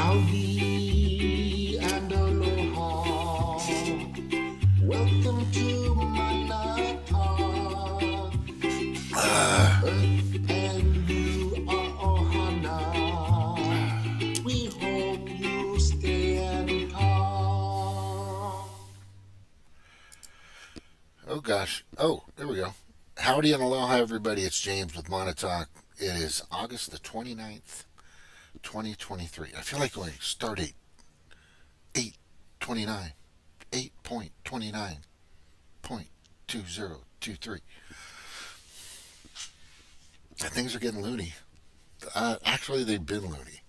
Howdy and aloha. Welcome to Manata. Earth and you are ohana. We hope you stay calm. Oh gosh. Oh, there we go. Howdy and aloha, everybody. It's James with Montauk. It is August the 29th, 2023. I feel like going start date 8/29, 8.29.2023. And things are getting loony. Actually, they've been loony.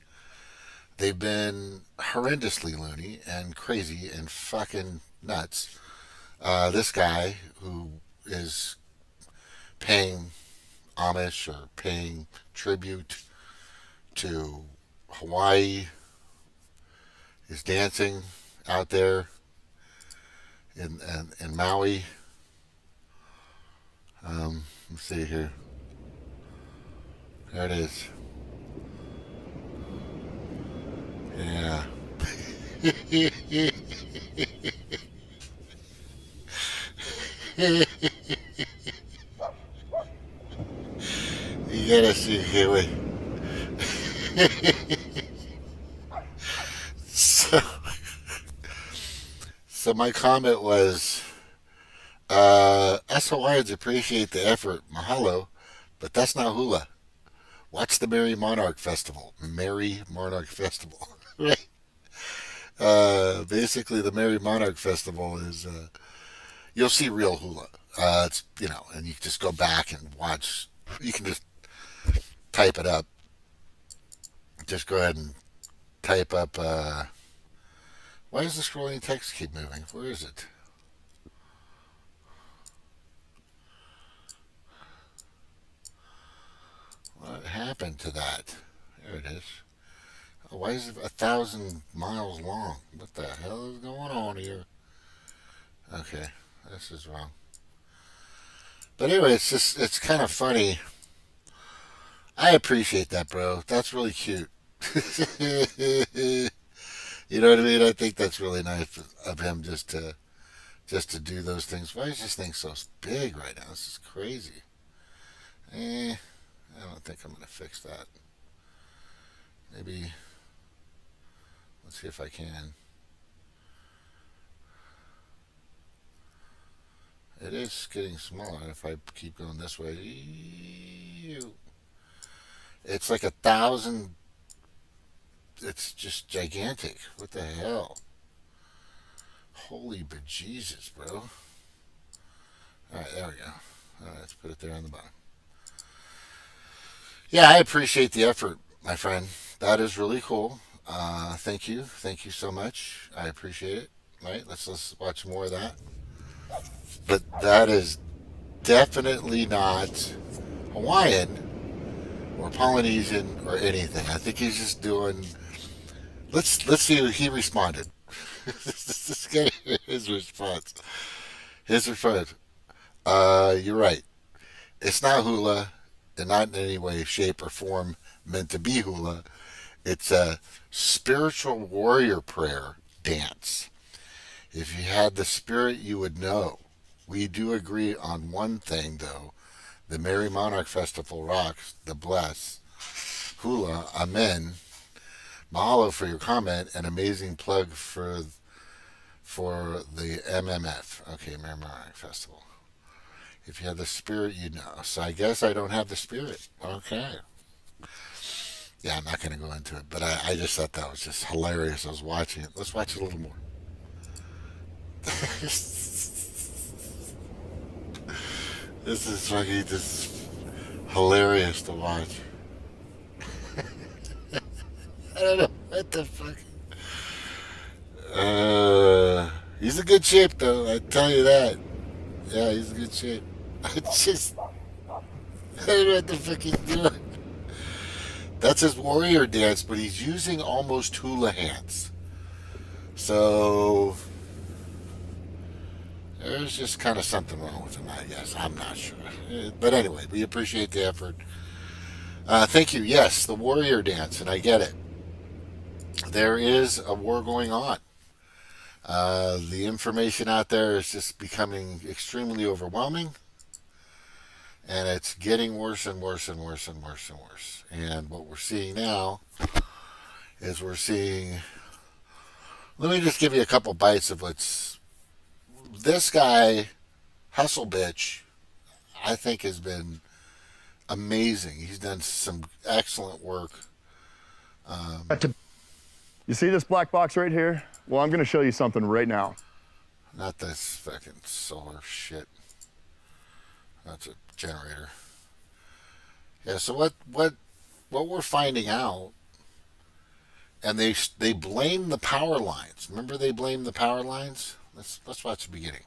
They've been horrendously loony and crazy and fucking nuts. This guy who is paying homage or paying tribute to Hawaii is dancing out there in Maui. Let's see here. There it is. Yeah. You gotta see here. Wait. so, so my comment was, us Hawaiians appreciate the effort, mahalo, but that's not hula. Watch the Merry Monarch Festival. Merry Monarch Festival. Right? Basically, the Merry Monarch Festival is, you'll see real hula. It's, and you just go back and watch. You can just type it up. Just go ahead and type up, why does the scrolling text keep moving? Where is it? What happened to that? There it is. Oh, why is it 1,000 miles long? What the hell is going on here? Okay, this is wrong. But anyway, it's kind of funny. I appreciate that, bro. That's really cute. You know what I mean? I think that's really nice of him just to do those things. Why is this thing so big right now? This is crazy. I don't think I'm gonna fix that. Maybe let's see if I can. It is getting smaller if I keep going this way. It's like 1,000. It's just gigantic. What the hell? Holy bejesus, bro. Alright, there we go. Alright, let's put it there on the bottom. Yeah, I appreciate the effort, my friend. That is really cool. Thank you. Thank you so much. I appreciate it. Right? Let's watch more of that. But that is definitely not Hawaiian or Polynesian or anything. I think he's just doing. Let's see how he responded. Let's get his response. His response. You're right. It's not hula, and not in any way, shape, or form meant to be hula. It's a spiritual warrior prayer dance. If you had the spirit, you would know. We do agree on one thing, though. The Merry Monarch Festival rocks. The bless. Hula. Amen. Mahalo for your comment. An amazing plug for the MMF. Okay, Merry Monarch Festival. If you have the spirit, you know. So I guess I don't have the spirit. Okay. Yeah, I'm not going to go into it, but I just thought that was just hilarious. I was watching it. Let's watch it a little more. This is fucking just hilarious to watch. I don't know what the fuck. He's in good shape, though. I tell you that. Yeah, he's in good shape. I just, I don't know what the fuck he's doing. That's his warrior dance, but he's using almost hula hands. So there's just kind of something wrong with him, I guess. I'm not sure. But anyway, we appreciate the effort. Thank you. Yes, the warrior dance, and I get it. there is a war going on. The information out there is just becoming extremely overwhelming, and it's getting worse and worse and worse and worse and worse. And what we're seeing now is we're seeing. Let me just give you a couple bites of what's this guy, Hustle Bitch, I think has been amazing. He's done some excellent work. You see this black box right here? Well, I'm going to show you something right now. Not this fucking solar shit. That's a generator. Yeah. So what we're finding out, and they blame the power lines. Remember, they blame the power lines. Let's watch the beginning.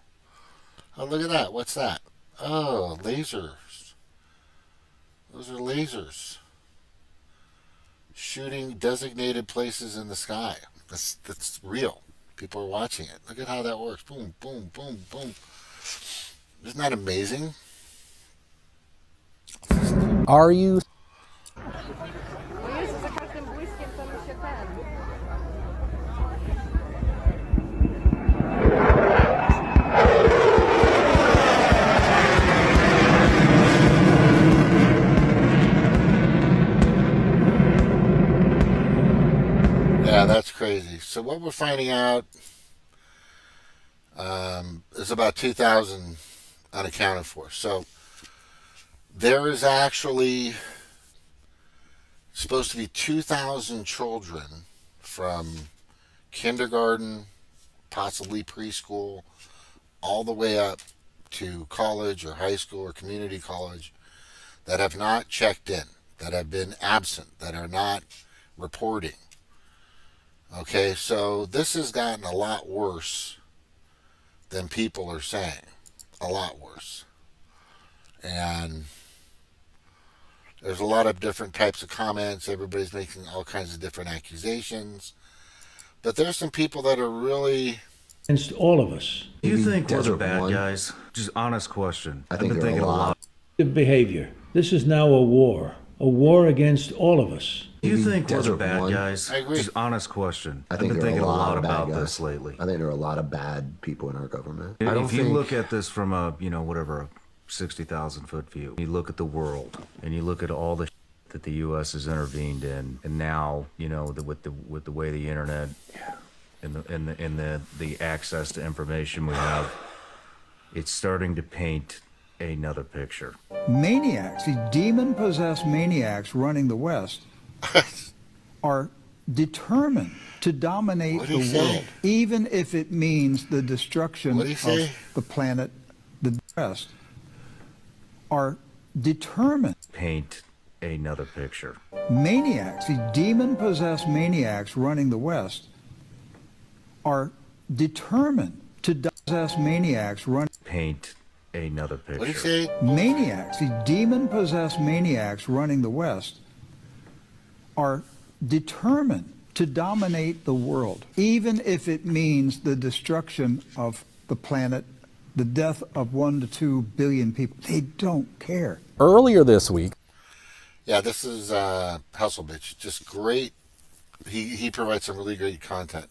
Oh, look at that. What's that? Oh, lasers. Those are lasers shooting designated places in the sky. That's real. People are watching it. Look at how that works. Boom, boom, boom, boom. Isn't that amazing? Are you? Yeah, that's crazy. So what we're finding out is about 2,000 unaccounted for. So there is actually supposed to be 2,000 children from kindergarten, possibly preschool, all the way up to college or high school or community college that have not checked in, that have been absent, that are not reporting. Okay, so this has gotten a lot worse than people are saying. A lot worse. And there's a lot of different types of comments. Everybody's making all kinds of different accusations. But there's some people that are really against all of us. Do you think those are bad one. guys? Just honest question. I think I've been there are thinking a lot. Behavior. This is now a war against all of us. Do you think those are Desert bad one. guys? I agree. Just honest question. I I've think been there are thinking a lot of bad about guys. this lately. I think there are a lot of bad people in our government. If you look at this from a, whatever, a 60,000 foot view, you look at the world and you look at all the that the U.S. has intervened in, and now, with the way the internet and the access to information we have, it's starting to paint another picture. Maniacs, these demon-possessed maniacs running the West, are determined to dominate What'd he the say? world, even if it means the destruction What'd he say? of the planet. The West are determined. Paint another picture. Maniacs, these demon-possessed maniacs running the West, are determined to possess maniacs running. Paint another picture. What did he say? Maniacs, these demon-possessed maniacs running the West, are determined to dominate the world, even if it means the destruction of the planet, the death of 1 to 2 billion people. They don't care. Earlier this week, Yeah, this is Hustle Bitch. Just great. He provides some really great content.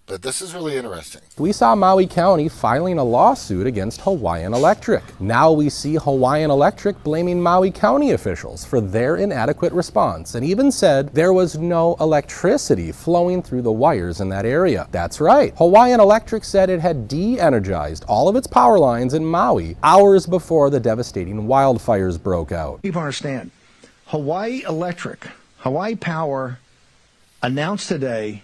But this is really interesting. we saw Maui County filing a lawsuit against Hawaiian Electric. Now we see Hawaiian Electric blaming Maui County officials for their inadequate response, and even said there was no electricity flowing through the wires in that area. That's right. Hawaiian Electric said it had de-energized all of its power lines in Maui hours before the devastating wildfires broke out. People understand. Hawaii Electric, Hawaii Power announced today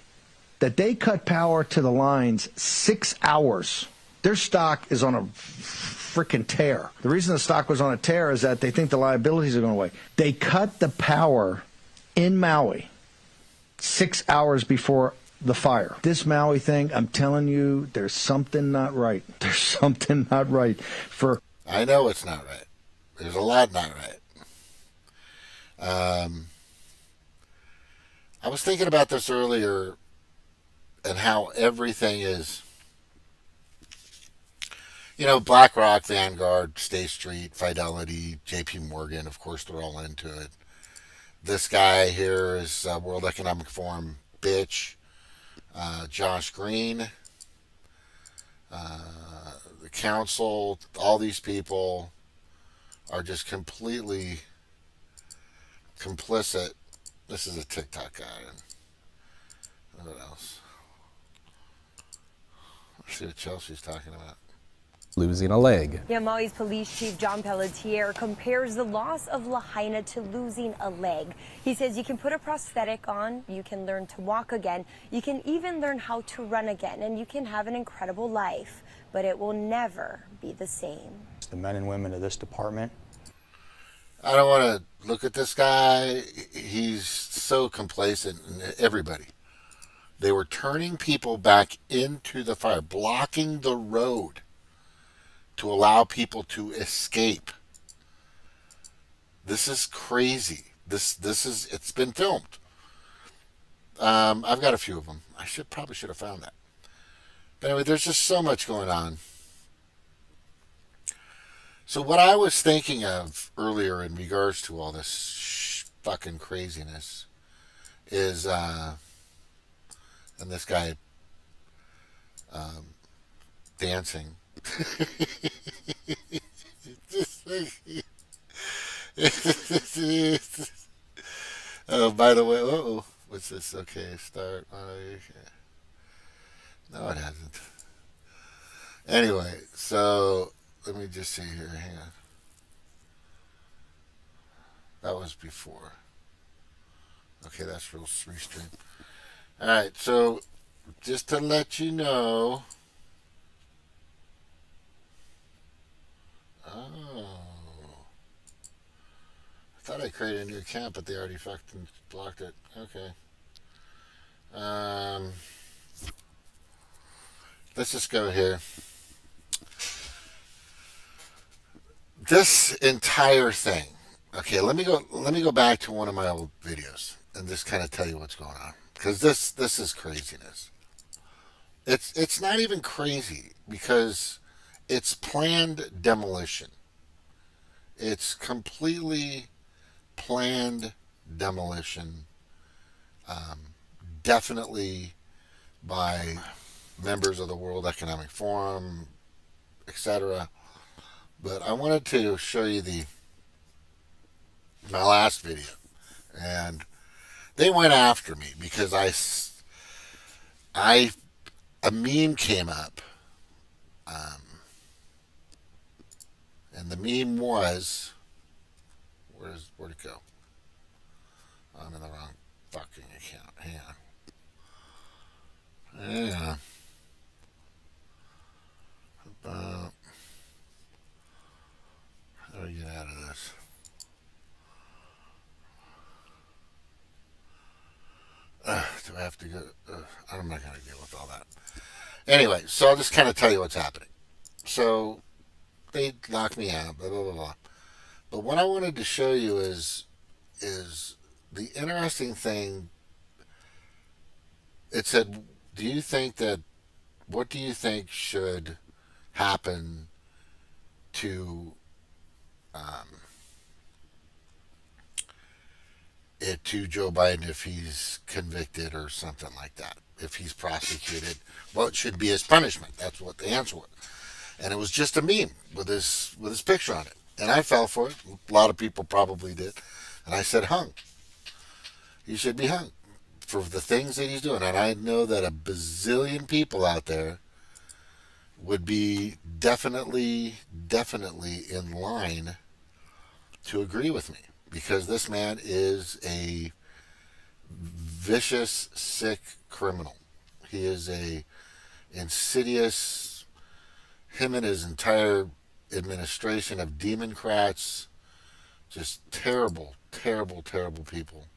that they cut power to the lines 6 hours. Their stock is on a freaking tear. The reason the stock was on a tear is that they think the liabilities are going away. They cut the power in Maui 6 hours before the fire. This Maui thing, I'm telling you, there's something not right. There's something not right. I know it's not right. There's a lot not right. I was thinking about this earlier and how everything is, BlackRock, Vanguard, State Street, Fidelity, JP Morgan, of course, they're all into it. This guy here is World Economic Forum, bitch, Josh Green, the council, all these people are just completely complicit. This is a TikTok guy. And what else? Let's see what Chelsea's talking about. Losing a leg. Yeah, Maui's police chief John Pelletier compares the loss of Lahaina to losing a leg. He says you can put a prosthetic on, you can learn to walk again, you can even learn how to run again, and you can have an incredible life, but it will never be the same. The men and women of this department. I don't want to look at this guy. He's so complacent, and everybody. They were turning people back into the fire, blocking the road to allow people to escape. This is crazy. It's been filmed. I've got a few of them. I probably should have found that. But anyway, there's just so much going on. So what I was thinking of earlier in regards to all this fucking craziness is, and this guy dancing. Oh, by the way, what's this? Okay, start. No, it hasn't. Anyway, so let me just see here. Hang on. That was before. Okay, that's real restream. All right, so just to let you know. Oh. I thought I created a new account, but they already fucking blocked it. Okay. Let's just go here. This entire thing. Okay, let me go back to one of my old videos and just kind of tell you what's going on, because this is craziness. It's not even crazy because it's planned demolition. It's completely planned demolition. Definitely by members of the World Economic Forum, etc. But I wanted to show you my last video, and they went after me because a meme came up, and the meme was, where'd it go? I'm in the wrong fucking account. Hang on. How do we get out of this? Do I have to go? I'm not going to deal with all that. Anyway, so I'll just kind of tell you what's happening. So they knocked me out, blah, blah, blah, blah. But what I wanted to show you is the interesting thing. It said, what do you think should happen to Joe Biden if he's convicted or something like that? If he's prosecuted, what should be his punishment? That's what the answer was. And it was just a meme with his picture on it. And I fell for it. A lot of people probably did. And I said, hung. He should be hung for the things that he's doing. And I know that a bazillion people out there would be definitely in line to agree with me, because this man is a vicious, sick criminal. He is a insidious, him and his entire administration of Democrats, just terrible, terrible, terrible people.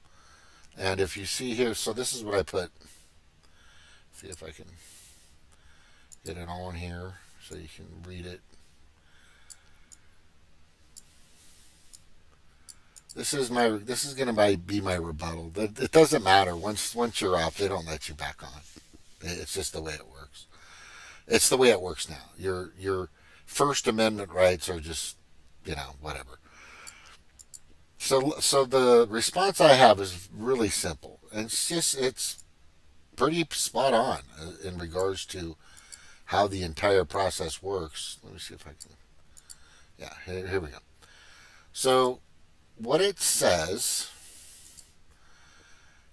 And if you see here, so this is what I put. See if I can get it on here so you can read it. This is going to be my rebuttal. It doesn't matter. Once you're off, they don't let you back on. It's just the way it works. It's the way it works now. Your First Amendment rights are just, whatever. So the response I have is really simple. And it's pretty spot on in regards to how the entire process works. Let me see if I can. Yeah, here we go. So, what it says,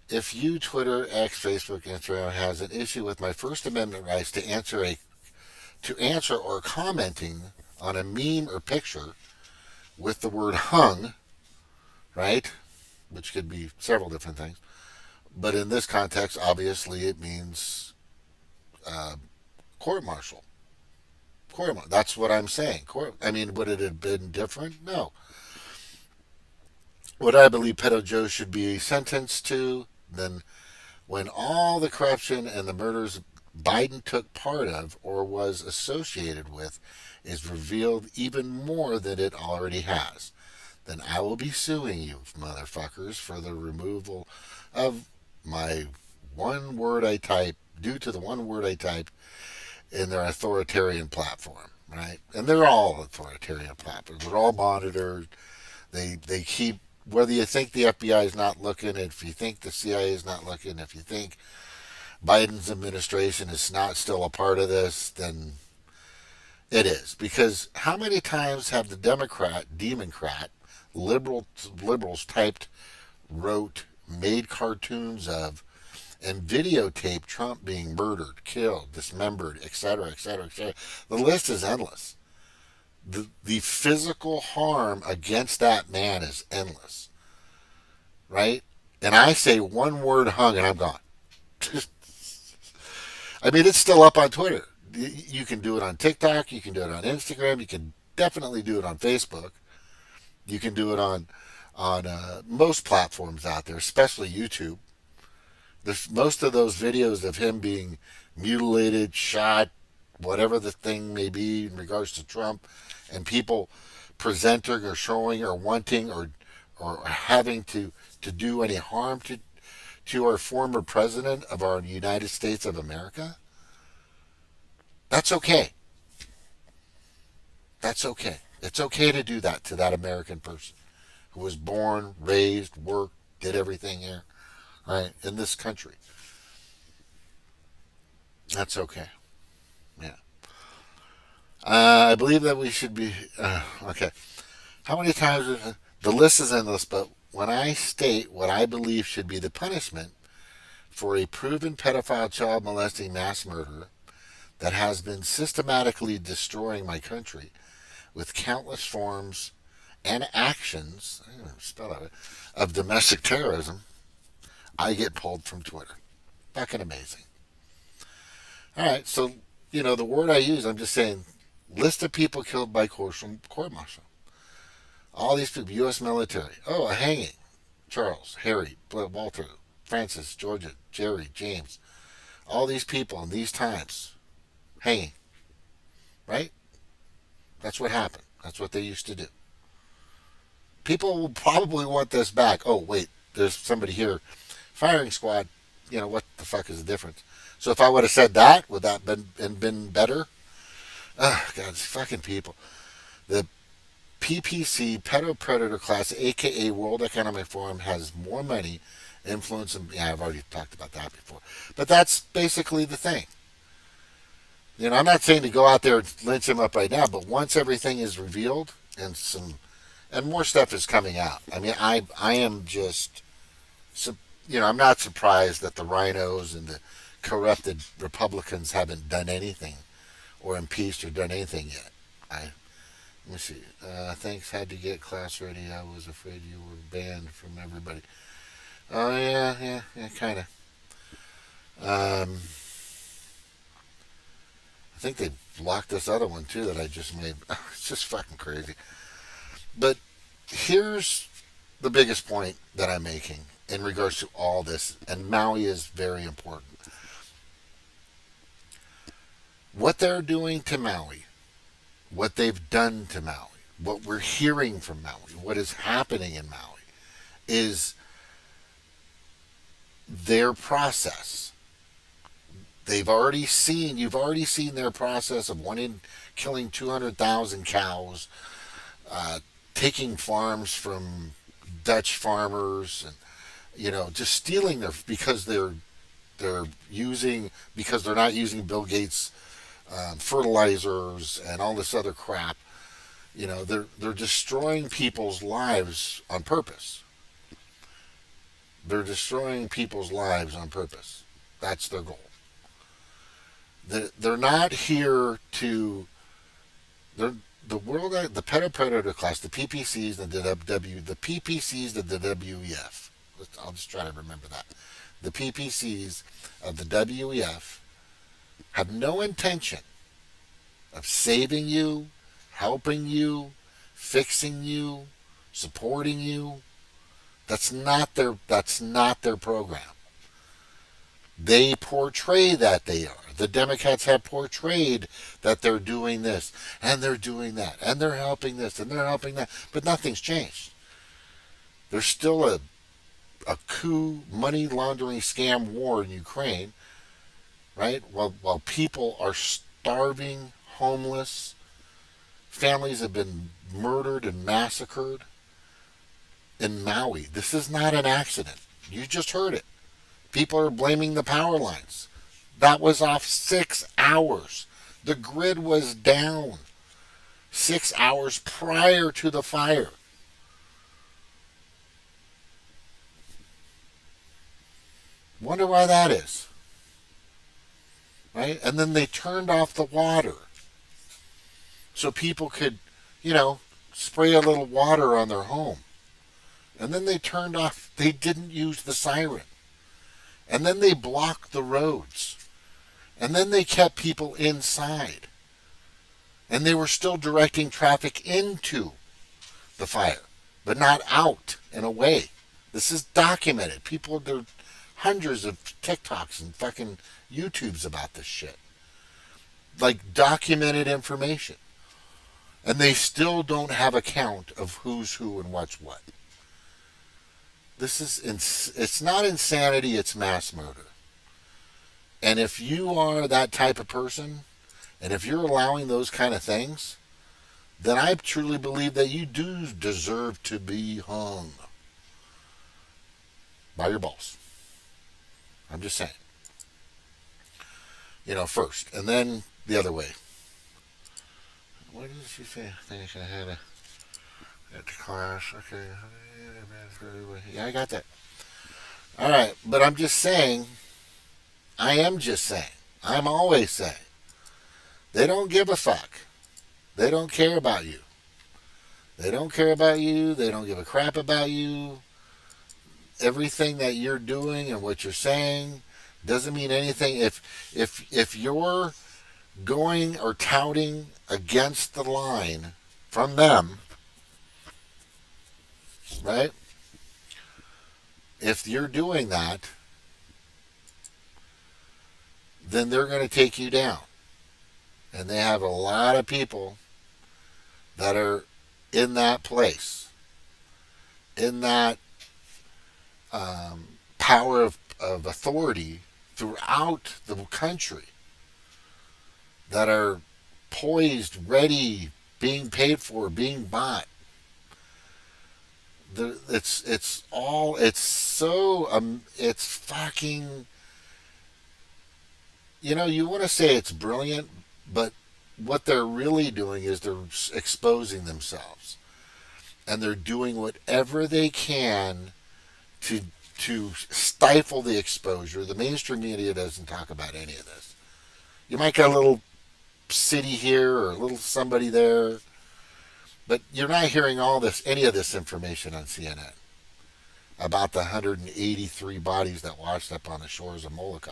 if you, Twitter, X, Facebook, Instagram, has an issue with my First Amendment rights to answer or commenting on a meme or picture with the word hung, right? Which could be several different things. But in this context, obviously, it means court-martial. That's what I'm saying. Would it have been different? No. What I believe Pedo Joe should be sentenced to, then when all the corruption and the murders Biden took part of or was associated with is revealed even more than it already has, then I will be suing you, motherfuckers, for the removal of my one word I type, due to the one word I type in their authoritarian platform, right? And they're all authoritarian platforms. They're all monitored. They keep, whether you think the FBI is not looking, if you think the CIA is not looking, if you think Biden's administration is not still a part of this, then it is. Because how many times have the Democrat, liberals typed, wrote, made cartoons of, and videotape Trump being murdered, killed, dismembered, etc., etc., etc. The list is endless. The physical harm against that man is endless, right? And I say one word hung and I'm gone. It's still up on Twitter. You can do it on TikTok. You can do it on Instagram. You can definitely do it on Facebook. You can do it on most platforms out there, especially YouTube. There's most of those videos of him being mutilated, shot, whatever the thing may be in regards to Trump, and people presenting or showing or wanting or having to do any harm to our former president of our United States of America. That's okay. That's okay. It's okay to do that to that American person who was born, raised, worked, did everything here, right, in this country. That's okay. Yeah. I believe that we should be, okay. How many times, the list is endless, but when I state what I believe should be the punishment for a proven pedophile, child molesting mass murderer that has been systematically destroying my country with countless forms and actions, I don't know, spell out, of domestic terrorism, I get pulled from Twitter. Fucking amazing. All right, so, the word I use, I'm just saying, list of people killed by court-martial. All these people, U.S. military. Oh, a hanging. Charles, Harry, Walter, Francis, Georgia, Jerry, James. All these people in these times hanging. Right? That's what happened. That's what they used to do. People will probably want this back. Oh, wait, there's somebody here. Firing squad. What the fuck is the difference? So if I would have said that, would that been better? Oh, God, these fucking people. The PPC, Pedo Predator Class, a.k.a. World Economic Forum, has more money, influence, and I've already talked about that before. But that's basically the thing. I'm not saying to go out there and lynch him up right now, but once everything is revealed and more stuff is coming out. I am just, I'm not surprised that the rhinos and the corrupted Republicans haven't done anything or impeached or done anything yet. Let me see. Thanks, had to get class ready. I was afraid you were banned from everybody. Oh, yeah, kind of. I think they blocked this other one, too, that I just made. It's just fucking crazy. But here's the biggest point that I'm making in regards to all this, and Maui is very important. What they're doing to Maui, what they've done to Maui, what we're hearing from Maui, what is happening in Maui, is their process. You've already seen their process of killing 200,000 cows, taking farms from Dutch farmers, and just stealing because they're they're using, because they're not using Bill Gates fertilizers and all this other crap. They're destroying people's lives on purpose. They're destroying people's lives on purpose. That's their goal. They're not here to. The Pedo Predator Class, the PPCs and the PPCs and the WEF. I'll just try to remember that. The PPCs of the WEF have no intention of saving you, helping you, fixing you, supporting you. That's not their program. They portray that they are. The Democrats have portrayed that they're doing this and they're doing that and they're helping this and they're helping that, but nothing's changed. There's still a coup, money laundering scam war in Ukraine, right? While people are starving, homeless, families have been murdered and massacred in Maui. This is not an accident. You just heard it. People are blaming the power lines. That was off 6 hours. The grid was down 6 hours prior to the fire. Wonder why that is. Right? And then they turned off the water so people could, spray a little water on their home. And then they didn't use the siren. And then they blocked the roads. And then they kept people inside. And they were still directing traffic into the fire, but not out and away. This is documented. There are hundreds of TikToks and fucking YouTubes about this shit. Like documented information. And they still don't have a count of who's who and what's what. It's not insanity, it's mass murder. And if you are that type of person, and if you're allowing those kind of things, then I truly believe that you do deserve to be hung by your balls. I'm just saying. First, and then the other way. What did she say? I think I had at the class. Okay. Yeah, I got that. All right, but I'm just saying, I'm always saying, they don't give a fuck. They don't care about you. They don't care about you. They don't give a crap about you. Everything that you're doing and what you're saying doesn't mean anything. If you're going or touting against the line from them, right? If you're doing that, then they're going to take you down. And they have a lot of people that are in that place, in that power of authority throughout the country, that are poised, ready, being paid for, being bought. It's fucking, you want to say it's brilliant, but what they're really doing is they're exposing themselves. And they're doing whatever they can to stifle the exposure. The mainstream media doesn't talk about any of this. You might get a little city here or a little somebody there, but you're not hearing any of this information on CNN about the 183 bodies that washed up on the shores of Molokai.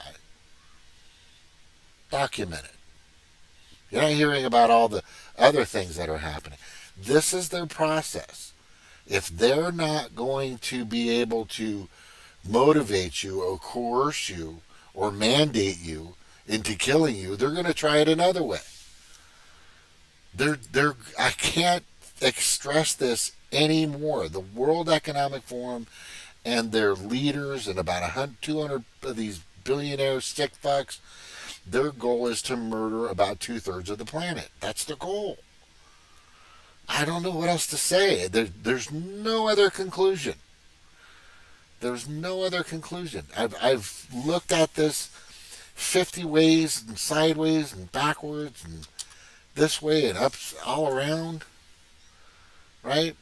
Documented. You're not hearing about all the other things that are happening. This is their process. If they're not going to be able to motivate you or coerce you or mandate you into killing you, they're going to try it another way. I can't stress this anymore. The World Economic Forum and their leaders and about 200 of these billionaire sick fucks, their goal is to murder about 2/3 of the planet. That's their goal. I don't know what else to say. There's no other conclusion. There's no other conclusion. I've looked at this 50 ways and sideways and backwards and this way and up all around, right?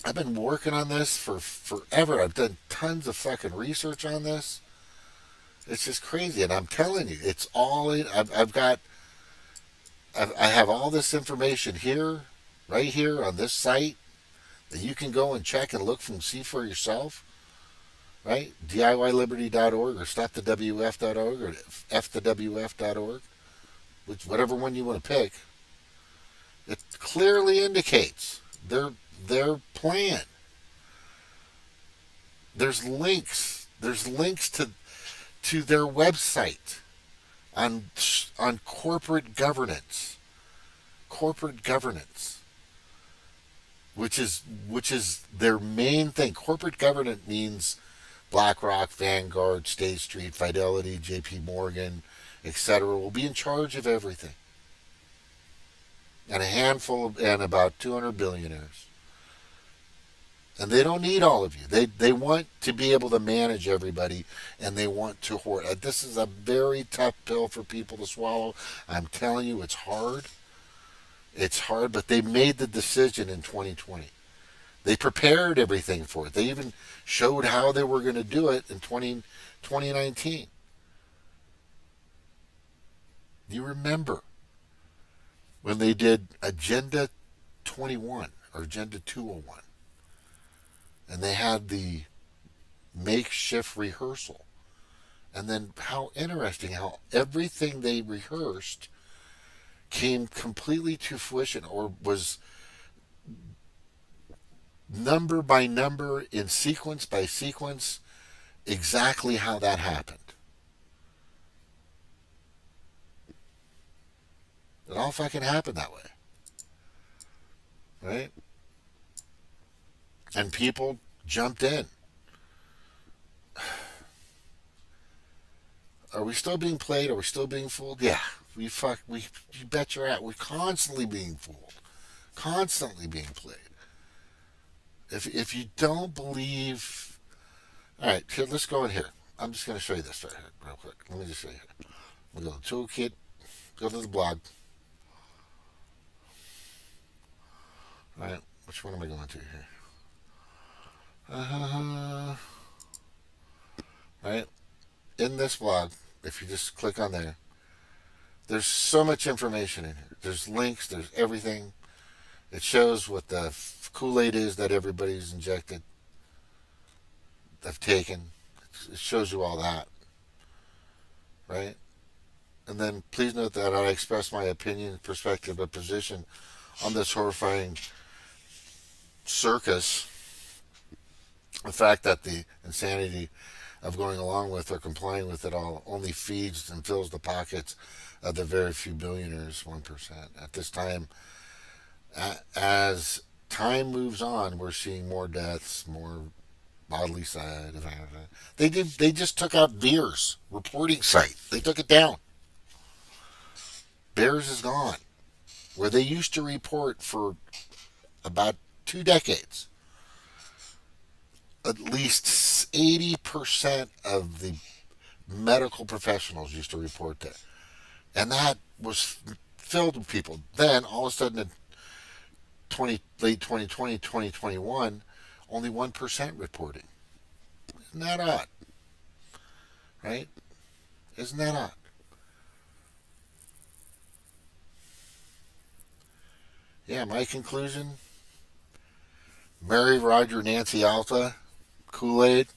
I've been working on this for forever. I've done tons of fucking research on this. It's just crazy, and I'm telling you, it's all in. I have all this information here, right here on this site, that you can go and check and look and see for yourself, right? DIYliberty.org or stopthewf.org or fthewf.org, whatever one you want to pick. It clearly indicates their plan. There's links. There's links to their website on corporate governance, which is their main thing. Corporate governance means BlackRock, Vanguard, State Street, Fidelity, J.P. Morgan, etc. will be in charge of everything, and and about 200 billionaires. And they don't need all of you. They want to be able to manage everybody, and they want to hoard. This is a very tough pill for people to swallow. I'm telling you, it's hard. It's hard, but they made the decision in 2020. They prepared everything for it. They even showed how they were going to do it in 2019. You remember when they did Agenda 21 or Agenda 201? And they had the makeshift rehearsal. And then how interesting how everything they rehearsed came completely to fruition, or was number by number, in sequence by sequence, exactly how that happened. It all fucking happened that way. Right? And people jumped in. Are we still being played? Are we still being fooled? Yeah. You bet your ass. We're constantly being fooled. Constantly being played. If you don't believe... Alright, here, let's go in here. I'm just going to show you this right here, real quick. Let me just show you here. We'll go to Toolkit. Go to the blog. Alright, which one am I going to here? Right, in this blog, if you just click on there, there's so much information in here. There's links, there's everything. It shows what the Kool-Aid is that everybody's injected, have taken. It shows you all that, right? And then please note that I express my opinion, perspective, or position on this horrifying circus. The fact that the insanity of going along with or complying with it all only feeds and fills the pockets of the very few billionaires, 1%. At this time, as time moves on, we're seeing more deaths, more bodily side. They just took out Beers reporting site. They took it down. Bears is gone. Where they used to report for about 2 decades. At least 80% of the medical professionals used to report there. And that was filled with people. Then, all of a sudden, in late 2020, 2021, only 1% reporting. Isn't that odd? Right? Isn't that odd? Yeah, my conclusion, Mary, Roger, Nancy, Alpha, Kool-Aid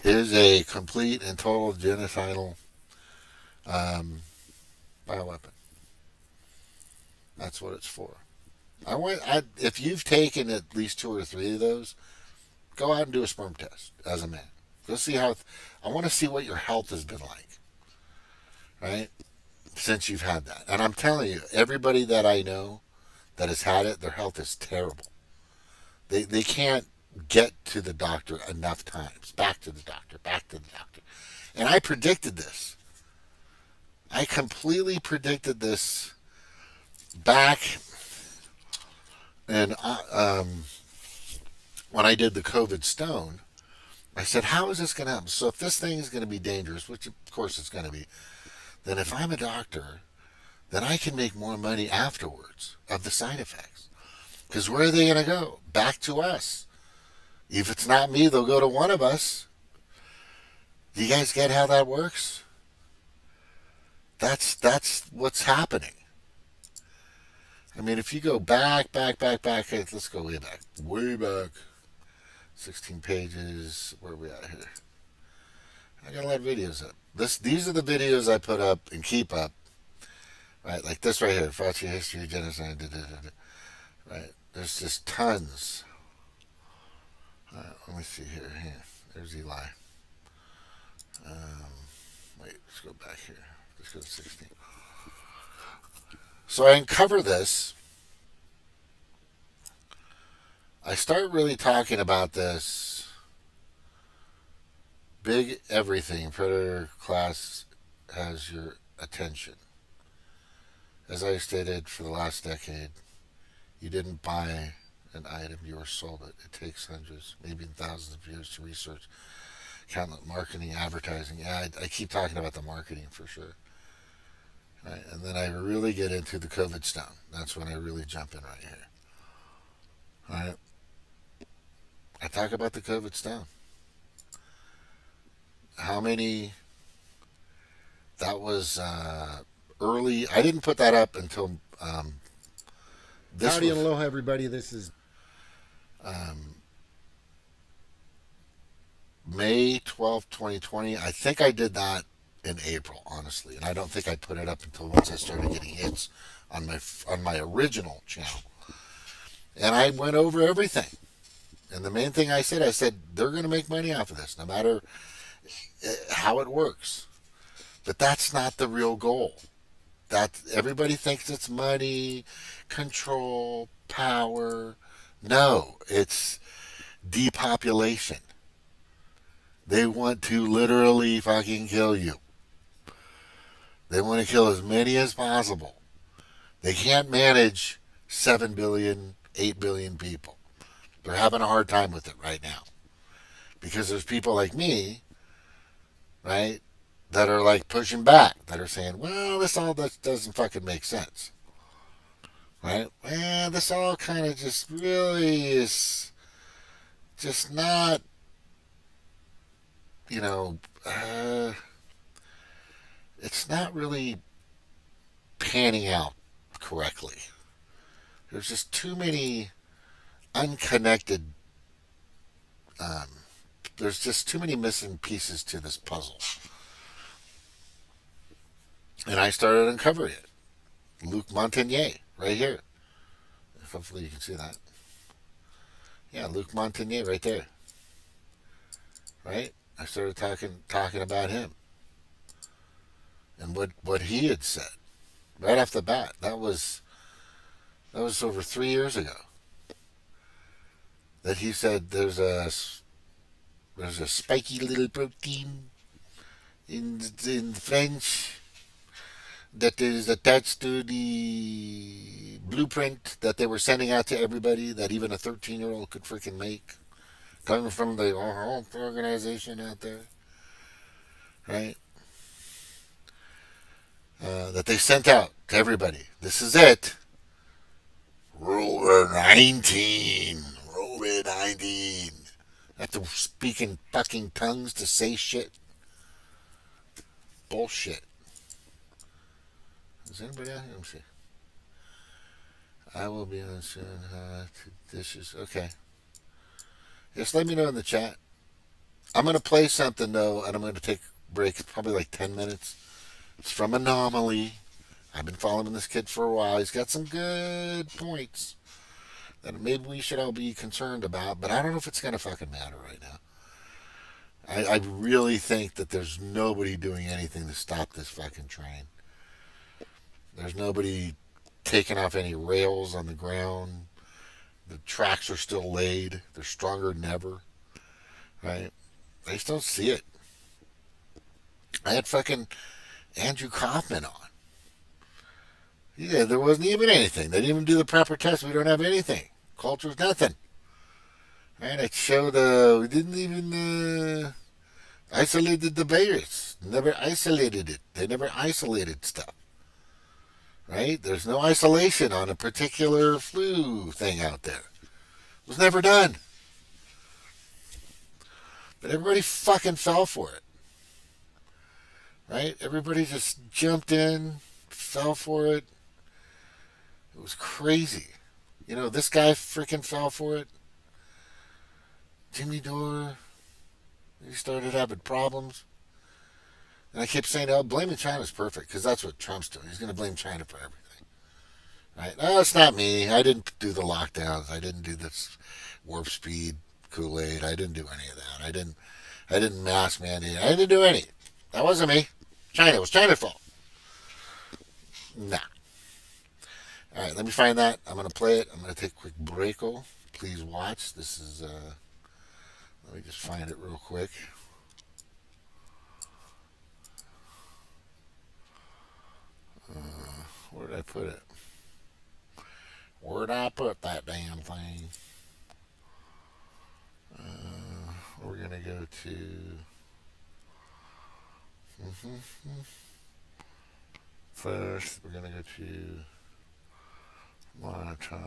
is a complete and total genocidal bioweapon. That's what it's for. If you've taken at least 2 or 3 of those, go out and do a sperm test as a man. Go see how. I want to see what your health has been like, right? Since you've had that. And I'm telling you, everybody that I know that has had it, their health is terrible. They can't get to the doctor enough times. Back to the doctor. And I predicted this. I completely predicted this back in, when I did the COVID stone. I said, how is this going to happen? So if this thing is going to be dangerous, which of course it's going to be, then if I'm a doctor, then I can make more money afterwards of the side effects. Because where are they going to go? Back to us. If it's not me, they'll go to one of us. Do you guys get how that works? That's what's happening. I mean, if you go back, let's go way back. 16 pages. Where are we at here? I got a lot of videos up. These are the videos I put up and keep up. Right, like this right here. Fauci history, genocide. Right, there's just tons. Let me see here. There's Eli. Wait, let's go back here. Let's go to 16. So I uncover this. I start really talking about this big everything. Predator Class has your attention. As I stated, for the last decade, you didn't buy an item, you were sold it. It takes hundreds, maybe thousands of years to research, countless marketing, advertising. Yeah, I keep talking about the marketing for sure. Right? And then I really get into the COVID stone. That's when I really jump in right here. All right? I talk about the COVID stone. How many? That was early. I didn't put that up until this. Howdy and aloha, everybody. This is May 12th, 2020. I think I did that in April, honestly, and I don't think I put it up until once I started getting hits on my original channel. And I went over everything. And the main thing I said they're going to make money off of this, no matter how it works. But that's not the real goal. That everybody thinks it's money, control, power. No, it's depopulation. They want to literally fucking kill you. They want to kill as many as possible. They can't manage 7 billion, 8 billion people. They're having a hard time with it right now. Because there's people like me, right, that are like pushing back, that are saying, well, this doesn't fucking make sense. Right? Well, this all kind of just really is just not, it's not really panning out correctly. There's just too many unconnected, there's just too many missing pieces to this puzzle. And I started uncovering it. Luc Montagnier, right here. Hopefully you can see that. Yeah, Luc Montagnier right there. Right? I started talking about him. And what he had said. Right off the bat. That was over 3 years ago. That he said there's a spiky little protein in French that is attached to the blueprint that they were sending out to everybody, that even a 13-year-old could freaking make, coming from the organization out there, right? That they sent out to everybody. This is it. Rover 19. Rover 19. Have to speak in fucking tongues to say shit. Bullshit. Is anybody out here? Let me see. I will be on soon. Dishes. Okay. Just let me know in the chat. I'm going to play something, though, and I'm going to take a break. It's probably like 10 minutes. It's from Anomaly. I've been following this kid for a while. He's got some good points that maybe we should all be concerned about, but I don't know if it's going to fucking matter right now. I really think that there's nobody doing anything to stop this fucking train. There's nobody taking off any rails on the ground. The tracks are still laid. They're stronger than ever. Right? I just don't see it. I had fucking Andrew Kaufman on. Yeah, there wasn't even anything. They didn't even do the proper test. We don't have anything. Culture's nothing. Right? It showed we didn't even isolate the debaters. Never isolated it. They never isolated stuff. Right? There's no isolation on a particular flu thing out there. It was never done. But everybody fucking fell for it. Right? Everybody just jumped in, fell for it. It was crazy. You know, this guy freaking fell for it. Jimmy Dore, he started having problems. And I kept saying, oh, blaming China's perfect, because that's what Trump's doing. He's going to blame China for everything. Right? No, it's not me. I didn't do the lockdowns. I didn't do this warp speed Kool-Aid. I didn't do any of that. I didn't mask mandate. I didn't do any. That wasn't me. China. It was China's fault. Nah. All right, let me find that. I'm going to play it. I'm going to take a quick break. Please watch. This is, let me just find it real quick. Where did I put it? Where did I put that damn thing? We're going to go to... First, we're going to go to... Monitor.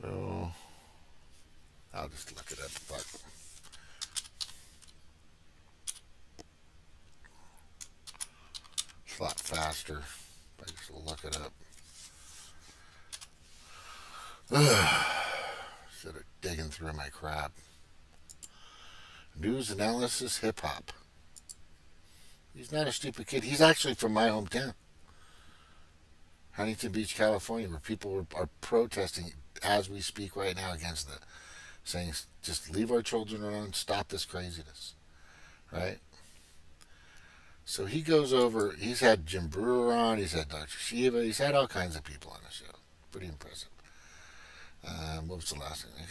So, I'll just look it up. Fuck. It's a lot faster if I just look it up. Instead of digging through my crap. News analysis hip-hop. He's not a stupid kid. He's actually from my hometown. Huntington Beach, California, where people are protesting as we speak right now against the saying, just leave our children alone, stop this craziness. Right? So he goes over, he's had Jim Brewer on, he's had Dr. Shiva, he's had all kinds of people on the show. Pretty impressive. What was the last thing?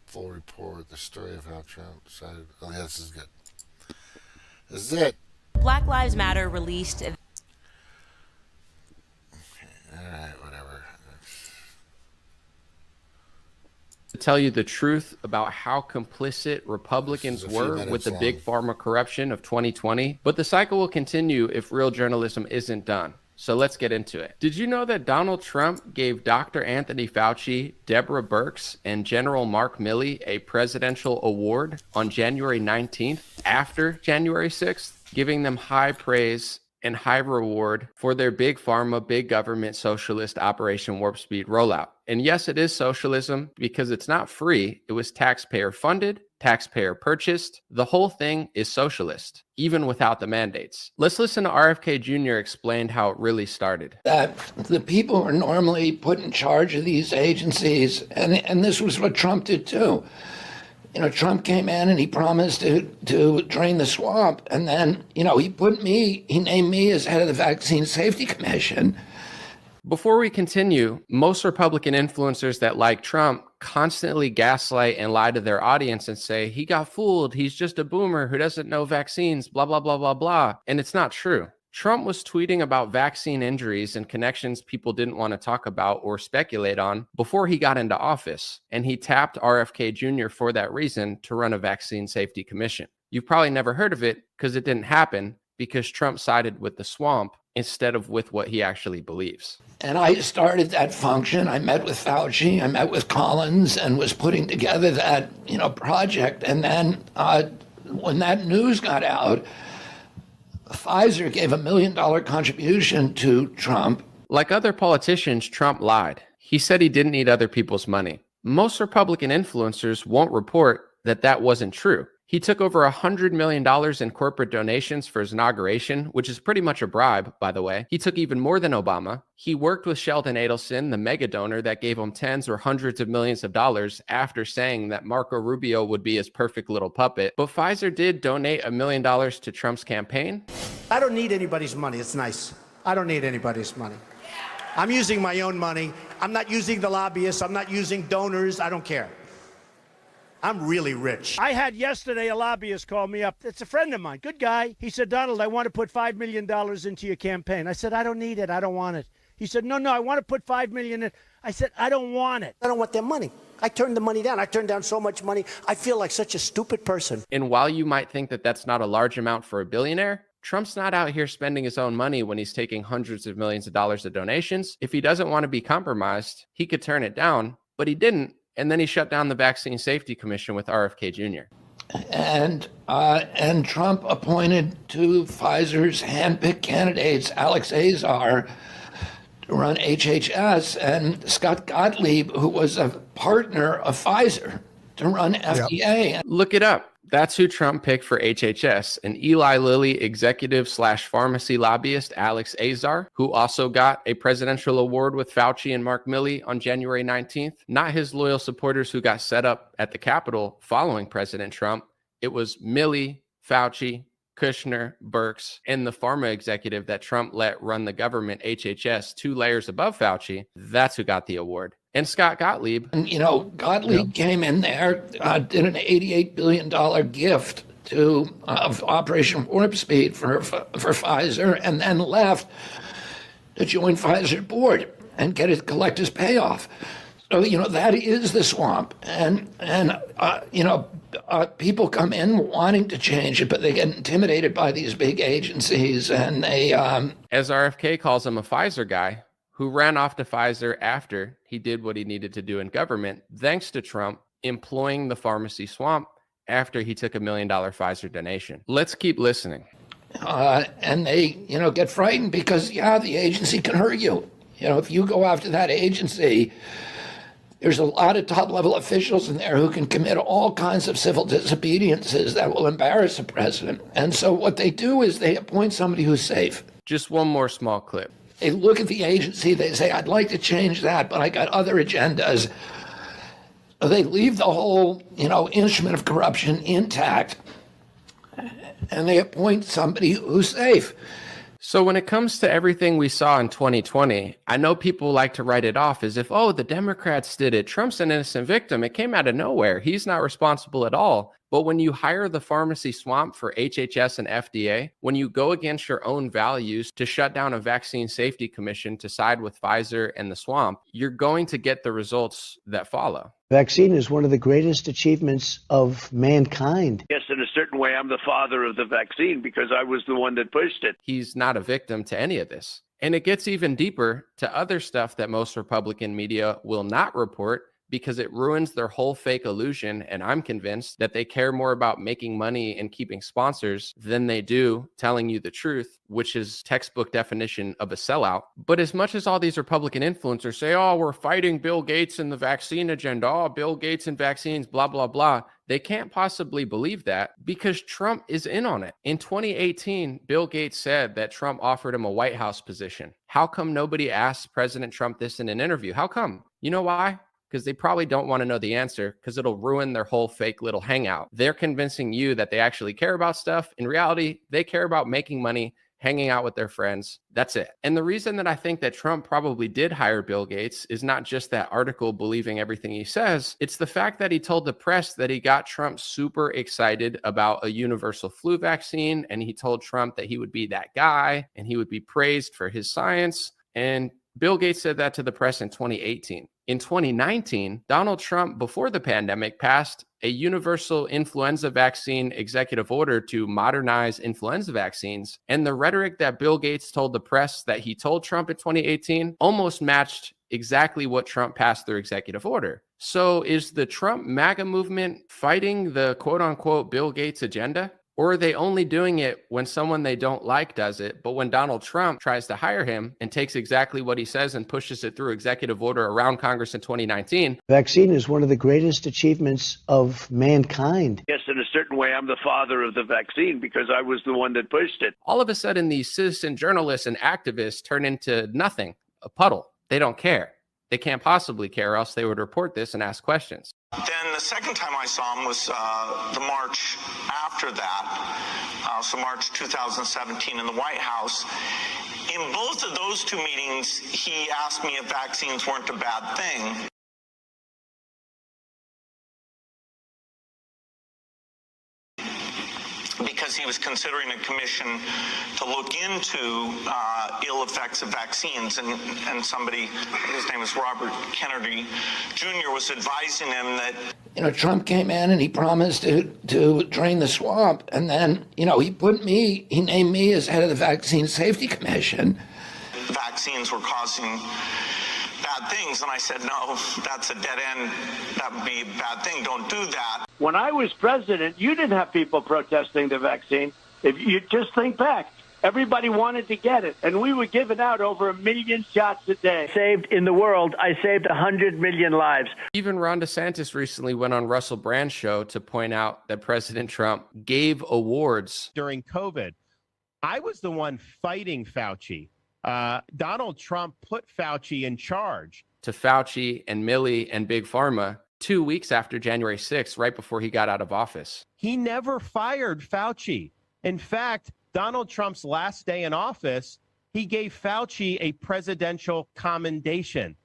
Full report, the story of how Trump decided. Oh, yeah, this is good. This is it. Black Lives Matter released. Okay, all right, whatever. To tell you the truth about how complicit Republicans were with the big pharma corruption of 2020, but the cycle will continue if real journalism isn't done. So let's get into it. Did you know that Donald Trump gave Dr. Anthony Fauci, Deborah Birx, and General Mark Milley a presidential award on January 19th after January 6th, giving them high praise and high reward for their big pharma, big government socialist Operation Warp Speed rollout? And yes, it is socialism because it's not free. It was taxpayer funded, taxpayer purchased. The whole thing is socialist, even without the mandates. Let's listen to RFK Jr. explain how it really started. That the people are normally put in charge of these agencies, and this was what Trump did too. You know, Trump came in and he promised to drain the swamp, and then, you know, he named me as head of the Vaccine Safety Commission. Before we continue, most Republican influencers that like Trump constantly gaslight and lie to their audience and say, he got fooled, he's just a boomer who doesn't know vaccines, blah, blah, blah, blah, blah. And it's not true. Trump was tweeting about vaccine injuries and connections people didn't want to talk about or speculate on before he got into office. And he tapped RFK Jr. for that reason to run a vaccine safety commission. You've probably never heard of it because it didn't happen because Trump sided with the swamp instead of with what he actually believes. And I started that function. I met with Fauci, I met with Collins, and was putting together that, you know, project. And then when that news got out, Pfizer gave $1 million contribution to Trump. Like other politicians, Trump lied. He said he didn't need other people's money. Most Republican influencers won't report that that wasn't true. He took over $100 million in corporate donations for his inauguration, which is pretty much a bribe, by the way. He took even more than Obama. He worked with Sheldon Adelson, the mega donor that gave him tens or hundreds of millions of dollars after saying that Marco Rubio would be his perfect little puppet. But Pfizer did donate $1 million to Trump's campaign. I don't need anybody's money. It's nice. I don't need anybody's money. I'm using my own money. I'm not using the lobbyists. I'm not using donors. I don't care. I'm really rich. I had yesterday a lobbyist call me up. It's a friend of mine, good guy. He said, Donald, I want to put $5 million into your campaign. I said, I don't need it. I don't want it. He said, no, I want to put $5 million in. I said, I don't want it. I don't want their money. I turned the money down. I turned down so much money. I feel like such a stupid person. And while you might think that that's not a large amount for a billionaire, Trump's not out here spending his own money when he's taking hundreds of millions of dollars of donations. If he doesn't want to be compromised, he could turn it down, but he didn't. And then he shut down the Vaccine Safety Commission with RFK Jr. And Trump appointed two Pfizer's handpicked candidates, Alex Azar, to run HHS, and Scott Gottlieb, who was a partner of Pfizer, to run FDA. Yep. Look it up. That's who Trump picked for HHS, and Eli Lilly executive/pharmacy lobbyist Alex Azar, who also got a presidential award with Fauci and Mark Milley on January 19th. Not his loyal supporters who got set up at the Capitol following President Trump. It was Milley, Fauci, Kushner, Birx, and the pharma executive that Trump let run the government, HHS, 2 layers above Fauci. That's who got the award. And Scott Gottlieb. And, Gottlieb came in there, did an $88 billion gift to Operation Warp Speed for Pfizer, and then left to join Pfizer board and collect his payoff. So, that is the swamp. And people come in wanting to change it, but they get intimidated by these big agencies. And they... As RFK calls him, a Pfizer guy who ran off to Pfizer after he did what he needed to do in government, thanks to Trump employing the pharmacy swamp after he took $1 million Pfizer donation. Let's keep listening. And they, get frightened because, the agency can hurt you. If you go after that agency, there's a lot of top-level officials in there who can commit all kinds of civil disobediences that will embarrass the president. And so what they do is they appoint somebody who's safe. Just one more small clip. They look at the agency, they say, I'd like to change that, but I got other agendas. They leave the whole, instrument of corruption intact, and they appoint somebody who's safe. So when it comes to everything we saw in 2020, I know people like to write it off as if, oh, the Democrats did it. Trump's an innocent victim. It came out of nowhere. He's not responsible at all. But when you hire the pharmacy swamp for HHS and FDA, when you go against your own values to shut down a vaccine safety commission to side with Pfizer and the swamp, you're going to get the results that follow. Vaccine is one of the greatest achievements of mankind. Yes, in a certain way, I'm the father of the vaccine because I was the one that pushed it. He's not a victim to any of this. And it gets even deeper to other stuff that most Republican media will not report, because it ruins their whole fake illusion. And I'm convinced that they care more about making money and keeping sponsors than they do telling you the truth, which is textbook definition of a sellout. But as much as all these Republican influencers say, oh, we're fighting Bill Gates and the vaccine agenda, oh, Bill Gates and vaccines, blah, blah, blah, they can't possibly believe that because Trump is in on it. In 2018, Bill Gates said that Trump offered him a White House position. How come nobody asked President Trump this in an interview? How come? You know why? Because they probably don't want to know the answer because it'll ruin their whole fake little hangout. They're convincing you that they actually care about stuff. In reality, they care about making money, hanging out with their friends. That's it. And the reason that I think that Trump probably did hire Bill Gates is not just that article believing everything he says. It's the fact that he told the press that he got Trump super excited about a universal flu vaccine. And he told Trump that he would be that guy and he would be praised for his science. And Bill Gates said that to the press in 2018. In 2019, Donald Trump, before the pandemic, passed a universal influenza vaccine executive order to modernize influenza vaccines. And the rhetoric that Bill Gates told the press that he told Trump in 2018 almost matched exactly what Trump passed through executive order. So is the Trump MAGA movement fighting the quote unquote Bill Gates agenda? Or are they only doing it when someone they don't like does it, but when Donald Trump tries to hire him and takes exactly what he says and pushes it through executive order around Congress in 2019? Vaccine is one of the greatest achievements of mankind. Yes, in a certain way, I'm the father of the vaccine because I was the one that pushed it. All of a sudden, these citizen journalists and activists turn into nothing, a puddle. They don't care. They can't possibly care, or else they would report this and ask questions. Then the second time I saw him was the March after that, so March 2017 in the White House. In both of those two meetings, he asked me if vaccines weren't a bad thing. because he was considering a commission to look into ill effects of vaccines, and somebody, his name is Robert Kennedy Jr., was advising him that Trump came in and he promised to drain the swamp, and then he named me as head of the Vaccine Safety Commission. Vaccines were causing bad things, and I said, no, that's a dead end. That would be a bad thing. Don't do that. When I was president, you didn't have people protesting the vaccine. If you just think back, everybody wanted to get it, and we were giving out over 1 million shots a day. Saved in the world, I saved 100 million lives. Even Ron DeSantis recently went on Russell Brand's show to point out that President Trump gave awards during COVID. I was the one fighting Fauci. Donald Trump put Fauci in charge. To Fauci and Milley and Big Pharma 2 weeks after January 6th, right before he got out of office. He never fired Fauci. In fact, Donald Trump's last day in office, he gave Fauci a presidential commendation.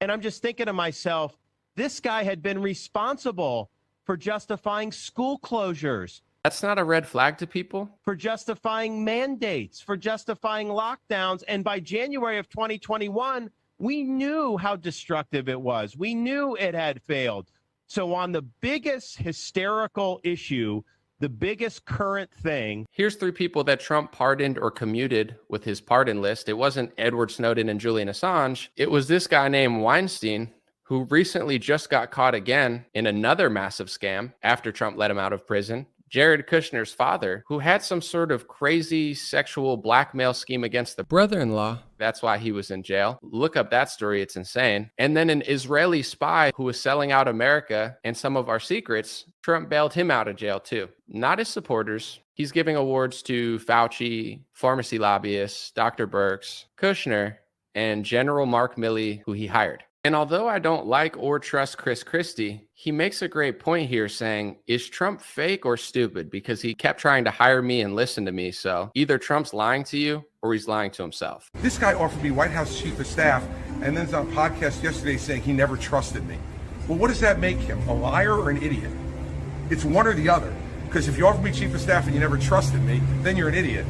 And I'm just thinking to myself, this guy had been responsible for justifying school closures. That's not a red flag to people? For justifying mandates, for justifying lockdowns. And by January of 2021, we knew how destructive it was. We knew it had failed. So on the biggest hysterical issue, the biggest current thing. Here's 3 people that Trump pardoned or commuted with his pardon list. It wasn't Edward Snowden and Julian Assange. It was this guy named Weinstein, who recently just got caught again in another massive scam after Trump let him out of prison. Jared Kushner's father, who had some sort of crazy sexual blackmail scheme against the brother-in-law. That's why he was in jail. Look up that story. It's insane. And then an Israeli spy who was selling out America and some of our secrets. Trump bailed him out of jail too. Not his supporters. He's giving awards to Fauci, pharmacy lobbyists, Dr. Birx, Kushner, and General Mark Milley, who he hired. And although I don't like or trust Chris Christie, he makes a great point here saying, is Trump fake or stupid? Because he kept trying to hire me and listen to me. So either Trump's lying to you or he's lying to himself. This guy offered me White House chief of staff and then on a podcast yesterday saying he never trusted me. Well, what does that make him? A liar or an idiot? It's one or the other. Because if you offer me chief of staff and you never trusted me, then you're an idiot.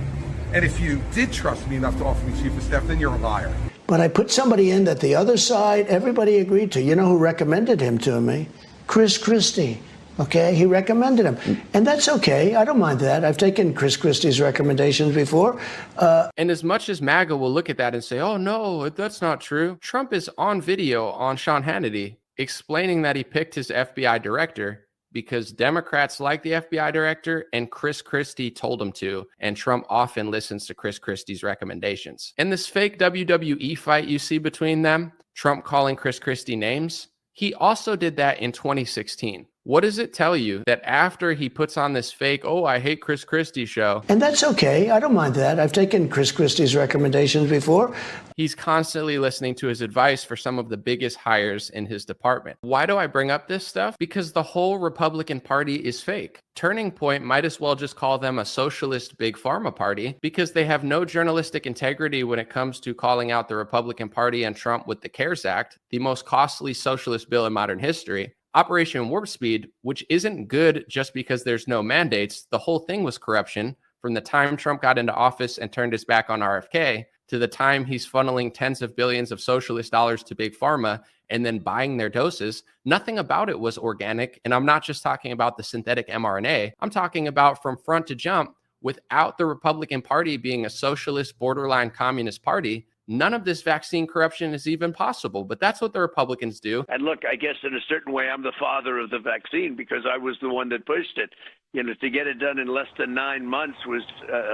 And if you did trust me enough to offer me chief of staff, then you're a liar. But I put somebody in that the other side, everybody agreed to. You know who recommended him to me? Chris Christie. Okay, he recommended him. And that's okay. I don't mind that. I've taken Chris Christie's recommendations before. And as much as MAGA will look at that and say, oh, no, that's not true. Trump is on video on Sean Hannity explaining that he picked his FBI director because Democrats like the FBI director and Chris Christie told him to, and Trump often listens to Chris Christie's recommendations. And this fake WWE fight you see between them, Trump calling Chris Christie names, he also did that in 2016. What does it tell you that after he puts on this fake, oh, I hate Chris Christie show? And that's okay. I don't mind that. I've taken Chris Christie's recommendations before. He's constantly listening to his advice for some of the biggest hires in his department. Why do I bring up this stuff? Because the whole Republican Party is fake. Turning Point might as well just call them a socialist big pharma party because they have no journalistic integrity when it comes to calling out the Republican Party and Trump with the CARES Act, the most costly socialist bill in modern history. Operation Warp Speed, which isn't good just because there's no mandates. The whole thing was corruption from the time Trump got into office and turned his back on RFK to the time he's funneling tens of billions of socialist dollars to big pharma and then buying their doses. Nothing about it was organic. And I'm not just talking about the synthetic mRNA. I'm talking about from front to jump, without the Republican Party being a socialist borderline communist party, none of this vaccine corruption is even possible, but that's what the Republicans do. And look, I guess in a certain way, I'm the father of the vaccine because I was the one that pushed it. You know, to get it done in less than 9 months was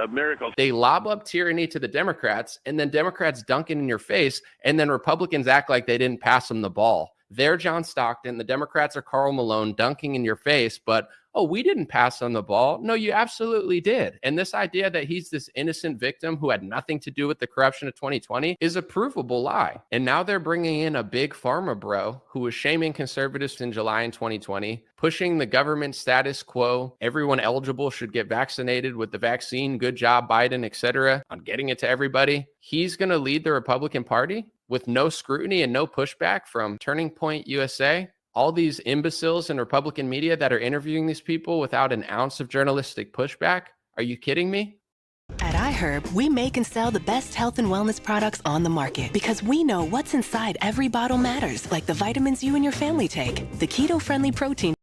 a miracle. They lob up tyranny to the Democrats, and then Democrats dunk it in your face, and then Republicans act like they didn't pass them the ball. They're John Stockton. The Democrats are Karl Malone dunking in your face, but oh, we didn't pass on the ball. No, you absolutely did. And this idea that he's this innocent victim who had nothing to do with the corruption of 2020 is a provable lie. And now they're bringing in a big pharma bro who was shaming conservatives in July in 2020, pushing the government status quo. Everyone eligible should get vaccinated with the vaccine. Good job, Biden, etc. on getting it to everybody. He's going to lead the Republican Party with no scrutiny and no pushback from Turning Point USA. All these imbeciles in Republican media that are interviewing these people without an ounce of journalistic pushback. Are you kidding me? At iHerb, we make and sell the best health and wellness products on the market because we know what's inside every bottle matters, like the vitamins you and your family take, the keto-friendly protein.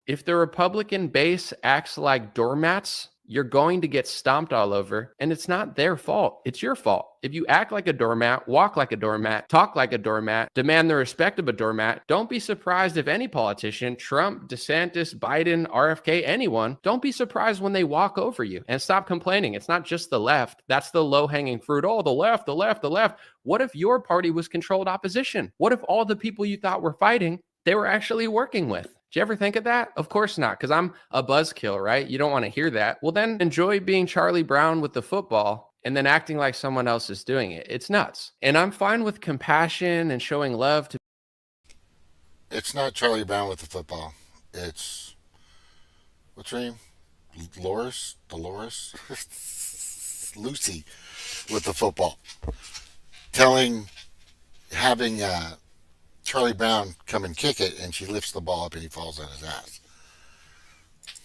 If the Republican base acts like doormats, you're going to get stomped all over, and it's not their fault. It's your fault. If you act like a doormat, walk like a doormat, talk like a doormat, demand the respect of a doormat, don't be surprised if any politician, Trump, DeSantis, Biden, RFK, anyone, don't be surprised when they walk over you. And stop complaining. It's not just the left. That's the low-hanging fruit. Oh, the left, the left, the left. What if your party was controlled opposition? What if all the people you thought were fighting, they were actually working with? Did you ever think of that? Of course not, because I'm a buzzkill, right? You don't want to hear that. Well, then enjoy being Charlie Brown with the football and then acting like someone else is doing it. It's nuts. And I'm fine with compassion and showing love to. It's not Charlie Brown with the football. It's, what's her name? Dolores? Lucy with the football. Having Charlie Brown come and kick it, and she lifts the ball up and he falls on his ass.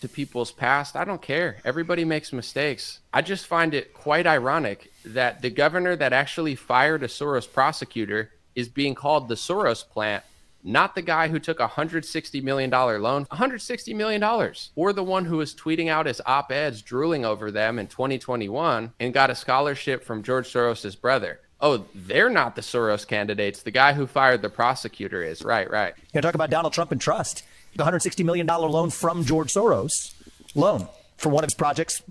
To people's past, I don't care. Everybody makes mistakes. I just find it quite ironic that the governor that actually fired a Soros prosecutor is being called the Soros plant, not the guy who took a $160 million loan, $160 million, or the one who was tweeting out his op-eds drooling over them in 2021 and got a scholarship from George Soros's brother. Oh, they're not the Soros candidates. The guy who fired the prosecutor is. Right. You talk about Donald Trump and trust. The $160 million loan from George Soros, loan for one of his projects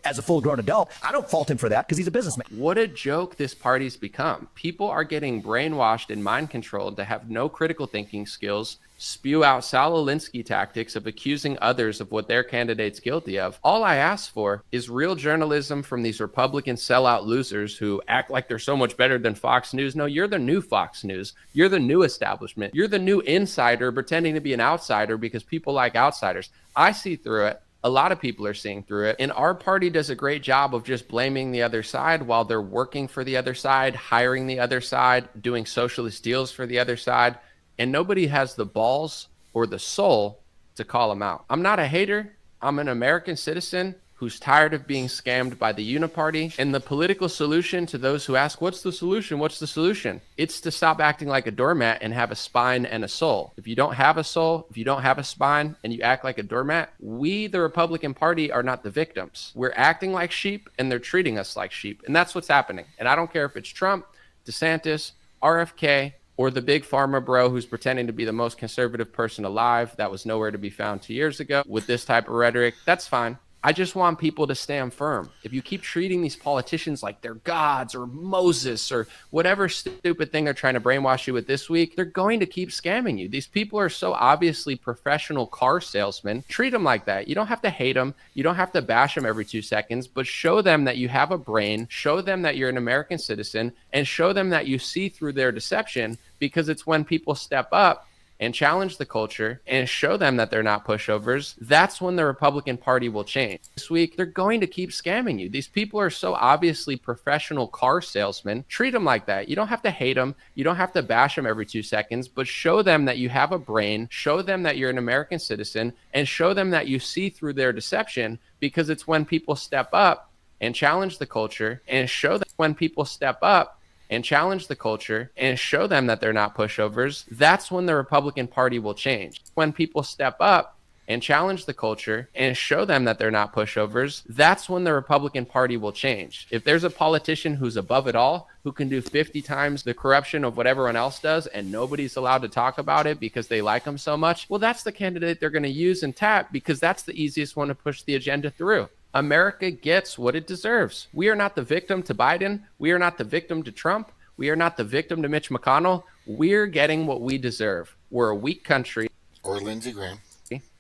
as a full-grown adult. I don't fault him for that because he's a businessman. What a joke this party's become. People are getting brainwashed and mind-controlled to have no critical thinking skills, spew out Saul Alinsky tactics of accusing others of what their candidate's guilty of. All I ask for is real journalism from these Republican sellout losers who act like they're so much better than Fox News. No, you're the new Fox News. You're the new establishment. You're the new insider pretending to be an outsider because people like outsiders. I see through it. A lot of people are seeing through it. And our party does a great job of just blaming the other side while they're working for the other side, hiring the other side, doing socialist deals for the other side. And nobody has the balls or the soul to call them out. I'm not a hater. I'm an American citizen who's tired of being scammed by the uniparty. And the political solution to those who ask, what's the solution? What's the solution? It's to stop acting like a doormat and have a spine and a soul. If you don't have a soul, if you don't have a spine, and you act like a doormat, we, the Republican Party, are not the victims. We're acting like sheep and they're treating us like sheep. And that's what's happening. And I don't care if it's Trump, DeSantis, RFK, or the big pharma bro who's pretending to be the most conservative person alive that was nowhere to be found 2 years ago with this type of rhetoric. That's fine. I just want people to stand firm. If you keep treating these politicians like they're gods or Moses or whatever stupid thing they're trying to brainwash you with this week, they're going to keep scamming you. These people are so obviously professional car salesmen. Treat them like that. You don't have to hate them. You don't have to bash them every 2 seconds, but show them that you have a brain, show them that you're an American citizen, and show them that you see through their deception, because it's when people step up and challenge the culture and show them that they're not pushovers, that's when the Republican Party will change. This week, they're going to keep scamming you. These people are so obviously professional car salesmen. Treat them like that. You don't have to hate them. You don't have to bash them every 2 seconds, but show them that you have a brain, show them that you're an American citizen, and show them that you see through their deception, because it's when people step up and challenge the culture and show that when people step up and challenge the culture and show them that they're not pushovers, that's when the Republican Party will change. When people step up and challenge the culture and show them that they're not pushovers, that's when the Republican Party will change. If there's a politician who's above it all, who can do 50 times the corruption of what everyone else does, and nobody's allowed to talk about it because they like him so much, well, that's the candidate they're going to use and tap, because that's the easiest one to push the agenda through. America gets what it deserves. We are not the victim to Biden. We are not the victim to Trump. We are not the victim to Mitch McConnell. We're getting what we deserve. We're a weak country. Or Lindsey Graham.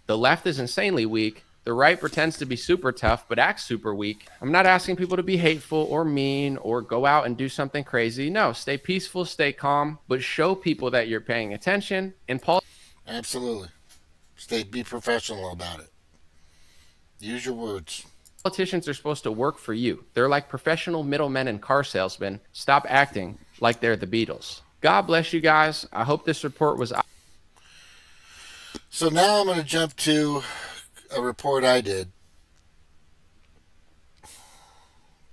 The left is insanely weak. The right pretends to be super tough, but acts super weak. I'm not asking people to be hateful or mean or go out and do something crazy. No, stay peaceful, stay calm, but show people that you're paying attention. And Absolutely. Be professional about it. Use your words. Politicians are supposed to work for you. They're like professional middlemen and car salesmen. Stop acting like they're the Beatles. God bless you guys. I hope this report was... So now I'm going to jump to a report I did.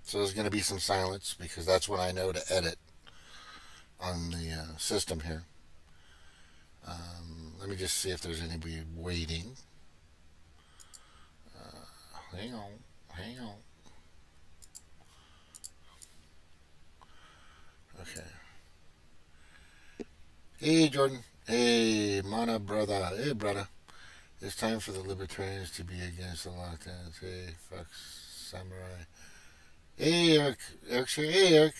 So there's going to be some silence because that's what I know to edit on the system here. Let me just see if there's anybody waiting. Hang on. Okay. Hey, Jordan. Hey, mana brother. Hey, brother. It's time for the libertarians to be against the lockdowns. Hey, fuck samurai. Hey, Eric. Hey, Eric.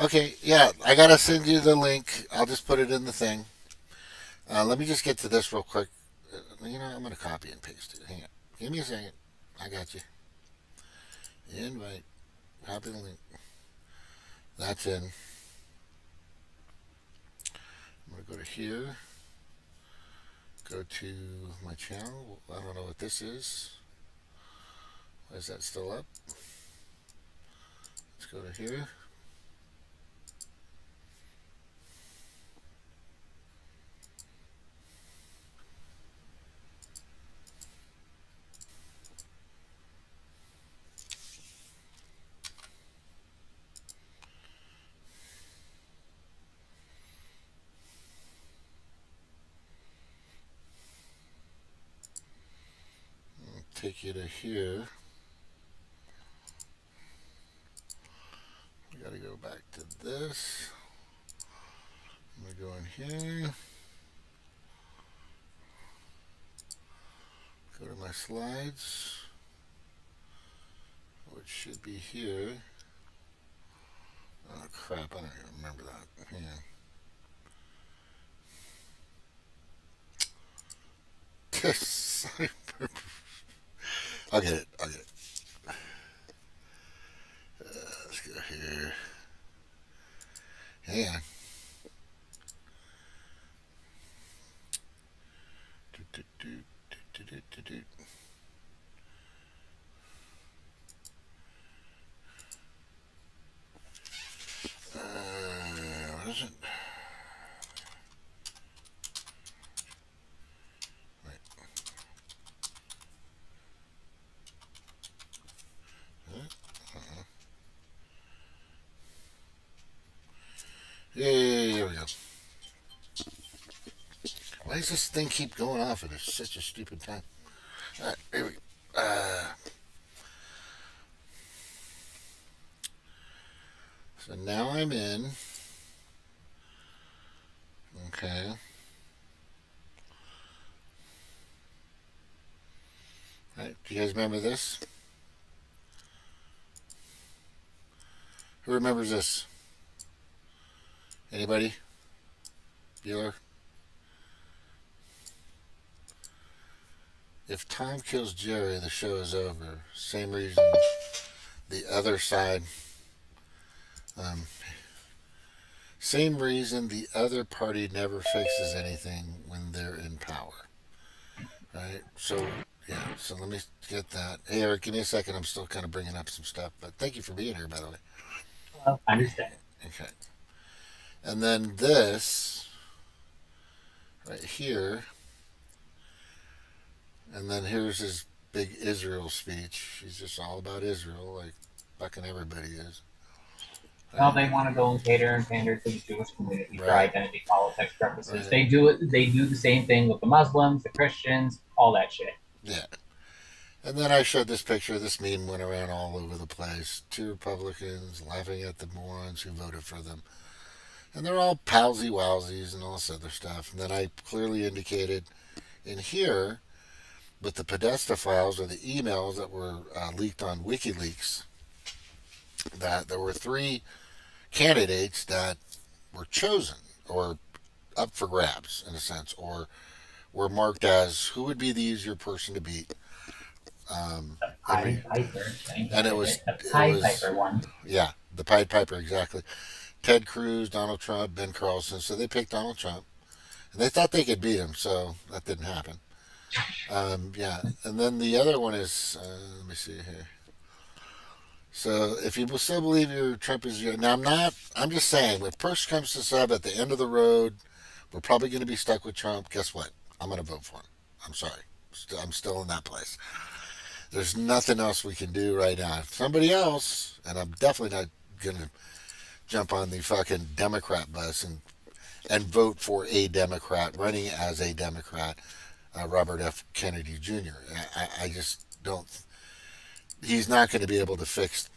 Okay, yeah, I gotta send you the link. I'll just put it in the thing. Let me just get to this real quick. You know, I'm gonna copy and paste it. Hang on. Give me a second. I got you. Invite. Copy the link. That's in. I'm gonna go to here. Go to my channel. I don't know what this is. Why is that still up? Let's go to here. Take you to here. We gotta go back to this. I'm gonna go in here. Go to my slides, which should be here. Oh crap, I don't even remember that. Hang on. I'll get it. Let's go here. Hang on. What is it? Yay, here we go. Why does this thing keep going off at such a stupid time? Alright, here we go. So now I'm in. Okay. Alright, do you guys remember this? Who remembers this? Anybody? Bueller? If Tom kills Jerry, the show is over. Same reason the other side. Same reason the other party never fixes anything when they're in power. Right? So, yeah. So let me get that. Hey, Eric, give me a second. I'm still kind of bringing up some stuff. But thank you for being here, by the way. Well, I understand. Okay. And then this right here, and then here's his big Israel speech. He's just all about Israel, like fucking everybody is. Well, they want to go and cater and pander to the Jewish community for Right. identity politics purposes. Right. They do it. They do the same thing with the Muslims, the Christians, all that shit. Yeah. And then I showed this picture. This meme went around all over the place. 2 Republicans laughing at the morons who voted for them. And they're all palsy-wowsies and all this other stuff. And then I clearly indicated in here, with the Podesta files or the emails that were leaked on WikiLeaks, that there were 3 candidates that were chosen or up for grabs, in a sense, or were marked as who would be the easier person to beat. Pied Piper. And it was the Pied Piper one. Yeah, the Pied Piper, exactly. Ted Cruz, Donald Trump, Ben Carlson. So they picked Donald Trump. And they thought they could beat him, so that didn't happen. Yeah, and then the other one is, let me see here. So if you still believe Trump is your, now I'm just saying, if push comes to shove at the end of the road, we're probably going to be stuck with Trump. Guess what? I'm going to vote for him. I'm sorry. I'm still in that place. There's nothing else we can do right now. If somebody else, and I'm definitely not going to jump on the fucking Democrat bus and vote for a Democrat running as a Democrat, Robert F. Kennedy Jr. I just don't. He's not going to be able to fix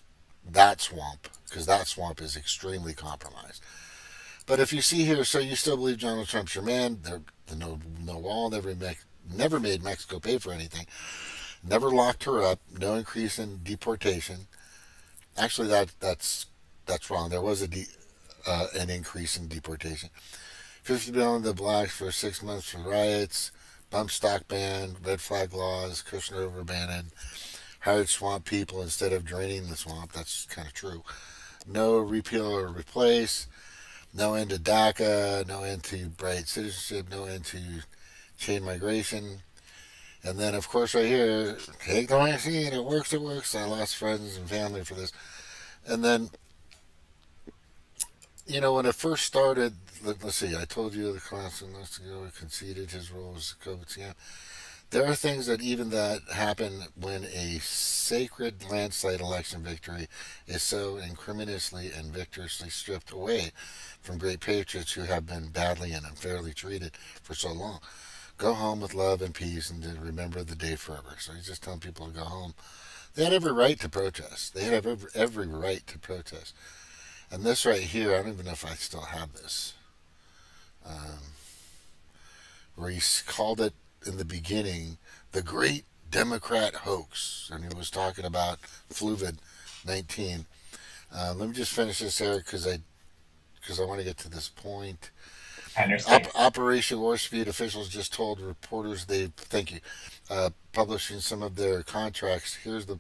that swamp, because that swamp is extremely compromised. But if you see here, so you still believe Donald Trump's your man, the no wall never made Mexico pay for anything, never locked her up, no increase in deportation. Actually, that's wrong. There was an increase in deportation. 50 billion to blacks for 6 months for riots, bump stock ban, red flag laws, Kushner overbanned, hired swamp people instead of draining the swamp. That's kind of true. No repeal or replace, no end to DACA, no end to bright citizenship, no end to chain migration. And then, of course, right here, take the vaccine, it works, it works. I lost friends and family for this. And then, you know, when it first started, let's see, I told you the class months ago conceded his role as a COVID scam. There are things that happen when a sacred landslide election victory is so incriminatingly and victoriously stripped away from great patriots who have been badly and unfairly treated for so long. Go home with love and peace and to remember the day forever. So he's just telling people to go home. They had every right to protest. They had every right to protest. And this right here, I don't even know if I still have this, where he called it in the beginning the Great Democrat Hoax, and he was talking about Fluvid-19. Let me just finish this, Eric, because I want to get to this point. Operation Warp Speed officials just told reporters publishing some of their contracts. Here's the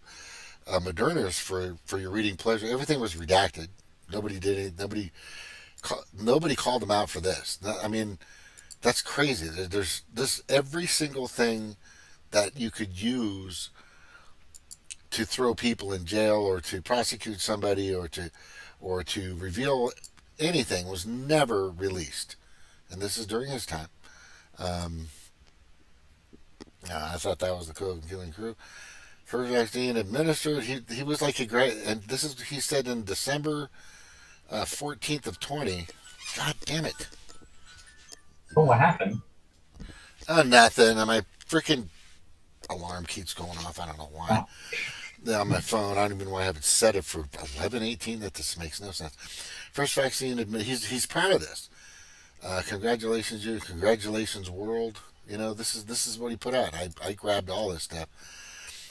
Moderna's for your reading pleasure. Everything was redacted. Nobody did it. Nobody called them out for this. I mean, that's crazy. There's this every single thing that you could use to throw people in jail or to prosecute somebody or to reveal anything was never released. And this is during his time. I thought that was the COVID killing crew. First vaccine administered. He was like a great, and this is he said in December 14th of 20. God damn it! Oh, what happened? Nothing. My freaking alarm keeps going off. I don't know why. On my phone, I don't even know why I haven't set it for 11:18. That just makes no sense. First vaccine administered. He's proud of this. Congratulations, you. Congratulations, world. You know, this is what he put out. I grabbed all this stuff.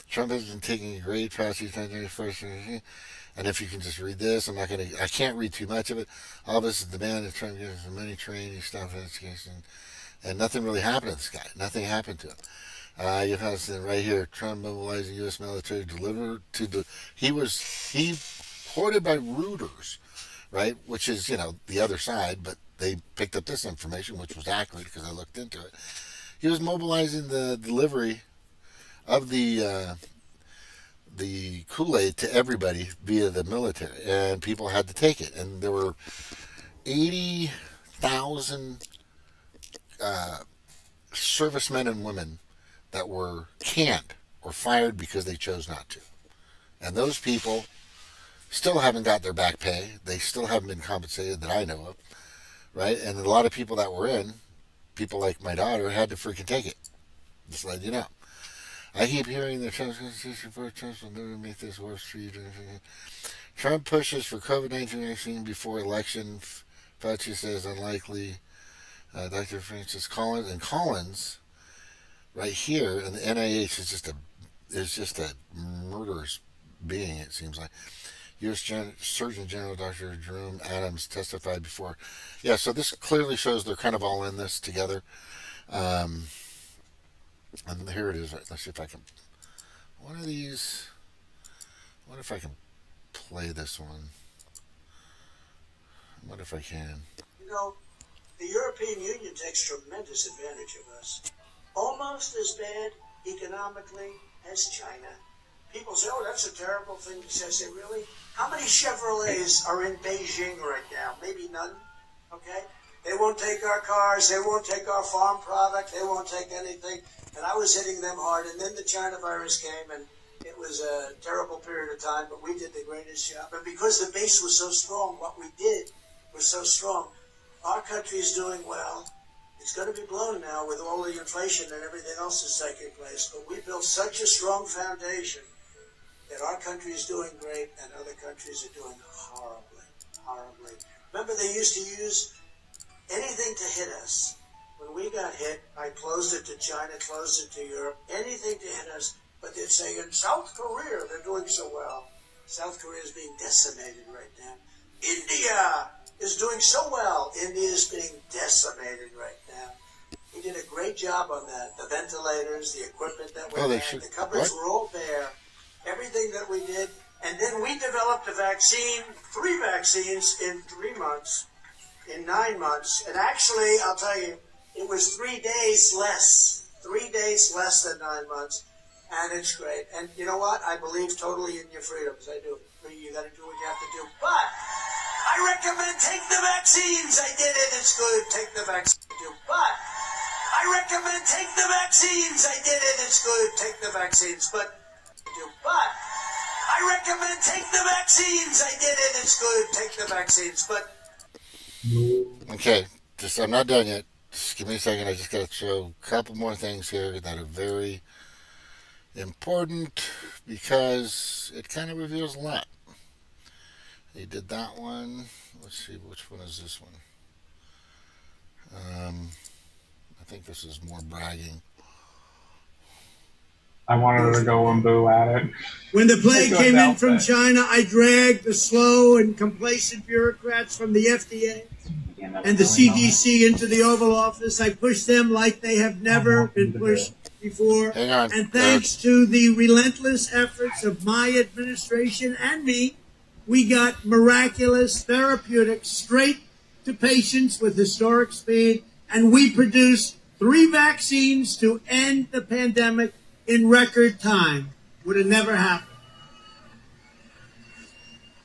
Trump has been taking a great past first, and if you can just read this, I can't read too much of it. All this is demand of Trump gives money, training, stuff, education, and nothing really happened to this guy. Nothing happened to him. You have right here, Trump mobilizing U.S. military delivered to the. He quoted by Reuters, right, which is the other side, but they picked up this information, which was accurate because I looked into it. He was mobilizing the delivery of the Kool-Aid to everybody via the military, and people had to take it. And there were 80,000 servicemen and women that were canned or fired because they chose not to. And those people still haven't got their back pay. They still haven't been compensated that I know of, right? And a lot of people that were in, people like my daughter, had to freaking take it. Just let you know. I keep hearing the Trump will never make this worse for you. Trump pushes for COVID-19 vaccine before election. Fauci says unlikely. Dr. Francis Collins, right here, and the NIH is just a murderous being. It seems like. U.S. Surgeon General Dr. Jerome Adams testified before. Yeah, so this clearly shows they're kind of all in this together. And here it is. Let's see if I can. One of these. What if I can play this one? What if I can? The European Union takes tremendous advantage of us. Almost as bad economically as China. People say, oh, that's a terrible thing to say. I say, really? How many Chevrolets are in Beijing right now? Maybe none. Okay? They won't take our cars. They won't take our farm product. They won't take anything. And I was hitting them hard. And then the China virus came, and It was a terrible period of time, but we did the greatest job. And because the base was so strong, what we did was so strong. Our country is doing well. It's going to be blown now with all the inflation and everything else that's taking place. But we built such a strong foundation that our country is doing great and other countries are doing horribly, horribly. Remember, they used to use anything to hit us. When we got hit, I closed it to China, closed it to Europe, anything to hit us. But they'd say, in South Korea, they're doing so well. South Korea is being decimated right now. India is doing so well. India is being decimated right now. We did a great job on that. The ventilators, the equipment that we had, the cupboards were all bare. Everything that we did. And then we developed a vaccine, 3 vaccines in 3 months, in 9 months. And actually, I'll tell you, it was 3 days less. 3 days less than 9 months. And it's great. And you know what? I believe totally in your freedoms. I do. You got to do what you have to do. But I recommend take the vaccines. I did it. It's good. Take the vaccine. But I recommend take the vaccines. I did it. It's good. Take the vaccines. But I recommend take the vaccines. I did it. It's good. Take the vaccines. But okay, I'm not done yet. Just give me a second. I just got to show a couple more things here that are very important because it kind of reveals a lot. He did that one. Let's see, which one is this one? I think this is more bragging. I wanted to go and boo at it. When the plague came in from China, I dragged the slow and complacent bureaucrats from the FDA and the CDC into the Oval Office. I pushed them like they have never been pushed before. Hang on. And thanks to the relentless efforts of my administration and me, we got miraculous therapeutics straight to patients with historic speed, and we produced 3 vaccines to end the pandemic in record time. Would have never happened.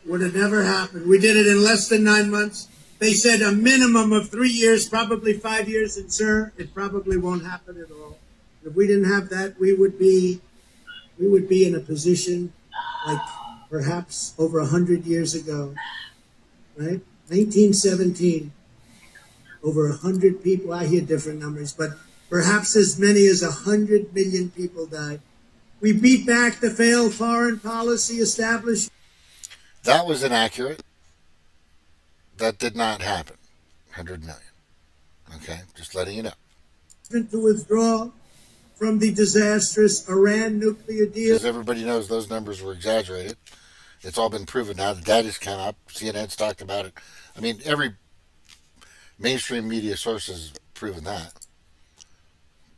Would have never happened. We did it in less than 9 months. They said a minimum of 3 years, probably 5 years, and sir, it probably won't happen at all. If we didn't have that, we would be in a position like perhaps over 100 years ago, right? 1917, over 100 people. I hear different numbers, but perhaps as many as 100 million people died. We beat back the failed foreign policy established. That was inaccurate. That did not happen. 100 million. Okay, just letting you know. To withdraw from the disastrous Iran nuclear deal. Because everybody knows those numbers were exaggerated. It's all been proven now. The data's come up. CNN's talked about it. I mean, every mainstream media source has proven that.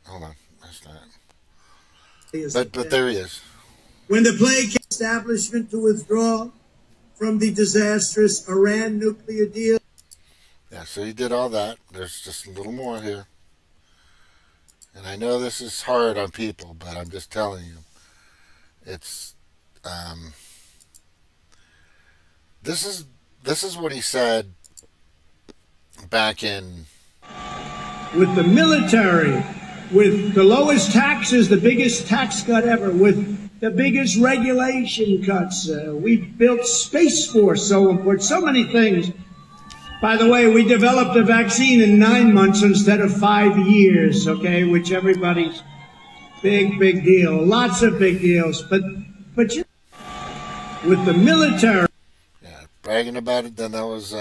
Hold on. That's not. But there he is. When the plague establishment to withdraw from the disastrous Iran nuclear deal. Yeah, so he did all that. There's just a little more here. And I know this is hard on people, but I'm just telling you. It's this is what he said back in with the military, with the lowest taxes, the biggest tax cut ever, with the biggest regulation cuts. We built Space Force, so important, so many things. By the way, we developed a vaccine in 9 months instead of 5 years, okay, which everybody's big deal. Lots of big deals. But you, with the military. Yeah, bragging about it. Then that was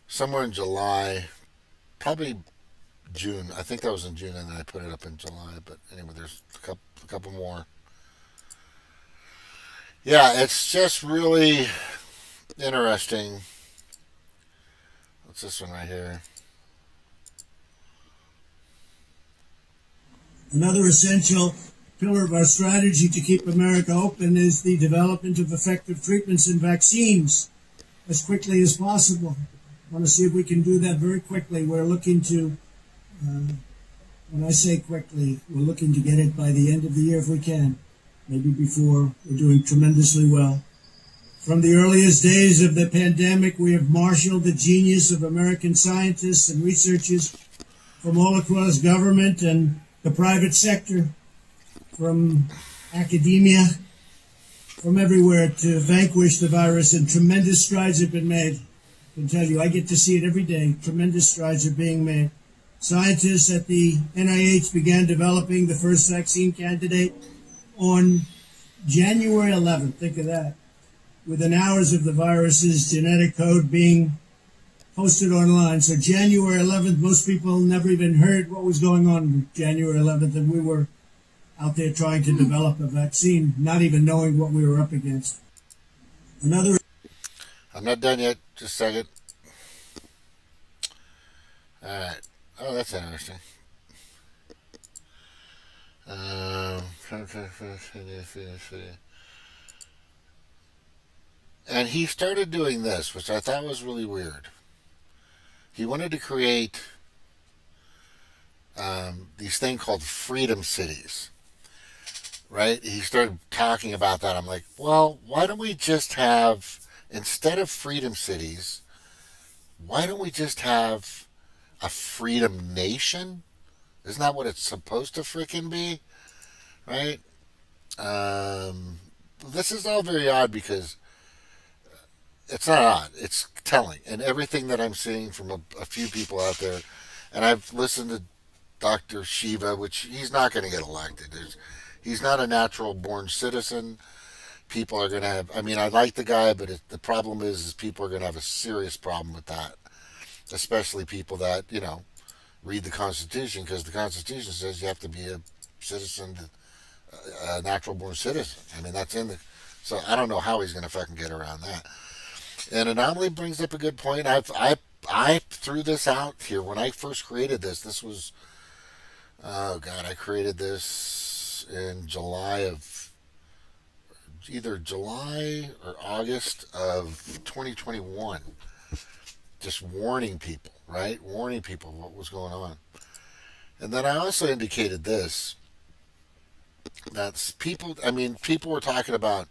somewhere in July, probably June. I think that was in June, and then I put it up in July. But anyway, there's a couple more. Yeah, it's just really interesting. What's this one right here? Another essential pillar of our strategy to keep America open is the development of effective treatments and vaccines as quickly as possible. I want to see if we can do that very quickly. We're looking to, when I say quickly, we're looking to get it by the end of the year if we can. Maybe before. We're doing tremendously well. From the earliest days of the pandemic, we have marshaled the genius of American scientists and researchers from all across government and the private sector, from academia, from everywhere to vanquish the virus, and tremendous strides have been made. I can tell you, I get to see it every day. Tremendous strides are being made. Scientists at the NIH began developing the first vaccine candidate on January 11th. Think of that. Within hours of the virus's genetic code being posted online. So January 11th, most people never even heard what was going on January 11th, and we were out there trying to develop a vaccine, not even knowing what we were up against. Another. I'm not done yet. Just a second. All right. Oh, that's interesting. And he started doing this, which I thought was really weird. He wanted to create these things called freedom cities, right? He started talking about that. I'm like, well, why don't we just have, instead of freedom cities, why don't we just have a freedom nation? Isn't that what it's supposed to freaking be? Right? This is all very odd because it's not odd. It's telling. And everything that I'm seeing from a few people out there, and I've listened to Dr. Shiva, which he's not going to get elected. He's not a natural born citizen. People are going to have, I mean, I like the guy, but the problem is people are going to have a serious problem with that. Especially people that, read the Constitution, because the Constitution says you have to be a citizen, a natural born citizen. I mean, that's in the, so I don't know how he's going to fucking get around that. And Anomaly brings up a good point. I threw this out here when I first created this. This was, oh God, I created this in either July or August of 2021. Just warning people, right? Warning people what was going on. And then I also indicated this. That's people, I mean, people were talking about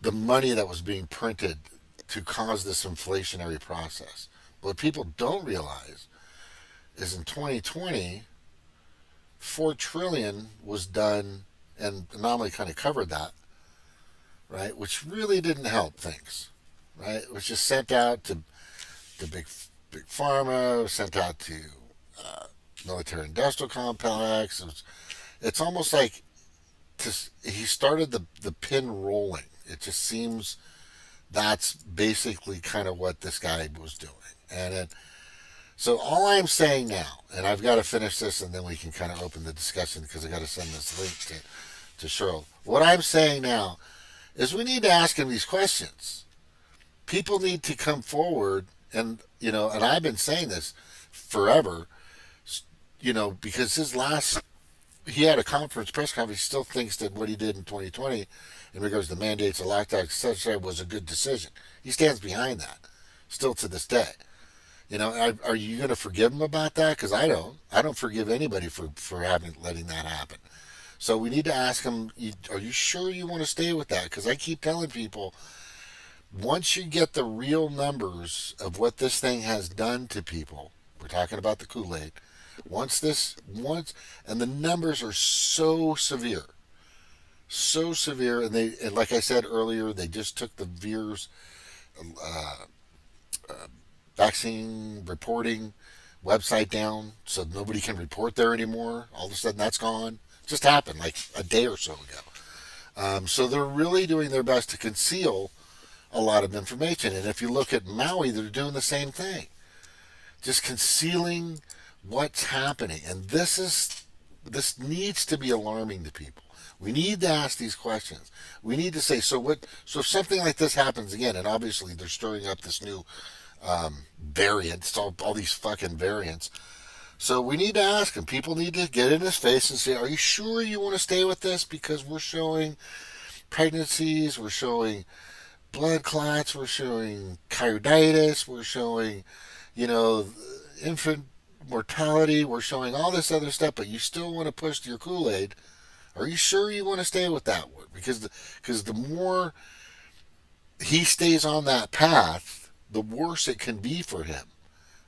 the money that was being printed to cause this inflationary process. But what people don't realize is in 2020, $4 trillion was done, and Anomaly kind of covered that, right? Which really didn't help things, right? It was just sent out to big pharma, sent out to military industrial complex. It's almost like he started the pin rolling. It just seems that's basically kind of what this guy was doing. And so all I'm saying now, and I've got to finish this and then we can kind of open the discussion because I got to send this link to Cheryl. What I'm saying now is we need to ask him these questions. People need to come forward and I've been saying this forever, because he had a press conference, he still thinks that what he did in 2020 in regards to mandates and lockdowns, etc., was a good decision. He stands behind that, still to this day. Are you going to forgive him about that? Because I don't. I don't forgive anybody for letting that happen. So we need to ask him, are you sure you want to stay with that? Because I keep telling people, once you get the real numbers of what this thing has done to people, we're talking about the Kool-Aid, and the numbers are so severe, and like I said earlier, they just took the VIIRS vaccine reporting website down, so nobody can report there anymore. All of a sudden, that's gone. It just happened like a day or so ago. So they're really doing their best to conceal a lot of information. And if you look at Maui, they're doing the same thing, just concealing what's happening. And this needs to be alarming to people. We need to ask these questions. We need to say, so if something like this happens again, and obviously they're stirring up this new variants, all these fucking variants. So we need to ask him. People need to get in his face and say, are you sure you want to stay with this? Because we're showing pregnancies, we're showing blood clots, we're showing carditis, we're showing, infant mortality, we're showing all this other stuff, but you still want to push your Kool-Aid. Are you sure you want to stay with that one? Because the more he stays on that path, the worse it can be for him.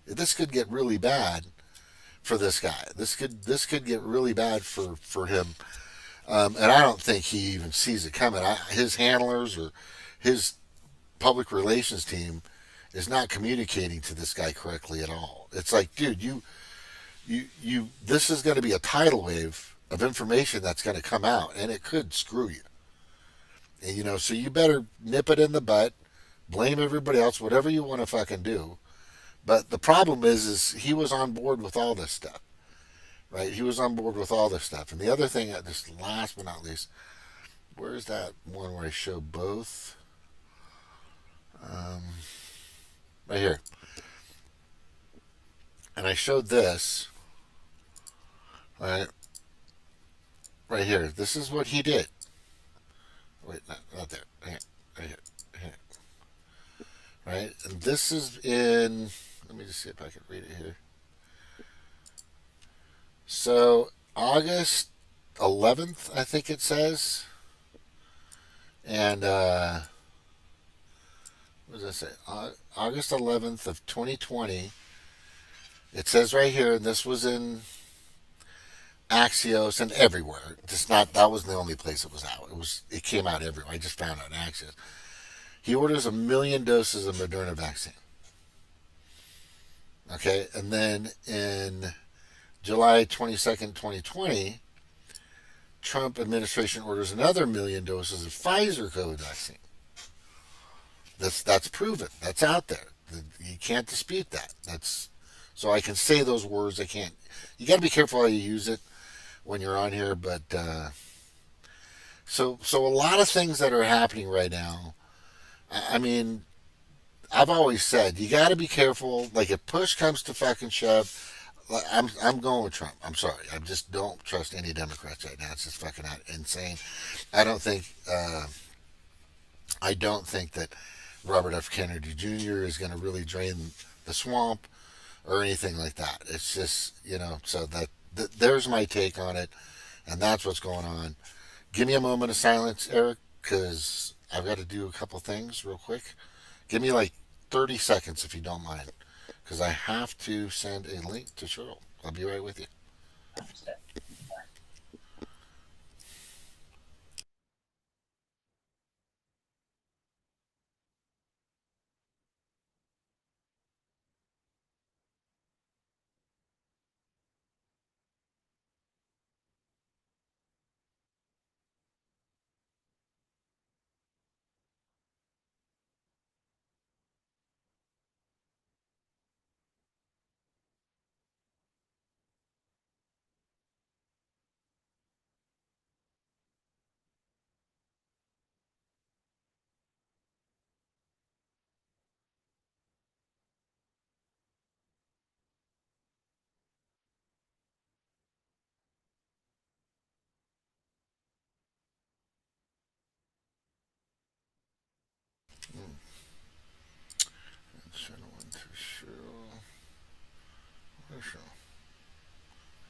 This could get really bad for this guy. This could get really bad for him. And I don't think he even sees it coming. His handlers or his public relations team is not communicating to this guy correctly at all. It's like, dude, you this is going to be a tidal wave of information that's going to come out, and it could screw you. And, so you better nip it in the butt, blame everybody else, whatever you want to fucking do. But the problem is he was on board with all this stuff, right? He was on board with all this stuff. And the other thing, just last but not least, where's that one where I show both? Right here. And I showed this, right here. This is what he did. Wait, not there. Right here. Right? And this is in, let me just see if I can read it here. So, August 11th, I think it says. And, what does that say? August 11th of 2020. It says right here, and this was in Axios and everywhere. That wasn't the only place it was out. It came out everywhere. I just found it on Axios. He orders 1 million doses of Moderna vaccine. Okay, and then in July 22nd, 2020, Trump administration orders another 1 million doses of Pfizer COVID vaccine. That's proven. That's out there. You can't dispute that. So I can say those words. I can't. You got to be careful how you use it when you're on here. But so a lot of things that are happening right now. I mean, I've always said you got to be careful. Like if push comes to fucking shove, I'm going with Trump. I'm sorry. I just don't trust any Democrats right now. It's just fucking insane. I don't think that Robert F. Kennedy Jr. is going to really drain the swamp or anything like that. It's just, so there's my take on it, and that's what's going on. Give me a moment of silence, Eric, because I've got to do a couple things real quick. Give me like 30 seconds if you don't mind, because I have to send a link to Cheryl. I'll be right with you.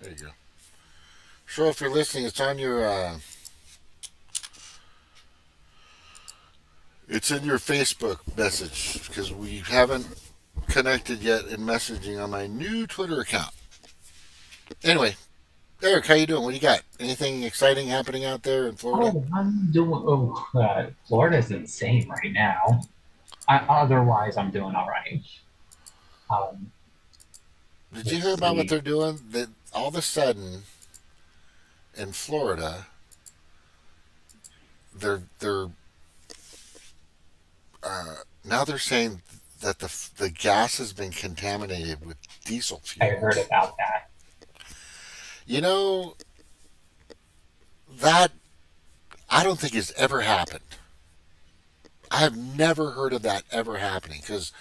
There you go. Cheryl, if you're listening, it's on your it's in your Facebook message because we haven't connected yet in messaging on my new Twitter account. Anyway, Eric, how you doing? What do you got? Anything exciting happening out there in Florida? Oh, I'm doing. Florida's insane right now. Otherwise, I'm doing all right. Did you hear about what they're doing? That all of a sudden in Florida, they're now they're saying that the gas has been contaminated with diesel fuel. I heard about that. That I don't think has ever happened. I have never heard of that ever happening because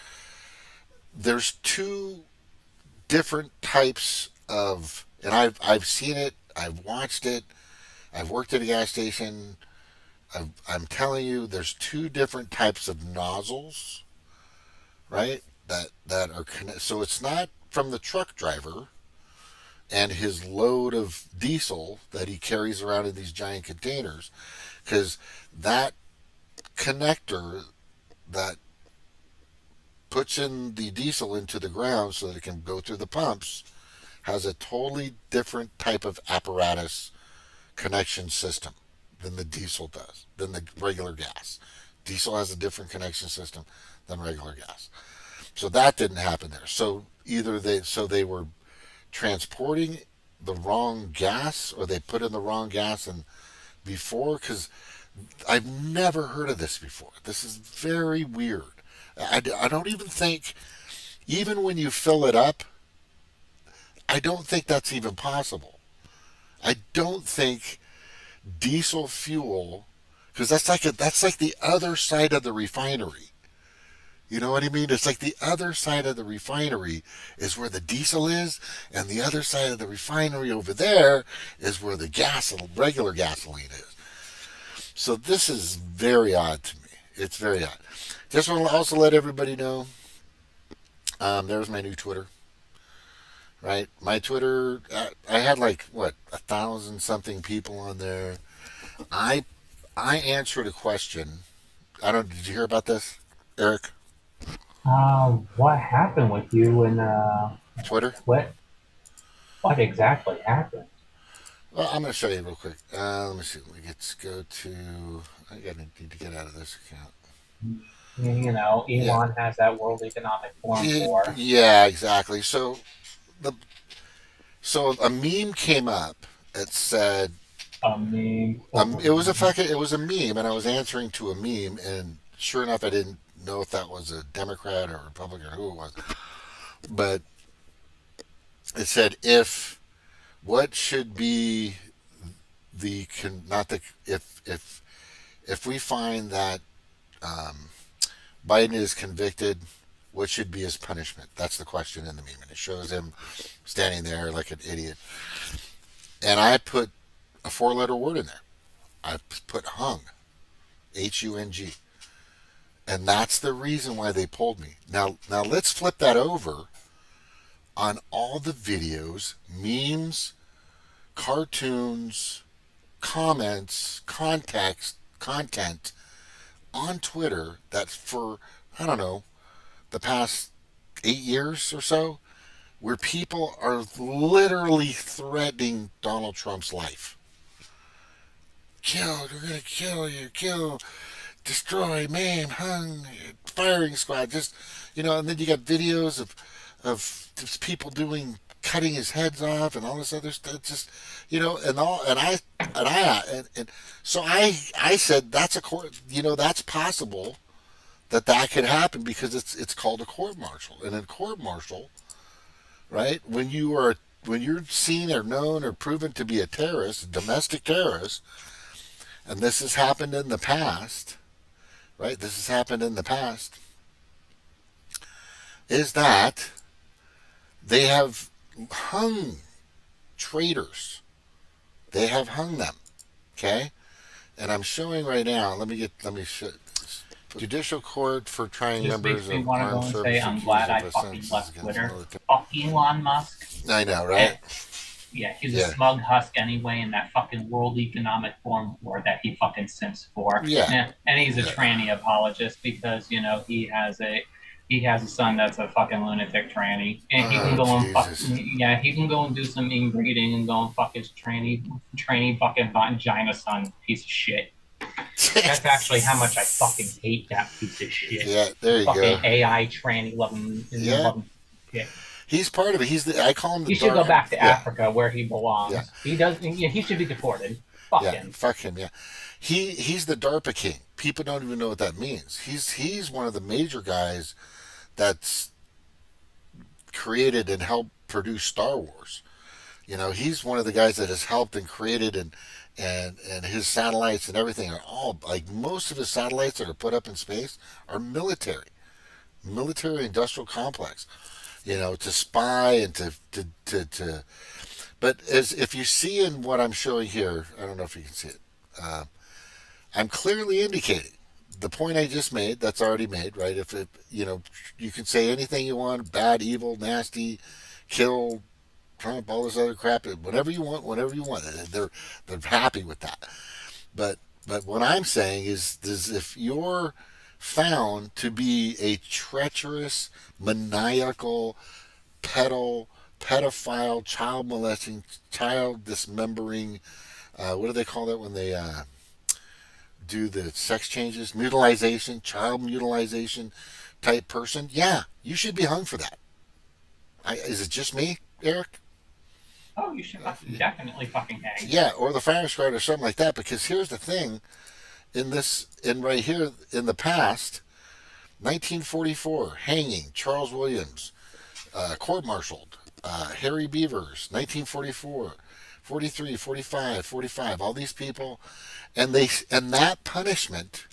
there's two different types of, and I've seen it, I've watched it, I've worked at a gas station. I'm telling you, there's two different types of nozzles, right? That are connected. So it's not from the truck driver and his load of diesel that he carries around in these giant containers, because that connector that puts in the diesel into the ground so that it can go through the pumps has a totally different type of apparatus connection system than the diesel does, than the regular gas. Diesel has a different connection system than regular gas. So that didn't happen there. So either they were transporting the wrong gas, or they put in the wrong gas and before, because I've never heard of this before. This is very weird. I don't even think, even when you fill it up, I don't think that's even possible. I don't think diesel fuel, because that's like the other side of the refinery. You know what I mean? It's like the other side of the refinery is where the diesel is, and the other side of the refinery over there is where the regular gasoline is. So this is very odd to me. It's very odd. Just want to also let everybody know, there's my new Twitter. Right? My Twitter, I had like, 1,000 something people on there. I answered a question. Did you hear about this, Eric? What happened with you and Twitter? What exactly happened? Well, I'm going to show you real quick. Let me see. Let's go to. I need to get out of this account. You know, Elon has that World Economic Forum for. Yeah, exactly. So a meme came up that said. A meme. It was a meme, and I was answering to a meme, and sure enough, I didn't know if that was a Democrat or Republican or who it was, but it said what should be if we find that Biden is convicted, what should be his punishment? That's the question in the meme, and it shows him standing there like an idiot, and I put a 4-letter word in there. I put hung, H-U-N-G. And that's the reason why they pulled me. Now let's flip that over on all the videos, memes, cartoons, comments, content on Twitter that for, I don't know, the past 8 years or so, where people are literally threatening Donald Trump's life. We're going to kill you, destroy, maim, hung, firing squad, just, and then you got videos of just people cutting his heads off and all this other stuff, just, so I said that's that's possible that could happen because it's called a court martial, and in court martial, right, when you're seen or known or proven to be a terrorist, a domestic terrorist, and this has happened in the past, right? This has happened in the past, is that they have hung traitors. They have hung them, okay? And I'm showing right now, let me show judicial court for trying members of armed services. I'm glad I fucking left Twitter. Fuck Elon Musk. I know, right? Yeah, he's a smug husk anyway in that fucking World Economic Forum board that he fucking simps for. Yeah. And he's a tranny apologist because, he has a son that's a fucking lunatic tranny. And he can go he can go and do some inbreeding and go and fuck his tranny fucking vagina son, piece of shit. That's actually how much I fucking hate that piece of shit. Yeah, there you fucking go. AI tranny loving shit. He's part of it. I call him the He should go back to Africa where he belongs. Yeah. He does. He should be deported. Fuck him. Fuck him. Yeah. He's the DARPA king. People don't even know what that means. He's one of the major guys that's created and helped produce Star Wars. He's one of the guys that has helped and created and his satellites and everything are all, like, most of his satellites that are put up in space are military industrial complex. To spy and to but as if you see in what I'm showing here, I don't know if you can see it. I'm clearly indicating the point I just made. That's already made, right? If it, you can say anything you want, bad, evil, nasty, kill, Trump, all this other crap, whatever you want, whenever you want. They're happy with that. But what I'm saying is if you're found to be a treacherous, maniacal, pedophile, child molesting, child dismembering, what do they call that when they do the sex changes, mutilization, child mutilization type person? Yeah, you should be hung for that. Is it just me, Eric? Oh, you should definitely fucking hang. Yeah, or the firing squad or something like that. Because here's the thing, right here in the past, 1944, hanging, Charles Williams, court-martialed, Harry Beavers, 1944, 43, 45, 45, all these people, and that punishment,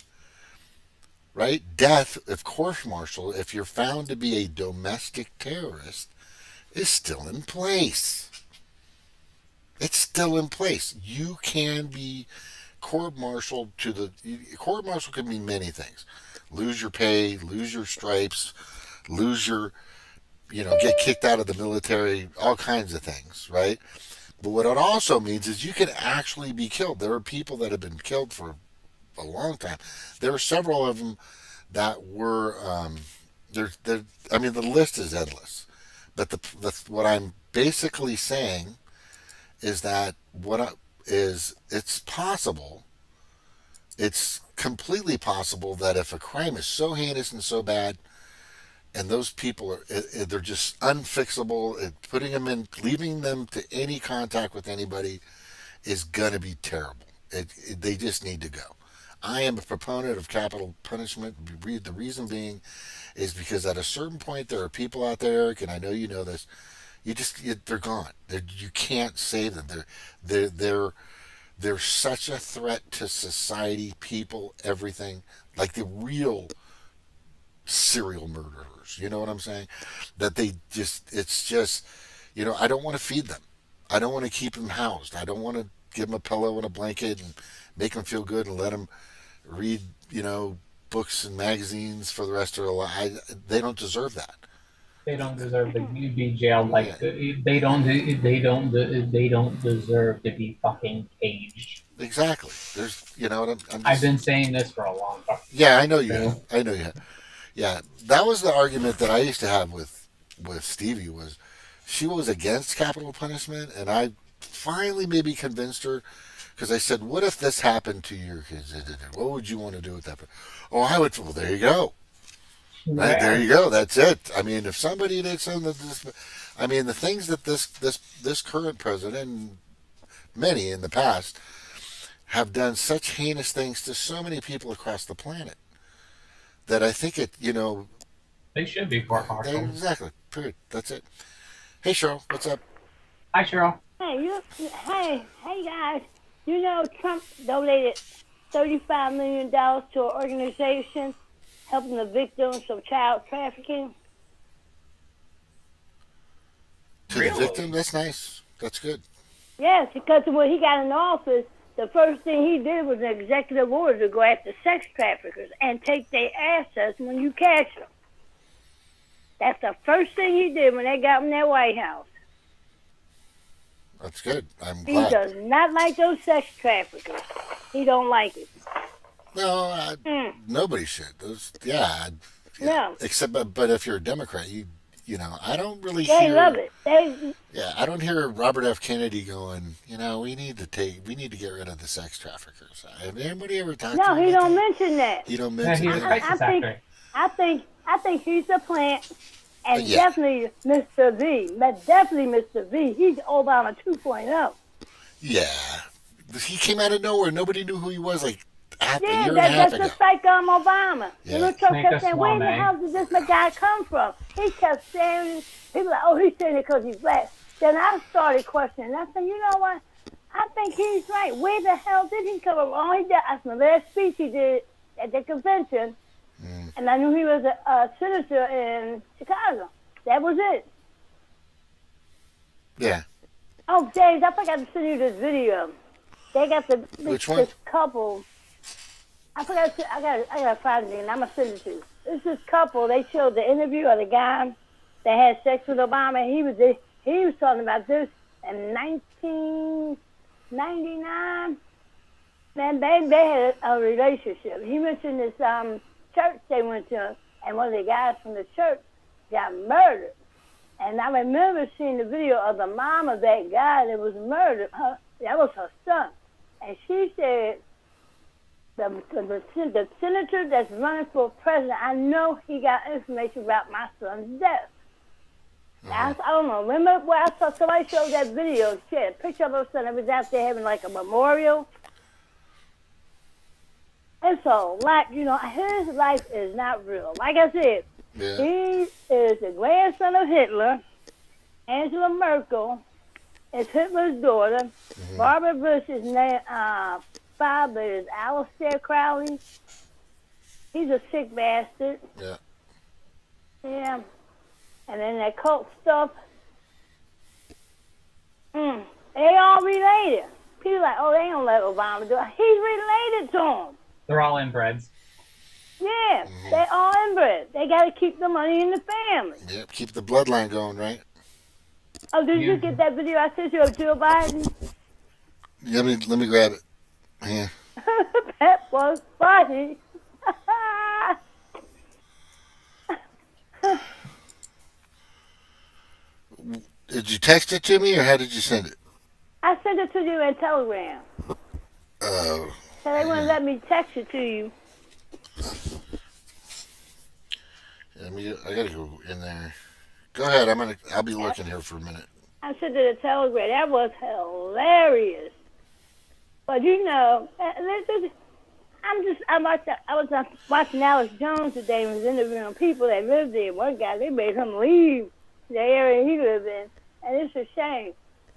right, death, if court-martial, if you're found to be a domestic terrorist, is still in place. It's still in place. You can be court-martialed court-martial can mean many things. Lose your pay, lose your stripes, lose your, get kicked out of the military, all kinds of things, right? But what it also means is you can actually be killed. There are people that have been killed for a long time. There are several of them that were, the list is endless. But what I'm basically saying is that it's possible, it's completely possible that if a crime is so heinous and so bad, and those people they're just unfixable, leaving them to any contact with anybody is going to be terrible. They just need to go. I am a proponent of capital punishment. The reason being is because at a certain point there are people out there, Eric, and I know you know this, they're gone. You can't save them. They're such a threat to society, people, everything, like the real serial murderers. You know what I'm saying? That it's just, I don't want to feed them. I don't want to keep them housed. I don't want to give them a pillow and a blanket and make them feel good and let them read, books and magazines for the rest of their life. They don't deserve that. They don't deserve to be jailed. They don't deserve to be fucking caged. Exactly. There's, I've been saying this for a long time. Yeah, I know you have. I know you have. Yeah, that was the argument that I used to have with Stevie. Was she was against capital punishment, and I finally maybe convinced her, because I said, "What if this happened to your kids? What would you want to do with that?" Oh, I would. Well, there you go. Right, there you go. That's it. I mean, if somebody did something the things that this current president and many in the past have done such heinous things to so many people across the planet that I think they should be court-martialed. Exactly. Period. That's it. Hey, Cheryl, what's up? Hi, Cheryl. Hey guys. Trump donated $35 million to an organization helping the victims of child trafficking. To the victim? That's nice. That's good. Yes, because when he got in office, the first thing he did was an executive order to go after sex traffickers and take their assets when you catch them. That's the first thing he did when they got him in that White House. That's good. I'm glad. He does not like those sex traffickers. He don't like it. No, nobody should. No. Except, but if you're a Democrat, I don't really hear. They love it. I don't hear Robert F. Kennedy going, we need to get rid of the sex traffickers. Have anybody ever talked to him? No, he don't mention that. He don't mention that. I think he's a plant, and definitely Mr. V. But definitely Mr. V. He's Obama 2.0. Yeah, he came out of nowhere. Nobody knew who he was. Like. That's just like Obama. Yeah. Trump kept saying, where the hell did this guy come from? He kept saying, people like, he's saying it because he's black. Then I started questioning. I said, you know what? I think he's right. Where the hell did he come from? All he did, that's the last speech he did at the convention. And I knew he was a senator in Chicago. That was it. Yeah. Oh, James, I forgot to send you this video. They got this couple. I forgot. I gotta find it, and I'm gonna send it to you. This couple. They showed the interview of the guy that had sex with Obama. He was talking about this in 1999. Man, they had a relationship. He mentioned this church they went to, and one of the guys from the church got murdered. And I remember seeing the video of the mom of that guy that was murdered. That was her son. and she said the senator that's running for president, I know he got information about my son's death. I don't know. Remember where I saw somebody showed that video? She had a picture of her son. It was out there having like a memorial. And so, like, you know, his life is not real. Like I said, he is the grandson of Hitler. Angela Merkel is Hitler's daughter. Barbara Bush's father is Aleister Crowley. He's a sick bastard. Yeah. Yeah. And then that cult stuff. They all related. People like, oh, they don't let Obama do it. He's related to him. They're all inbreds. Yeah, they all inbred. They got to keep the money in the family. Yep, keep the bloodline going, right? Oh, did you get that video I sent you of Joe Biden? Let me grab it. Yeah. That was funny. Did you text it to me, or how did you send it? I sent it to you in Telegram. Oh. So they wouldn't let me text it to you. I gotta go in there. Go ahead. I'll be looking here for a minute. I sent it to Telegram. That was hilarious. But you know, I was watching Alex Jones today and was interviewing people that lived there. One guy, they made him leave the area he lived in, and it's a shame.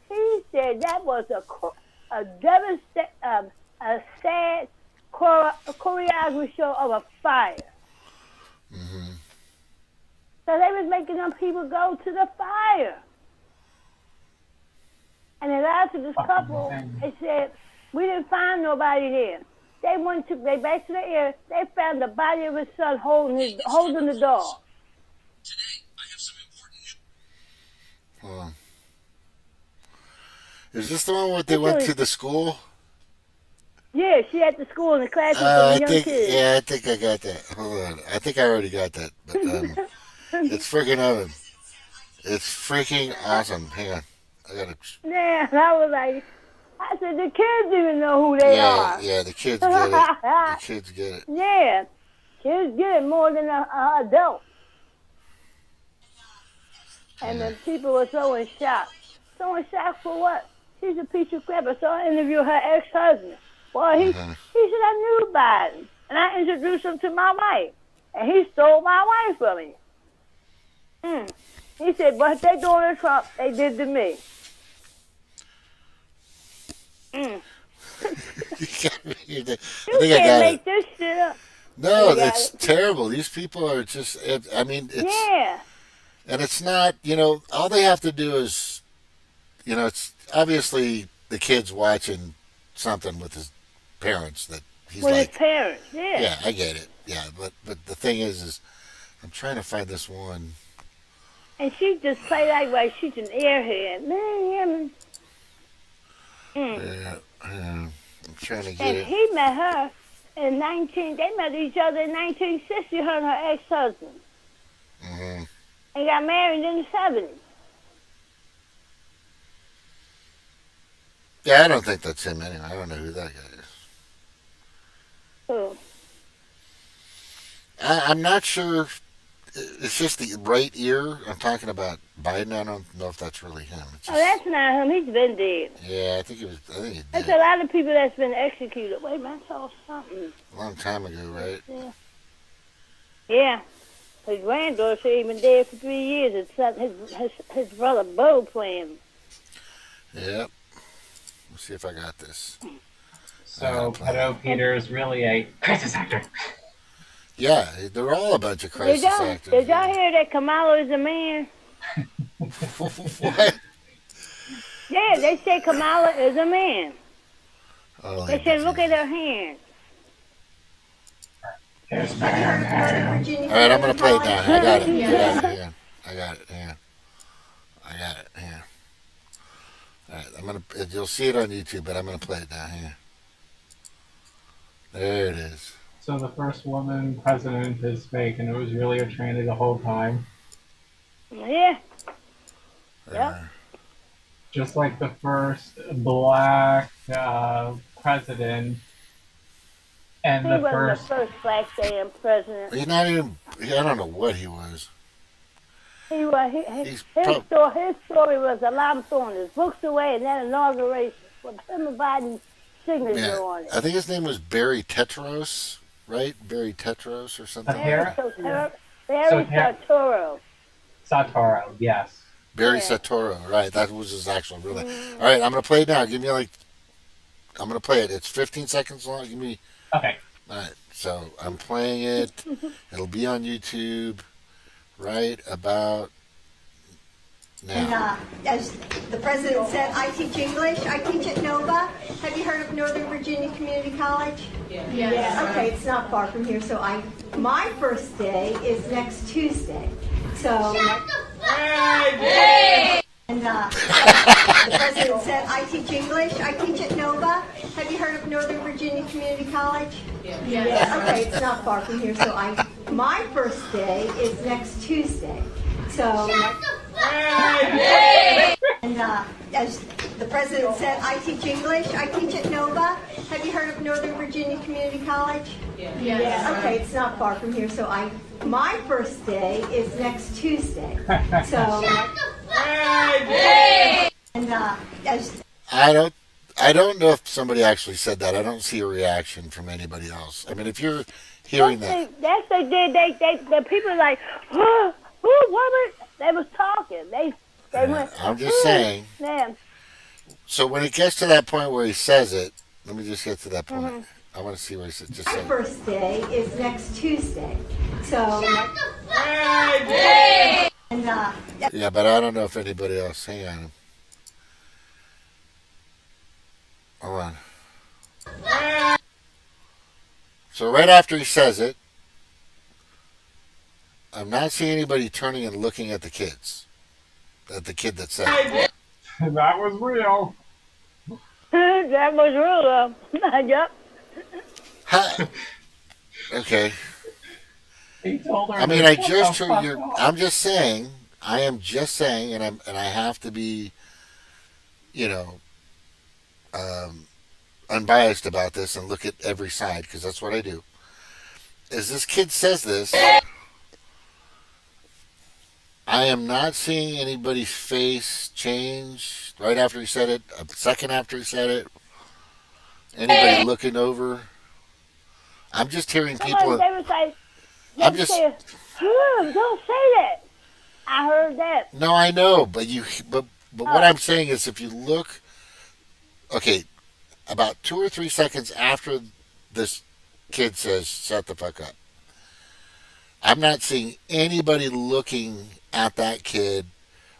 He said that was a sad choreography show of a fire. So they was making them people go to the fire. And they lied to this couple. They said, we didn't find nobody there. They back to the area. They found the body of his son holding the dog. Today, I have some important news. Is this the one where they went to the school? Yeah, she at the school in the class with the young kids. Yeah, I think I got that. Hold on. I think I already got that. But it's freaking awesome. It's freaking awesome. Hang on. I got it. Yeah, I was like, I said, the kids even know who they are. Yeah, the kids get it. The kids get it. Yeah, kids get it more than an adult. And the people were so in shock. So in shock for what? She's a piece of crap. I saw her interview her ex-husband. Well, he said, I knew Biden. And I introduced him to my wife. And he stole my wife from me. He said, what they doing to Trump, they did to me. You can't make this shit up. No, it's terrible. These people are just, it's and it's not, all they have to do is, it's obviously the kid's watching something with his parents that he's with like. His parents, yeah. Yeah, I get it. Yeah, but the thing is I'm trying to find this one. And she just played like she's an airhead. Yeah, I'm trying to get and it. he met her in they met each other in 1960, her and her ex-husband. And got married in the 70s. Yeah, I don't think that's him anyway. I don't know who that guy is. Who? I'm not sure. It's just the right ear. I'm talking about Biden. I don't know if that's really him. That's not him. He's been dead. Yeah, I think he was. There's a lot of people that's been executed. Wait a minute, I saw something. A long time ago, right? Yeah. His granddaughter said he's been dead for 3 years. His brother Bo playing him. Yep. Let's see if I got this. So Pedo Peter is really a crisis actor. Yeah, they're all a bunch of crisis actors. Did y'all hear that Kamala is a man? What? Yeah, they say Kamala is a man. Oh, they said, look at her hands. All right, I'm going to play it now. I got it. I got it. Yeah. All right, you'll see it on YouTube, but I'm going to play it now. Yeah. There it is. So the first woman president is fake, and it was really a tranny the whole time. Yeah. Yep. Just like the first black president and He the wasn't first. the first black damn president. He's not even. I don't know what he was. He was. His story was alarm throwing his books away and that inauguration with him and Biden's signature on it. I think his name was Barry Tetros, right? Barry Tetros or something. Barry Sartoro. Satoru, yes. Barry Satoru, right? That was his actual real name. All right, I'm gonna play it now. Give me I'm gonna play it. It's 15 seconds long. Give me. Okay. All right, so I'm playing it. It'll be on YouTube right about now. And as the president said, I teach English. I teach at Nova. Have you heard of Northern Virginia Community College? Yes. Okay, it's not far from here. So my first day is next Tuesday. So. And the president said, I teach English. I teach at Nova. Have you heard of Northern Virginia Community College? Yes. Okay, it's not far from here. So my first day is next Tuesday. So. And as the president said, I teach English. I teach at Nova. Have you heard of Northern Virginia Community College? Yes. Okay, it's not far from here. So my first day is next Tuesday. So. And as I don't know if somebody actually said that. I don't see a reaction from anybody else. I mean, if you're hearing that, Yes, they did. The people like, what was? They was talking. They went. I'm just saying. Man. So when it gets to that point where he says it, let me just get to that point. I want to see where he said. Just my say first day is next Tuesday. So. And yeah, but I don't know if anybody else. Hang on. Hold on. So right after he says it, I'm not seeing anybody turning and looking at the kids. At the kid that said it. That was real. That was real, Yep. Okay. He told her. I mean, I just heard your. I'm just saying. I am just saying, and I have to be, unbiased about this and look at every side because that's what I do. As this kid says this, I am not seeing anybody's face change right after he said it. A second after he said it, anybody looking over. I'm just hearing people. They was like, I'm just. Don't say that. I heard that. No, I know, but what I'm saying is, if you look, okay, about 2 or 3 seconds after this kid says, "Shut the fuck up," I'm not seeing anybody looking at that kid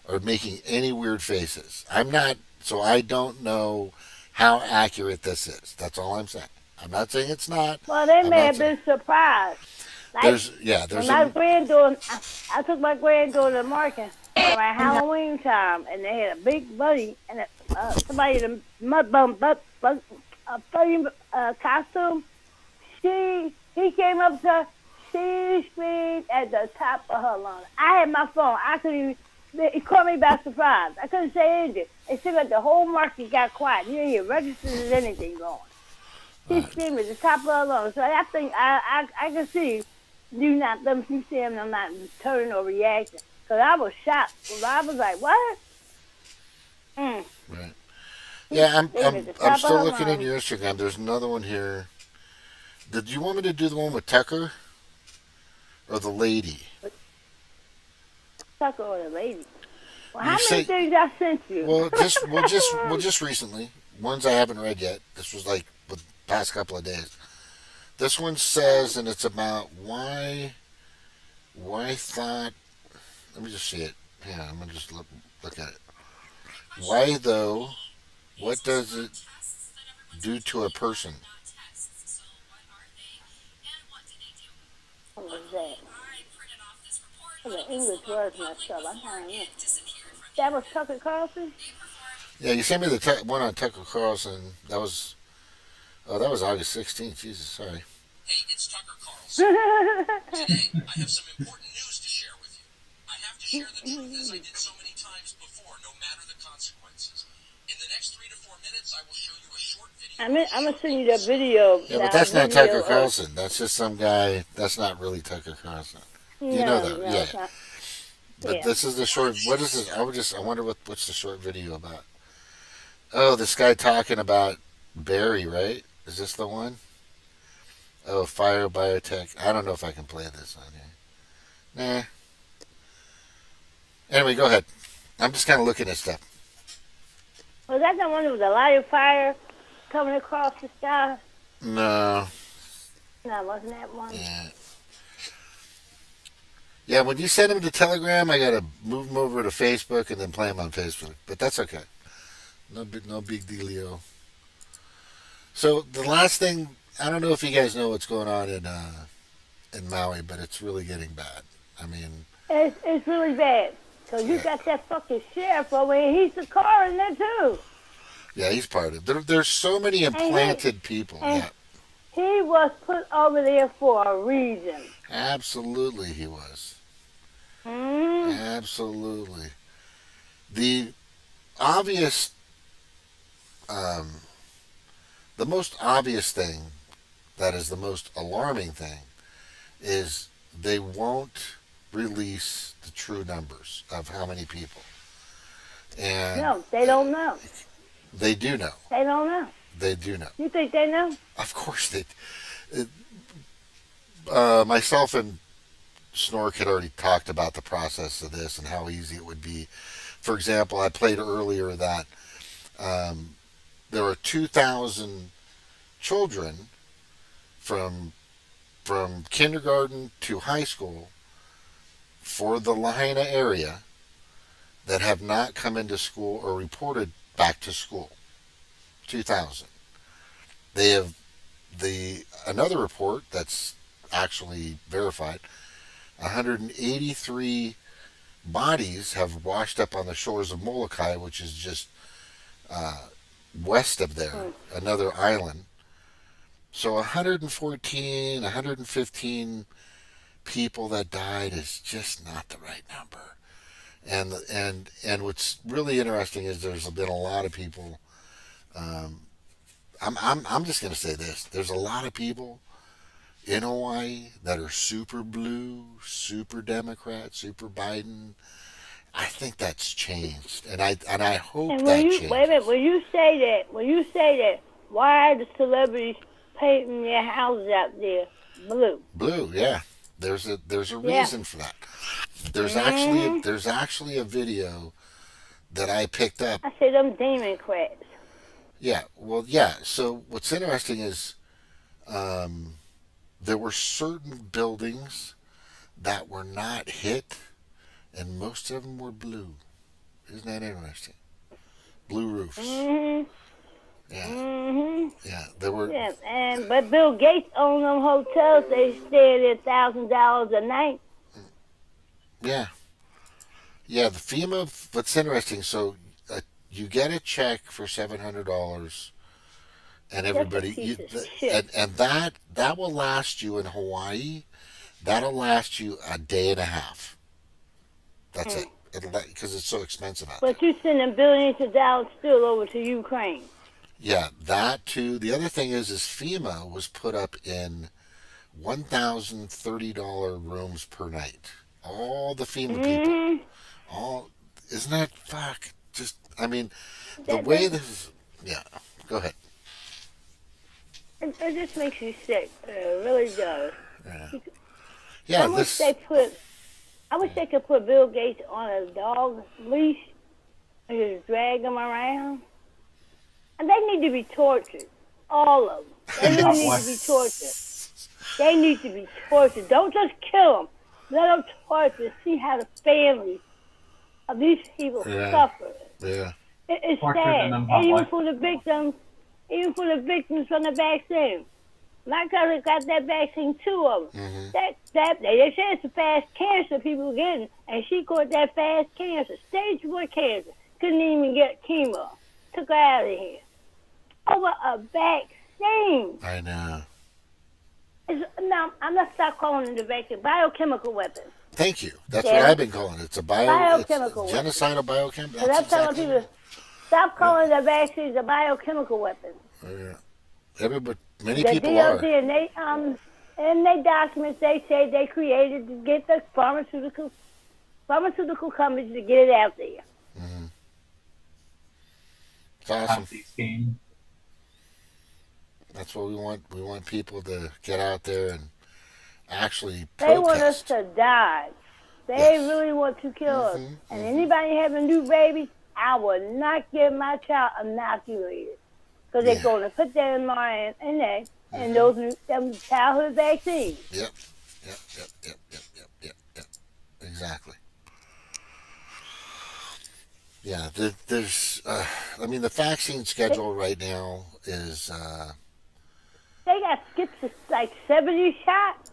or making any weird faces. I'm not, so I don't know how accurate this is. That's all I'm saying. I'm not saying it's not. Well, they may have been surprised. Like, there's my granddaughter, I took my granddaughter to market around Halloween time, and they had a big buddy and somebody in a mud bum, a funny costume. He came up to her. She screamed at the top of her lungs. I had my phone. I couldn't even. It caught me by surprise. I couldn't say anything. It seemed like the whole market got quiet. You didn't hear registers or anything going. She screamed at the top of her lungs. So I think I can see you see him not turning or reacting. Because I was shocked. I was like, what? Right. Yeah, I'm still looking at your Instagram. There's another one here. Did you want me to do the one with Tucker? Or the lady? Tucker or the lady? Well, how many things I sent you? Well, just recently. Ones I haven't read yet. This was like the past couple of days. This one says, and it's about why thought. Let me just see it. Yeah, I'm gonna just look at it. Why though? What does it do to a person? What was that? The English words messed up. I'm trying to. That was Tucker Carlson? Yeah, you sent me the one on Tucker Carlson. That was August 16th. Jesus, sorry. Hey, it's Tucker Carlson. Today, I have some important news to share with you. I have to share the truth as I did so many times before, no matter the consequences. In the next 3 to 4 minutes, I will show you a short video I'm gonna send you the video. Yeah, but that's not Tucker Carlson. That's just some guy. That's not really Tucker Carlson. You know that, yeah. It's not. But Yeah. this is the short. What is this? I wonder what's the short video about. Oh, this guy talking about Barry, right? Is this the one? Oh, Fire Biotech. I don't know if I can play this on here. Nah. Anyway, go ahead. I'm just kind of looking at stuff. Was that the one with the light of fire coming across the sky? No. No, wasn't that one? Yeah. Yeah, when you send them to Telegram, I gotta move them over to Facebook and then play them on Facebook. But that's okay. No big dealio. So the last thing, I don't know if you guys know what's going on in Maui, but it's really getting bad. I mean, It's really bad. Because you got that fucking sheriff over here. He's the car in there, too. yeah, he's part of it. There's so many implanted people. And Yeah, he was put over there for a reason. absolutely he was. Mm. Absolutely. The obvious, the most obvious thing, that is the most alarming thing, is they won't release the true numbers of how many people. And No, they don't know. they do know. They don't know. They do know. You think they know? Of course they. Myself and Snork had already talked about the process of this and how easy it would be. For example, I played earlier that there are 2,000 children from kindergarten to high school for the Lahaina area that have not come into school or reported back to school. 2,000. They have another report that's actually verified. 183 bodies have washed up on the shores of Molokai, which is just west of there, another island. So 114, 115 people that died is just not the right number. And what's really interesting is there's been a lot of people. I'm just going to say this: there's a lot of people in Hawaii that are super blue, super Democrat, super Biden. I think that's changed, and I hope that changes. Wait a minute. When you say that, why are the celebrities painting their houses out there blue? Blue, yeah. There's a reason for that. There's actually a video that I picked up. I say them demon crabs. Yeah, well, yeah. So what's interesting is there were certain buildings that were not hit, and most of them were blue. Isn't that interesting? Blue roofs. Mm-hmm. Yeah. Mm-hmm. Yeah, there were. Yeah, but Bill Gates owned them hotels. They stayed at $1,000 a night. Yeah. Yeah, the FEMA. What's interesting? So you get a check for $700, and everybody, and that will last you in Hawaii. That'll last you a day and a half. That's it. Because it's so expensive out there. But you're sending billions of dollars still over to Ukraine. Yeah, that too. The other thing is FEMA was put up in $1,030 rooms per night. All the FEMA people. Isn't that fuck? Just, I mean, the way this. Yeah, go ahead. It just makes you sick. It really does. Yeah. I wish they could put Bill Gates on a dog leash and just drag him around. And they need to be tortured. All of them. They really need to be tortured. They need to be tortured. Don't just kill them. Let them torture. See how the families of these people suffer. Yeah. It's sad. And even for the victims from the vaccine. My cousin got that vaccine, 2 of them. Mm-hmm. They say it's a fast cancer people getting, and she caught that fast cancer, stage 4 cancer. Couldn't even get chemo. Took her out of here. Over a vaccine. I know. No, I'm not stop calling it a vaccine. Biochemical weapon. Thank you. That's what I've been calling it. It's a biochemical weapon. Genocidal biochemical. So that's telling people, stop calling the vaccines a biochemical weapon. Yeah. Many the people DOD, are. and they in their documents they say they created to get the pharmaceutical companies to get it out there. Mm-hmm. It's awesome. That's what we want. We want people to get out there and actually protest. They want us to die. They really want to kill us. And anybody having new babies, I will not get my child inoculated. Because they're going to put that mRNA and those them childhood vaccines. Yep. Exactly. Yeah, there's, I mean, the vaccine schedule right now is... they got skipped to like 70 shots.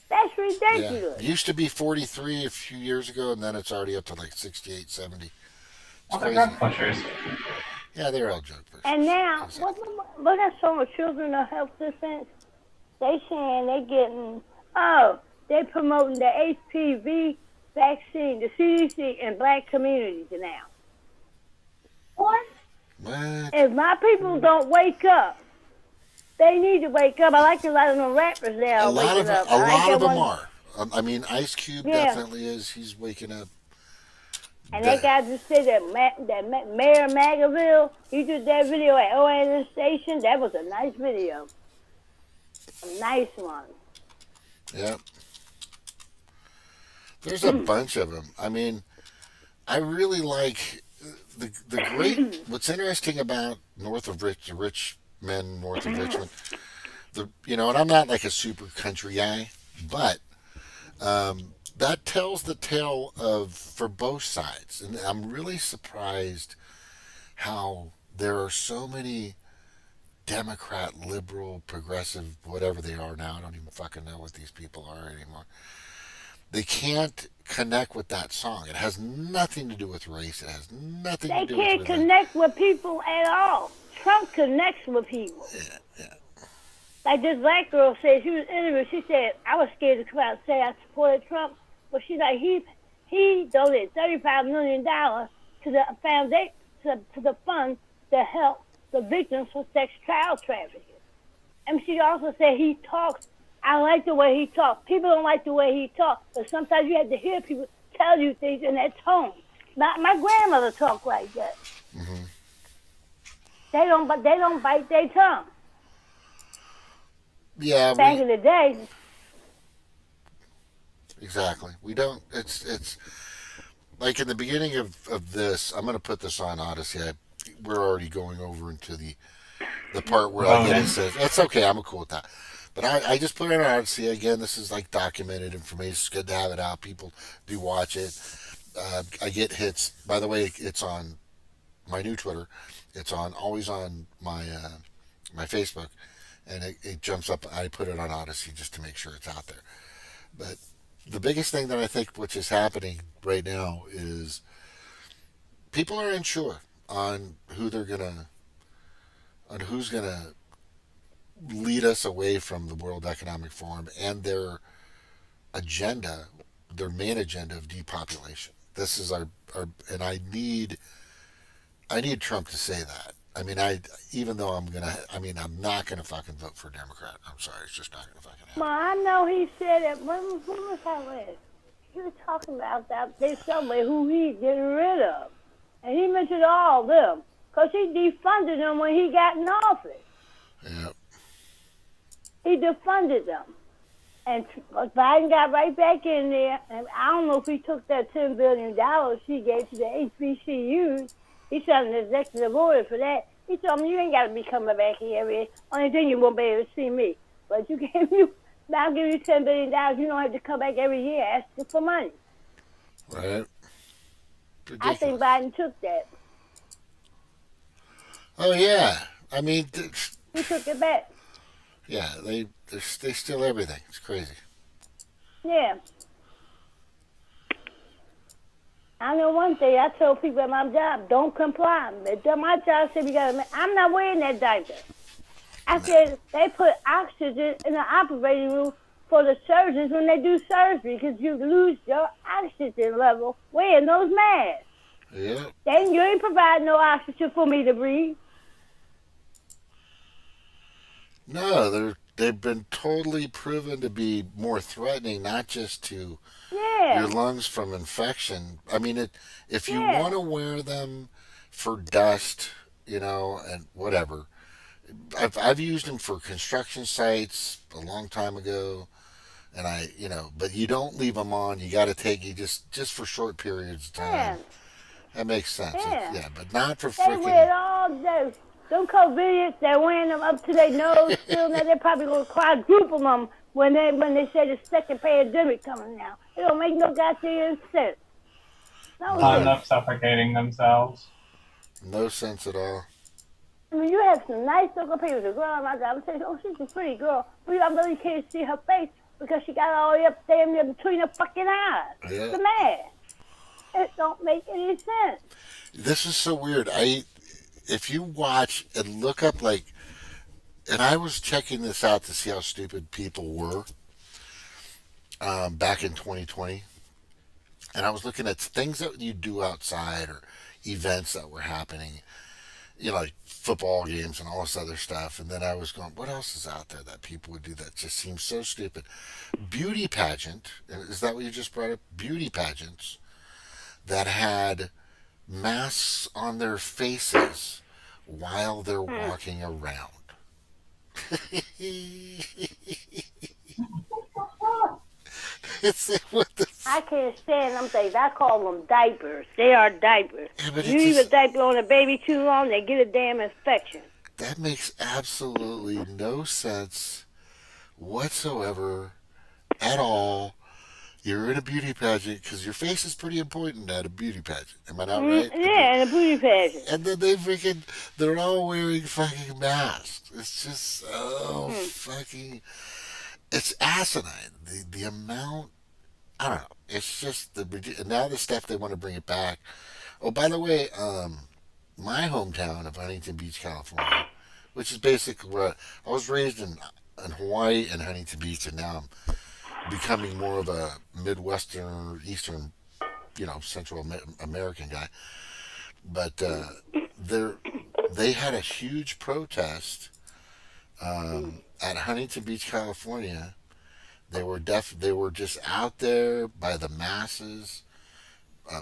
That's ridiculous. Yeah. It used to be 43 a few years ago, and then it's already up to like 68, 70. They're drug pushers. Yeah, they're all drug pushers. And now, what I saw with children of health defense, they saying they getting, they promoting the HPV vaccine, the CBDC in black communities now. What? If my people don't wake up, they need to wake up. I like a lot of them rappers now. A lot of them are. I mean, Ice Cube Yeah. definitely is. He's waking up. And that guy just said that Mayor Magaville, he did that video at OAN Station. That was a nice video. A nice one. Yep. There's a bunch of them. I mean, I really like the great. What's interesting about the rich men north of Richmond, and I'm not like a super country guy, but that tells the tale for both sides, and I'm really surprised how there are so many Democrat, liberal, progressive, whatever they are now. I don't even fucking know what these people are anymore. They can't connect with that song. It has nothing to do with race. It has nothing to do with They can't connect with people at all. Trump connects with people. Yeah. Like this black girl said, she was interviewed, she said, I was scared to come out and say I supported Trump, but she's like, he donated $35 million to the foundation, to the fund to help the victims of sex child trafficking. And she also said he talks, I like the way he talks. People don't like the way he talks, but sometimes you have to hear people tell you things in that tone. My grandmother talked like that. Mm-hmm. They don't bite their tongue. Yeah. Back in the day. Exactly. We don't. It's like in the beginning of this. I'm going to put this on Odyssey. We're already going over into the part where it says it's okay. I'm cool with that. But I just put it on Odyssey again. This is like documented information. It's good to have it out. People do watch it. I get hits. By the way, it's on my new Twitter. It's always on my my Facebook, and it jumps up. I put it on Odyssey just to make sure it's out there. But the biggest thing that I think which is happening right now is people are unsure on who's gonna lead us away from the World Economic Forum and their main agenda of depopulation. This is our and I need Trump to say that. I mean, I'm not gonna fucking vote for a Democrat. I'm sorry, it's just not gonna fucking happen. Well, I know he said it. When was that with? He was talking about that. There's somebody who he's getting rid of. And he mentioned all of them. Because he defunded them when he got in office. Yep. He defunded them. And Biden got right back in there. And I don't know if he took that $10 billion he gave to the HBCUs. He signed an executive order for that. He told me, you ain't got to be coming back here every day. Only thing you won't be able to see me. But I'll give you $10 billion. You don't have to come back every year asking for money. Right. Ridiculous. I think Biden took that. Oh yeah, I mean, He took it back. Yeah, they steal everything. It's crazy. Yeah. I know one thing. I told people at my job, don't comply. My job said I'm not wearing that diaper. I said they put oxygen in the operating room for the surgeons when they do surgery because you lose your oxygen level wearing those masks. Yeah. Then you ain't provide no oxygen for me to breathe. No, they've been totally proven to be more threatening, not just to your lungs from infection. I mean, if you want to wear them for dust, and whatever. I've used them for construction sites a long time ago, and but you don't leave them on. You got to take you just for short periods of time. That makes sense. Yeah. But not for They wear it all day. Them convenience, they're wearing them up to their nose still. Now they're probably going to quadruple them when they say the second pandemic coming now. It don't make no goddamn sense. End up suffocating themselves. No sense at all. I mean, you have some nice looking people. The girl on my job, I'm saying, oh, she's a pretty girl. But I really can't see her face because she got all the way up damn near between her fucking eyes. Yeah. The man. It don't make any sense. This is so weird. If you watch and look up, and I was checking this out to see how stupid people were back in 2020, and I was looking at things that you do outside or events that were happening, like football games and all this other stuff, and then I was going, what else is out there that people would do that just seems so stupid? Beauty pageant, is that what you just brought up? Beauty pageants that had masks on their faces while they're walking around. I can't stand them things. I call them diapers. They are diapers. Yeah, you leave a diaper on a baby too long, they get a damn infection. That makes absolutely no sense whatsoever at all. You're in a beauty pageant because your face is pretty important at a beauty pageant. Am I not right? Yeah, in a beauty pageant. And then they're all wearing fucking masks. It's just so fucking, it's asinine. The amount, I don't know. It's just and now the stuff they want to bring it back. Oh, by the way, my hometown of Huntington Beach, California, which is basically where I was raised in Hawaii and Huntington Beach, and now I'm becoming more of a Midwestern, Eastern, Central American guy. But they had a huge protest at Huntington Beach, California. They were just out there by the masses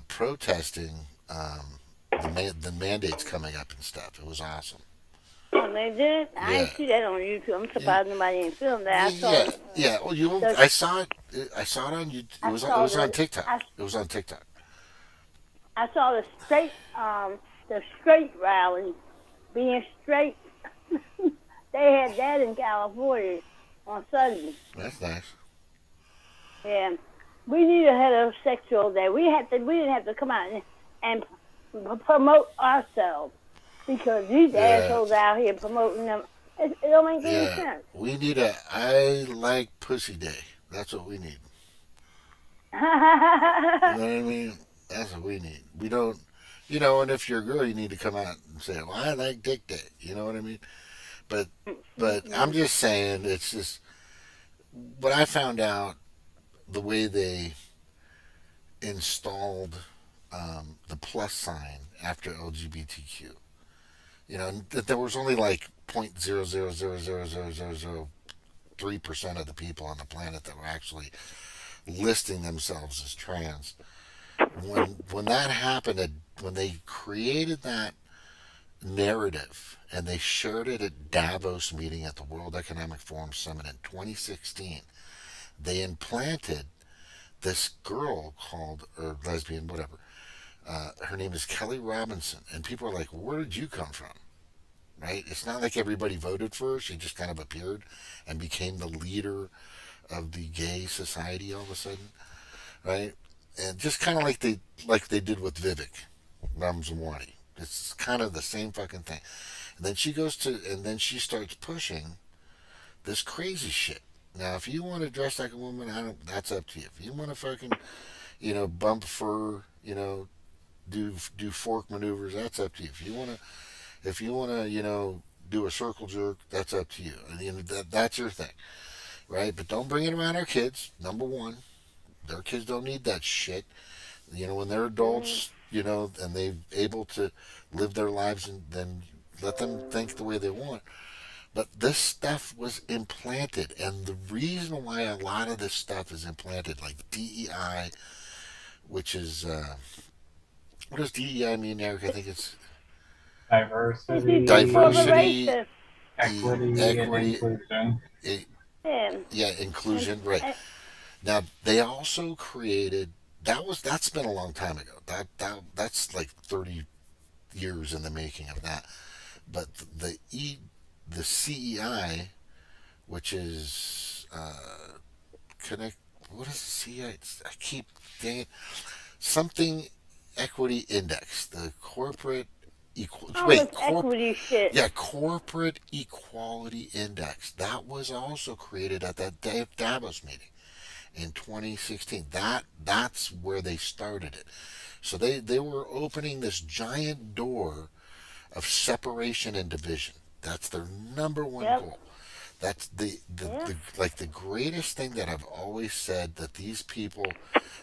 protesting the mandates coming up and stuff. It was awesome. Oh, they did? I didn't see that on YouTube. I'm surprised nobody didn't film that. I saw it. Yeah. Well, I saw it. I saw it on YouTube. It was on TikTok. It was on TikTok. I saw the straight rally, being straight. They had that in California on Sunday. That's nice. Yeah, we need a heterosexual day. We didn't have to come out and promote ourselves because these assholes out here promoting them. It don't make any sense. We need I like pussy day. That's what we need. You know what I mean? That's what we need. We don't, and if you're a girl, you need to come out and say, well, I like dick day. You know what I mean? But I'm just saying, it's just what I found out, the way they installed the plus sign after LGBTQ. That there was only like 0.0000003% of the people on the planet that were actually listing themselves as trans. When that happened, when they created that narrative and they shared it at Davos meeting at the World Economic Forum Summit in 2016, they implanted this girl called, or lesbian, whatever, her name is Kelly Robinson, and people are like, where did you come from? Right? It's not like everybody voted for her. She just kind of appeared and became the leader of the gay society all of a sudden, right? And just kind of like they did with Vivek Ramzawani. It's kind of the same fucking thing. And then she starts pushing this crazy shit. Now, if you want to dress like a woman, that's up to you. If you want to fucking, bump fur, do fork maneuvers, that's up to you. If you want to, do a circle jerk, that's up to you. That's your thing, right? But don't bring it around our kids. Number one, their kids don't need that shit. When they're adults, and they're able to live their lives, and then let them think the way they want. But this stuff was implanted, and the reason why a lot of this stuff is implanted, like DEI, which is what does DEI mean, Eric? I think it's diversity, equity, and inclusion. Inclusion, right. Now they also created that's been a long time ago. That's like 30 years in the making of that. But the CEI, which is what is the CEI? I keep dang it, something equity index, the corporate equity shit. Yeah, corporate equality index. That was also created at that Davos meeting in 2016. That's where they started it. So they were opening this giant door of separation and division. That's their number one goal. That's the greatest thing that I've always said, that these people,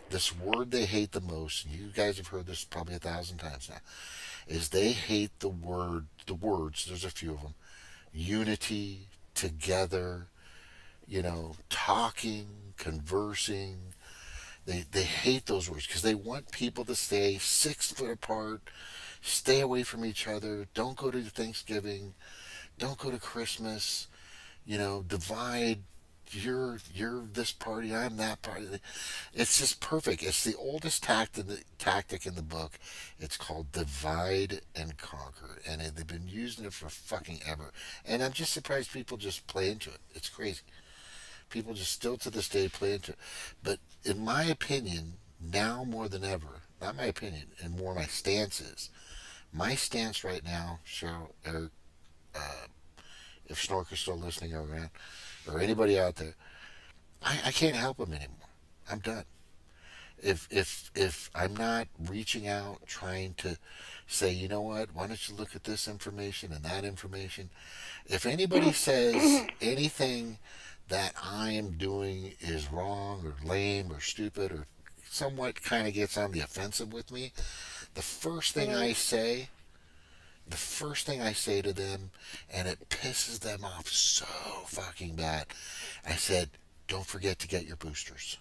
this word they hate the most, and you guys have heard this probably 1,000 times now, is they hate the words, there's a few of them, unity, together, talking, conversing. They hate those words because they want people to stay 6 foot apart, stay away from each other, don't go to Thanksgiving, don't go to Christmas, divide. You're this party, I'm that party. It's just perfect. It's the oldest tactic in the book. It's called divide and conquer, and they've been using it for fucking ever. And I'm just surprised people just play into it. It's crazy. People just still to this day play into it. But in my opinion, now more than ever, not my opinion, and more my stance is, my stance right now, Cheryl, Eric, if Snorker's still listening around, or anybody out there, I can't help them anymore. I'm done. If I'm not reaching out, trying to say, you know what, why don't you look at this information and that information? If anybody says anything that I am doing is wrong or lame or stupid or somewhat kind of gets on the offensive with me, the first thing I say to them, and it pisses them off so fucking bad, I said, don't forget to get your boosters.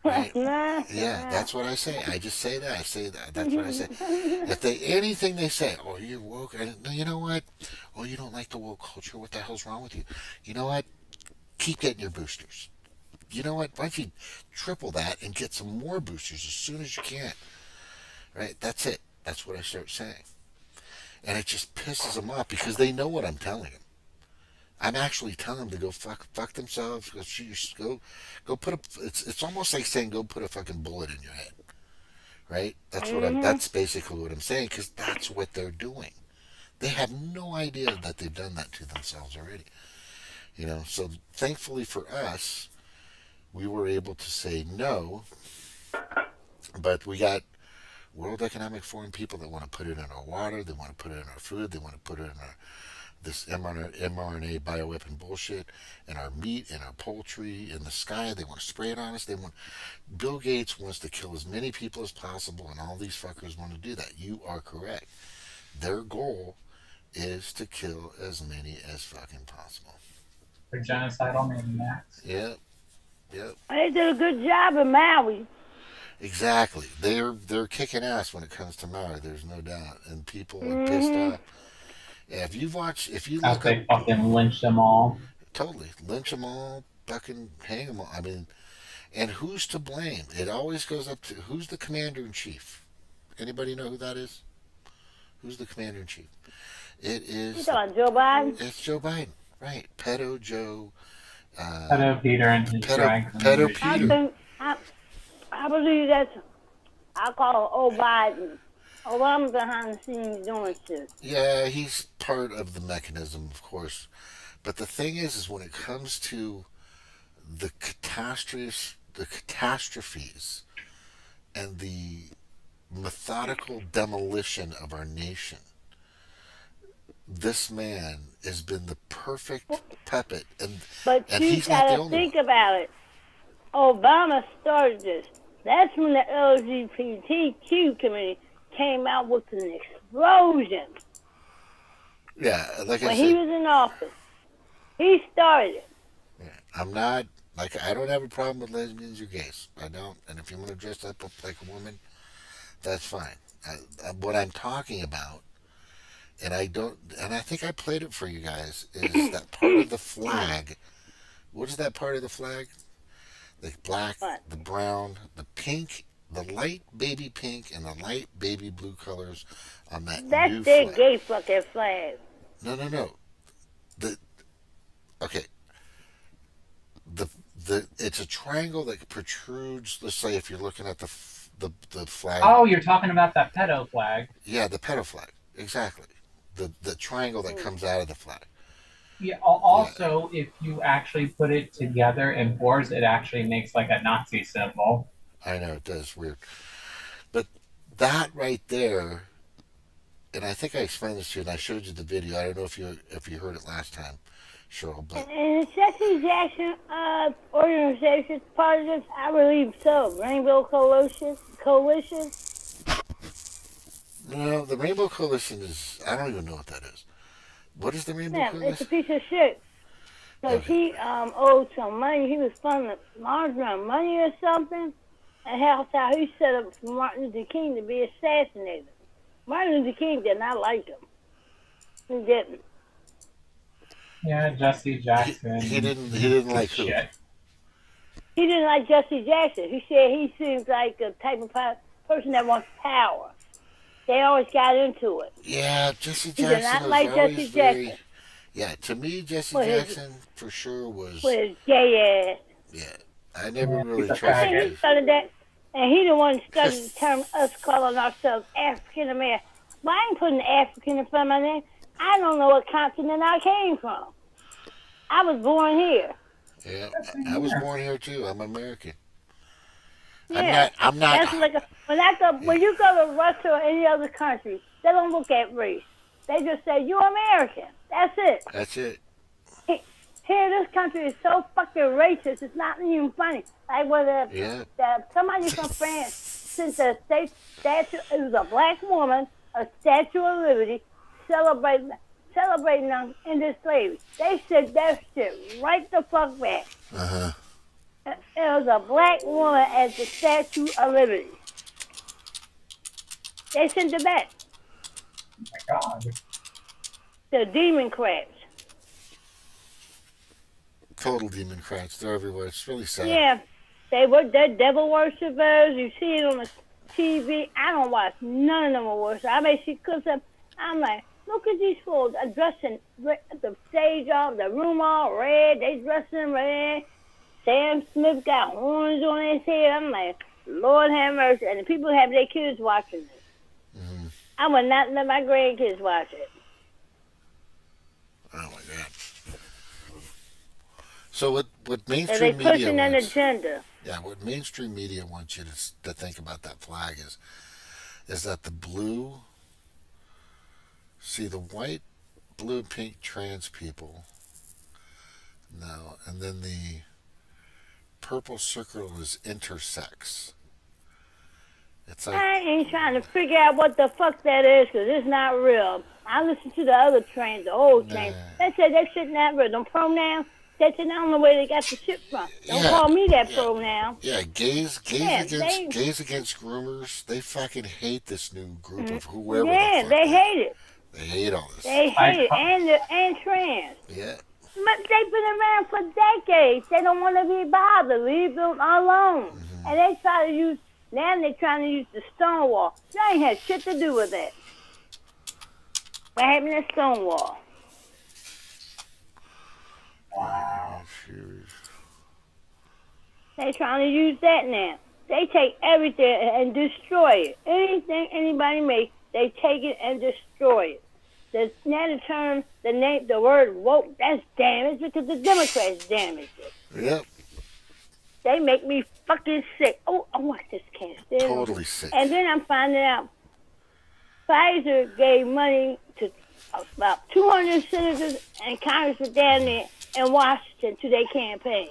Right? Yeah, that's what I say. I just say that. That's what I say. If anything they say, oh, you're woke. You know what? Oh, you don't like the woke culture. What the hell's wrong with you? You know what? Keep getting your boosters. You know what? Why don't you triple that and get some more boosters as soon as you can? Right? That's it. That's what I start saying. And it just pisses them off because they know what I'm telling them. I'm actually telling them to go fuck themselves. Go put a. It's almost like saying go put a fucking bullet in your head, right? That's basically what I'm saying, because that's what they're doing. They have no idea that they've done that to themselves already. So thankfully for us, we were able to say no, but we got World Economic Forum people that want to put it in our water, they want to put it in our food, they want to put it in this mRNA bioweapon bullshit, in our meat, in our poultry, in the sky. They want to spray it on us. Bill Gates wants to kill as many people as possible, and all these fuckers want to do that. You are correct. Their goal is to kill as many as fucking possible. They're genocidal maniacs. Yep. They did a good job in Maui. Exactly. They're kicking ass when it comes to Maui. There's no doubt, and people are pissed off. Yeah, if you look they fucking lynch them all. Totally lynch them all, fucking hang them all. I mean, and who's to blame? It always goes up to who's the commander in chief. Anybody know who that is? Who's the commander in chief? It is. You talking Joe Biden? It's Joe Biden, right? Pedo Joe. Pedo Peter and his drag. Pedo Peter. I believe that's. I call it Biden. Obama's behind the scenes doing shit. Yeah, he's part of the mechanism, of course. But the thing is when it comes to the catastrophes and the methodical demolition of our nation, this man has been the perfect puppet. But you he's not the gotta only think one. about it. Obama started this. That's when the LGBTQ committee came out with an explosion. Yeah, like I when said, he was in office. He started it. I'm not like I don't have a problem with lesbians or gays. I don't. And if you want to dress up like a woman, that's fine. What I'm talking about, and I don't, and I think I played it for you guys, is that part of the flag. What is that part of the flag? The black, the brown, the pink, the light baby pink, and the light baby blue colors on that new That's their flag. gay fucking flag. No. Okay. It's a triangle that protrudes. Let's say if you're looking at the flag. Oh, you're talking about that pedo flag. Yeah, the pedo flag. Exactly. The triangle that comes out of the flag. Yeah. Also, if you actually put it together in fours, it actually makes like a Nazi symbol. I know it does. Weird. But that right there, and I think I explained this to you, and I showed you the video. I don't know if you heard it last time, Cheryl. But And the Jesse Jackson organization part of this, I believe so. Rainbow Coalition. no, the Rainbow Coalition is. I don't even know what that is. What is the Rainbow Coalition? It's a piece of shit. Because he owed some money. He was funding laundering money or something. And that's how he set up for Martin Luther King to be assassinated. Martin Luther King did not like him. He didn't. Yeah, Jesse Jackson. He didn't like who? He didn't like Jesse Jackson. He said he seems like a type of person that wants power. They always got into it. Yeah, Jesse Jackson. He did not like Jesse Jackson. Yeah, to me, Jesse Jackson for sure was. With his gay ass. Yeah, I never really trusted him. He started that, and he the one started the term us calling ourselves African American. Well, I ain't putting African in front of my name. I don't know what continent I came from. I was born here. Yeah, I was born here too. I'm American. Yeah, I'm not. That's like when you go to Russia or any other country, they don't look at race. They just say you're American. That's it. That's it. Here, this country is so fucking racist. It's not even funny. Like when somebody from France sent a state statue. It was a black woman, a Statue of Liberty, celebrating them into slavery. They said that shit right the fuck back. It was a black woman at the Statue of Liberty. They sent it back. Oh my God. The demon crabs. Total demon crabs. They're everywhere. It's really sad. Yeah, they're devil worshippers. You see it on the TV. I don't watch none of them worship. I mean, she cooks up. I'm like, look at these fools dressing the stage off, the room all red. They dressing in red. Sam Smith got horns on his head. I'm like, Lord have mercy. And the people have their kids watching it. Mm-hmm. I would not let my grandkids watch it. Oh my God. So what mainstream They're media pushing an wants, agenda. Yeah, what mainstream media wants you to think about that flag is that the blue, see the white, blue, pink trans people, no, and then the purple circle is intersex. It's like, I ain't trying to figure out what the fuck that is because it's not real. I listen to the other trains, the old trains. They said that shit not real. Them pronouns, they said I don't know where they got the shit from. Don't call me that pronoun. Yeah, gays against groomers. They fucking hate this new group of whoever. Yeah, they hate it. They hate all this. They hate it, and trans. Yeah. But they've been around for decades. They don't want to be bothered. Leave them alone. Mm-hmm. And they try to use. Now they're trying to use the Stonewall. That ain't had shit to do with that. What happened to Stonewall? Wow. They trying to use that now. They take everything and destroy it. Anything anybody makes, they take it and destroy it. Now the word woke, that's damaged because the Democrats damaged it. Yep. They make me fucking sick. Oh, I just can't stand it. Totally sick. And then I'm finding out Pfizer gave money to about 200 senators and congressmen down there in Washington to their campaign.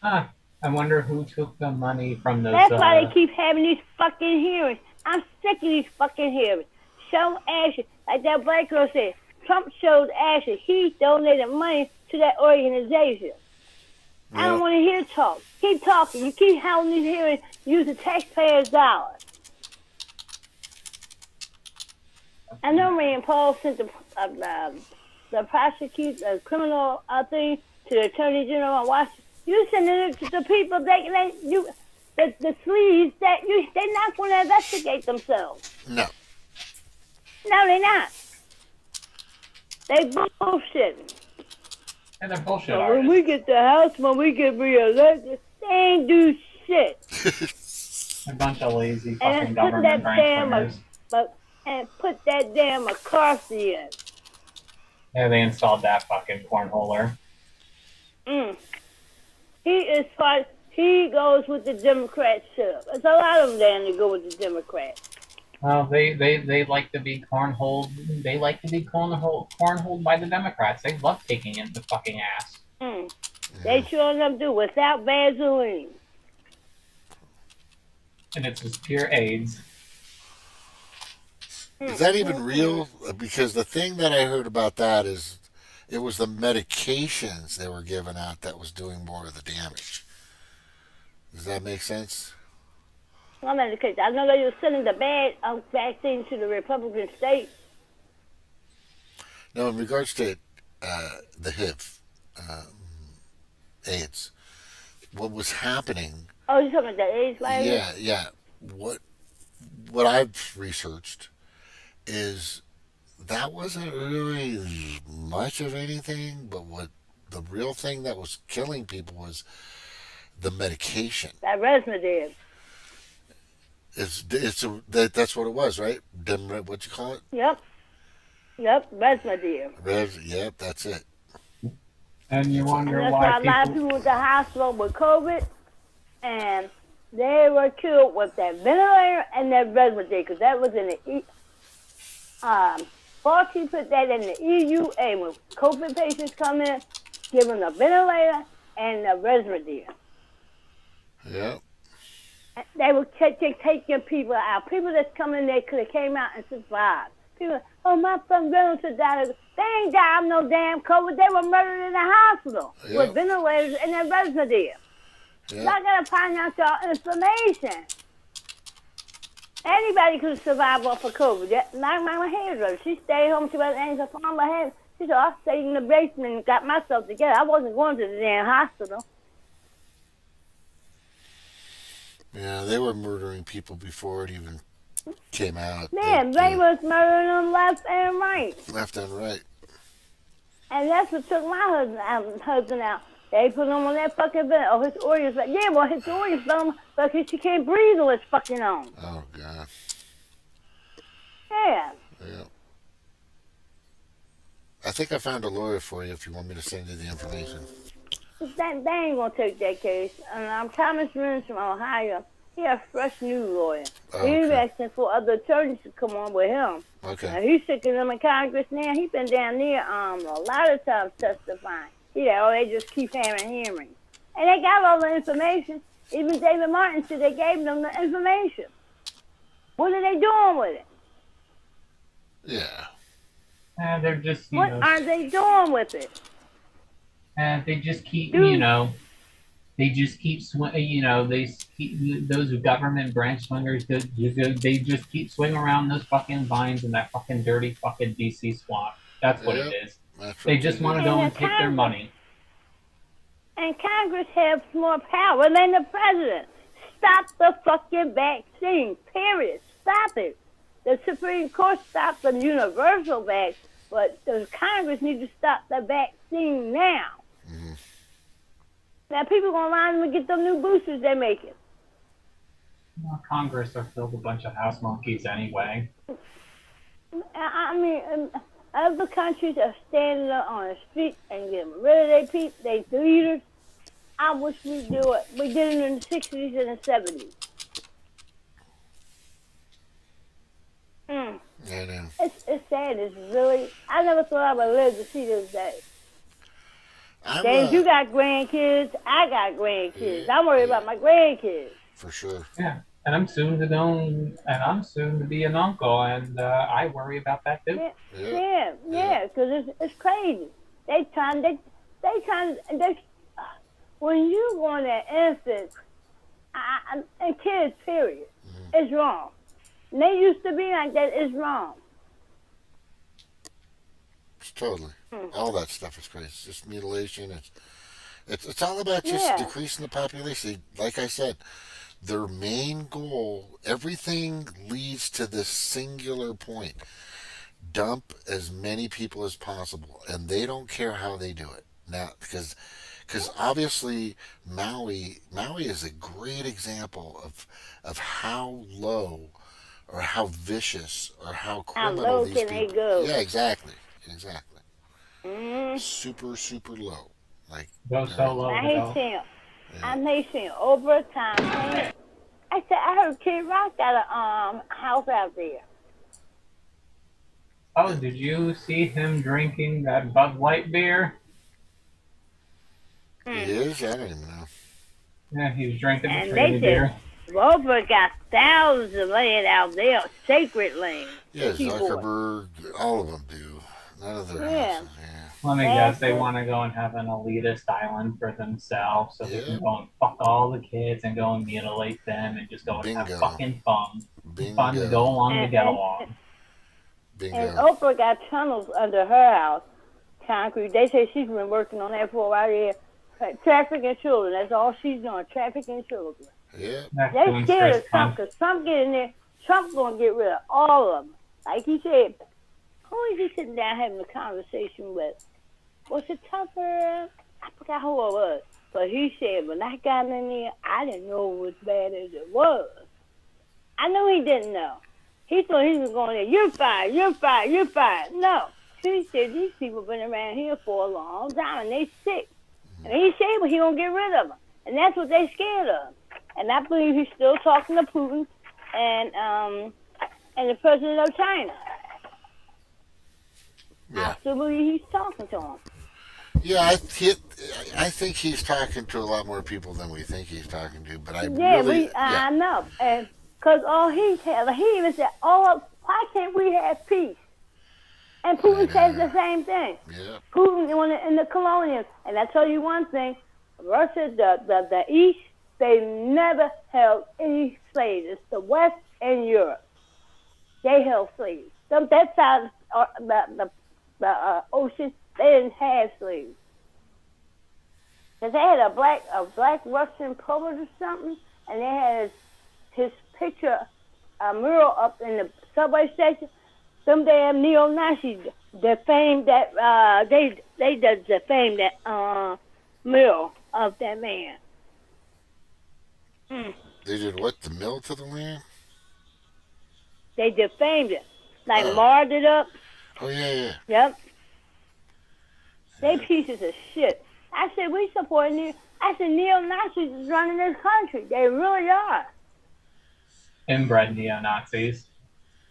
I wonder who took the money from those. That's why they keep having these fucking hearings. I'm sick of these fucking hearings. show action. Like that black girl said, Trump showed action. He donated money to that organization. Yeah. I don't want to hear talk. Keep talking. You keep holding these hearings. Use the taxpayers' dollars. I know Rand Paul sent the criminal thing to the Attorney General in Washington. You sending it to the people the sleaze they're not going to investigate themselves. No. No, they're not. They bullshitting. And they're bullshit so artists. When we get the House, when we get reelected, they ain't do shit. A bunch of lazy fucking government branch and put that damn McCarthy in. Yeah, they installed that fucking cornholer. He goes with the Democrats too. There's a lot of them down that go with the Democrats. Well, they like to be cornholed. They like to be cornholed by the Democrats. They love taking in the fucking ass. They sure enough do without Vaseline. And it's just pure AIDS. Is that even real? Because the thing that I heard about that is it was the medications they were giving out that was doing more of the damage. Does that make sense? I know they were sending the bad vaccine to the Republican states. No, in regards to the HIV, AIDS, what was happening... Oh, you're talking about the AIDS virus? Yeah. What I've researched is that wasn't really much of anything, but what the real thing that was killing people was the medication. That Resmetirom. That's what it was, right? What you call it? Yep, Resmetirom. Yep, that's it. And you wonder and that's why a lot of people went to the hospital with COVID, and they were killed with that ventilator and that Resmetirom, because that was in the Fauci put that in the EUA when COVID patients come in, give them the ventilator and the Resmetirom. Yeah. They were taking people out. People that's coming there could have came out and survived. People, my son relatives died. They ain't died of no damn COVID. They were murdered in the hospital with ventilators and that Resmetirom. Yeah. So I gotta find out y'all information. Anybody could survive off of COVID. My hairdresser, she stayed home. She was angry on my head. She said, I stayed in the basement and got myself together. I wasn't going to the damn hospital. Yeah, they were murdering people before it even came out. Man, they was murdering them left and right. Left and right. And that's what took my husband out. They put him on that fucking bed. Oh, his organs. Yeah, well, his organs fell because she can't breathe on his fucking own. Oh, God. Yeah. I think I found a lawyer for you if you want me to send you the information. They ain't going to take that case. And Thomas Rins from Ohio. He a fresh new lawyer. He's asking for other attorneys to come on with him. Okay. He's sick of them in Congress now. He's been down there a lot of times testifying. They just keep having hearings. And they got all the information. Even David Martin said they gave them the information. What are they doing with it? Yeah. They're just, what are they doing with it? And they just keep, they just keep, those government branch swingers, they just keep swinging around those fucking vines in that fucking dirty fucking DC swamp. That's what it is. They just want to go and take their money. And Congress has more power than the president. Stop the fucking vaccine, period. Stop it. The Supreme Court stopped the universal vaccine, but the Congress needs to stop the vaccine now. Mm-hmm. Now people going to line them and get them new boosters they're making. Well, Congress are filled with a bunch of house monkeys anyway. I mean, other countries are standing up on the street and getting rid of their leaders. I wish we'd do it. We did it in the 60s and the 70s. I know. It's sad. It's really... I never thought I would live to see this day. James, you got grandkids. I got grandkids. I'm worried about my grandkids. For sure. Yeah. And I'm soon to be an uncle, and I worry about that too. Yeah, because it's crazy. They when you want an infant, and kids, period, it's wrong. And they used to be like that, it's wrong. Totally. All that stuff is crazy. It's just mutilation. It's all about just decreasing the population. Like I said, their main goal, everything leads to this singular point. Dump as many people as possible, and they don't care how they do it. Now, because obviously Maui is a great example of how low or how vicious or how criminal these people. They go? Yeah, exactly. Super low. Like go so low. I may see overtime. I heard Kid Rock got a house out there. Oh, did you see him drinking that Bud Light beer? He is? I don't even know. Yeah, he was drinking the And Trinity beer. Rover got thousands of land out there, sacred land. Yeah, Zuckerberg, all of them do. None of their houses. Let me guess, they want to go and have an elitist island for themselves so they can go and fuck all the kids and go and mutilate them and just go and have fucking fun. Fun to go along to get along. And Oprah got tunnels under her house, concrete. They say she's been working on that for a while here. Trafficking children, that's all she's doing, trafficking children. Yeah. They're scared of Trump because Trump get in there, Trump's going to get rid of all of them. Like he said, who is he sitting down having a conversation with? Was it Tucker? I forgot who it was. But he said, when I got in there, I didn't know it was bad as it was. I knew he didn't know. He thought he was going there, you're fired, you're fired, you're fired. No. He said, these people been around here for a long time, and they sick. And he said, well, he going to get rid of them. And that's what they scared of. And I believe he's still talking to Putin and the president of China. Yeah. I still believe he's talking to him. Yeah, I think he's talking to a lot more people than we think he's talking to. But I know, and because all he even said, why can't we have peace? And Putin says the same thing. Yeah. Putin in the colonials, and I tell you one thing: Russia, the East, they never held any slaves. It's the West and Europe. They held slaves. That side of the ocean, they didn't have slaves. Cause they had a black Russian poet or something, and they had his picture, a mural up in the subway station. Some damn neo-Nazis defamed that. They defamed that mural of that man. They did what? The mill to the land? They defamed it, marred it up. Oh yeah. Yep. They pieces of shit. I said we support neo-Nazis is running this country. They really are. Inbred neo-Nazis.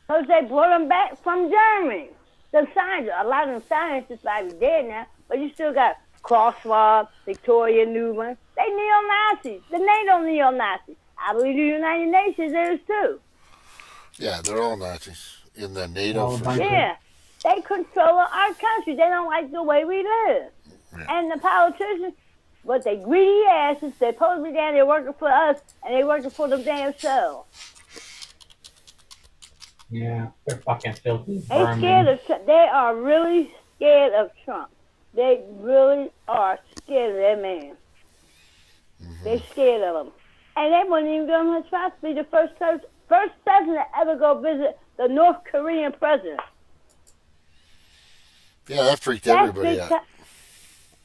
Because they brought them back from Germany. The scientists, a lot of them scientists might be dead now, but you still got Klaus Schwab, Victoria Nuland. They neo-Nazis. The NATO neo-Nazis. I believe the United Nations is too. Yeah, they're all Nazis in the NATO. Yeah, they control our country. They don't like the way we live. Yeah. And the politicians, but they greedy asses, they're supposed to be down there working for us, and they working for them damn selves. Yeah, they're fucking filthy. They scared of Trump. They are really scared of Trump. They really are scared of that man. Mm-hmm. They're scared of him. And they wouldn't even give him a chance to be the first president to ever go visit the North Korean president. Yeah, that freaked everybody out.